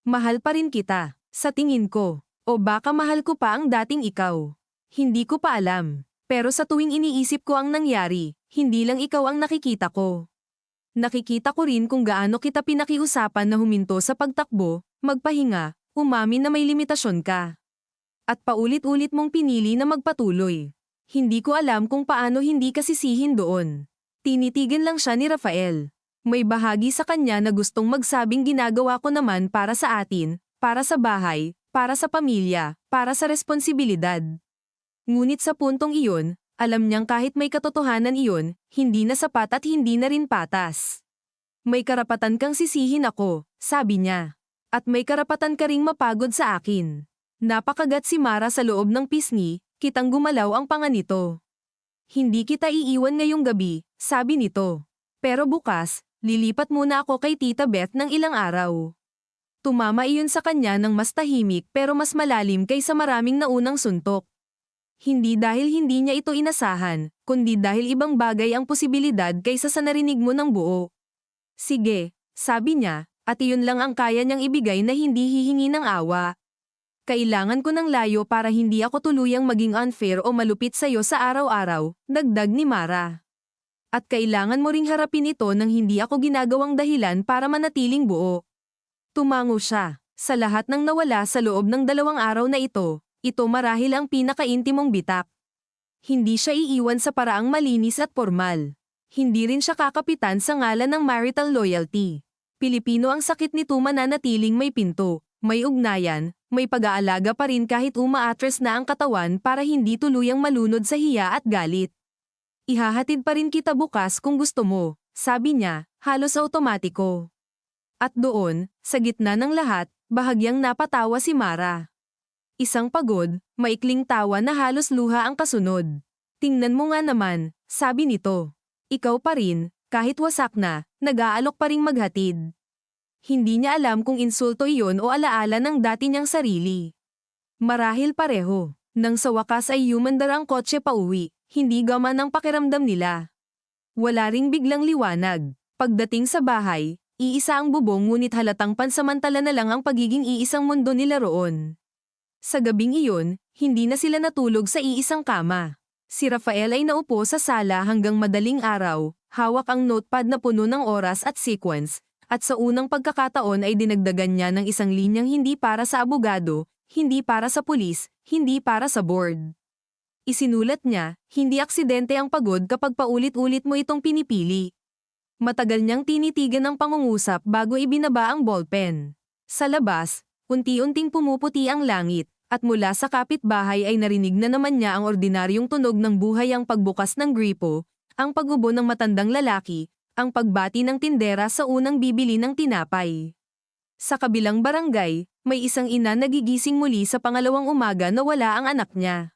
Mahal pa rin kita, sa tingin ko, o baka mahal ko pa ang dating ikaw. Hindi ko pa alam. Pero sa tuwing iniisip ko ang nangyari, hindi lang ikaw ang nakikita ko. Nakikita ko rin kung gaano kita pinakiusapan na huminto sa pagtakbo, magpahinga, umamin na may limitasyon ka. At paulit-ulit mong pinili na magpatuloy. Hindi ko alam kung paano hindi ka sisihin doon. Tinitigan lang siya ni Rafael. May bahagi sa kanya na gustong magsabing ginagawa ko naman para sa atin, para sa bahay, para sa pamilya, para sa responsibilidad. Ngunit sa puntong iyon, alam niyang kahit may katotohanan iyon, hindi na sapat at hindi na rin patas. May karapatan kang sisihin ako, sabi niya. At may karapatan ka ring mapagod sa akin. Napakagat si Mara sa loob ng pisngi, kitang gumalaw ang panga nito. Hindi kita iiwan ngayong gabi, sabi nito. Pero bukas, lilipat muna ako kay Tita Beth ng ilang araw. Tumama iyon sa kanya ng mas tahimik pero mas malalim kaysa maraming naunang suntok. Hindi dahil hindi niya ito inasahan, kundi dahil ibang bagay ang posibilidad kaysa sa narinig mo ng buo. Sige, sabi niya, at iyon lang ang kaya niyang ibigay na hindi hihingi ng awa. Kailangan ko ng layo para hindi ako tuluyang maging unfair o malupit sa'yo sa araw-araw, dagdag ni Mara. At kailangan mo ring harapin ito nang hindi ako ginagawang dahilan para manatiling buo. Tumango siya. Sa lahat ng nawala sa loob ng 2 araw na ito marahil ang pinakaintimong bitak. Hindi siya iiwan sa paraang malinis at formal. Hindi rin siya kakapitan sa ngalan ng marital loyalty. Pilipino ang sakit nito mananatiling may pinto, may ugnayan, may pag-aalaga pa rin kahit umaatres na ang katawan para hindi tuluyang malunod sa hiya at galit. Ihahatid pa rin kita bukas kung gusto mo, sabi niya, halos automatiko. At doon, sa gitna ng lahat, bahagyang napatawa si Mara. Isang pagod, maikling tawa na halos luha ang kasunod. Tingnan mo nga naman, sabi nito. Ikaw pa rin, kahit wasak na, nag-aalok pa ring maghatid. Hindi niya alam kung insulto iyon o alaala ng dati niyang sarili. Marahil pareho. Nang sa wakas ay humandar ang kotse pauwi, hindi gaman ang pakiramdam nila. Wala ring biglang liwanag. Pagdating sa bahay, iisa ang bubong ngunit halatang pansamantala na lang ang pagiging iisang mundo nila roon. Sa gabing iyon, hindi na sila natulog sa iisang kama. Si Rafael ay naupo sa sala hanggang madaling araw, hawak ang notepad na puno ng oras at sequence, at sa unang pagkakataon ay dinagdagan niya ng isang linyang hindi para sa abogado, hindi para sa pulis, hindi para sa board. Isinulat niya, hindi aksidente ang pagod kapag paulit-ulit mo itong pinipili. Matagal niyang tinitigan ang pangungusap bago ibinaba ang ballpen. Sa labas, unti-unting pumuputi ang langit, at mula sa kapitbahay ay narinig na naman niya ang ordinaryong tunog ng buhay, ang pagbukas ng gripo, ang pag-ubo ng matandang lalaki, ang pagbati ng tindera sa unang bibili ng tinapay. Sa kabilang barangay, may isang ina nagigising muli sa pangalawang umaga na wala ang anak niya.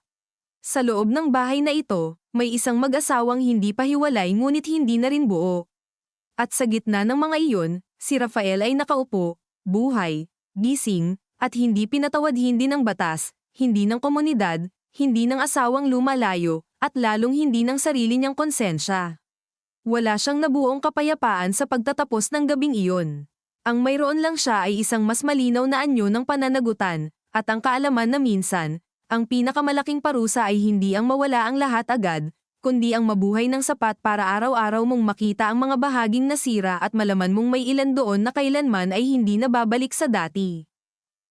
Sa loob ng bahay na ito, may isang mag-asawang hindi pa hiwalay ngunit hindi na rin buo. At sa gitna ng mga iyon, si Rafael ay nakaupo, buhay, gising, at hindi pinatawad, hindi ng batas, hindi ng komunidad, hindi ng asawang lumalayo, at lalong hindi ng sarili niyang konsensya. Wala siyang nabuong kapayapaan sa pagtatapos ng gabing iyon. Ang mayroon lang siya ay isang mas malinaw na anyo ng pananagutan, at ang kaalaman na minsan, ang pinakamalaking parusa ay hindi ang mawala ang lahat agad, kundi ang mabuhay ng sapat para araw-araw mong makita ang mga bahaging nasira at malaman mong may ilan doon na kailanman ay hindi na babalik sa dati.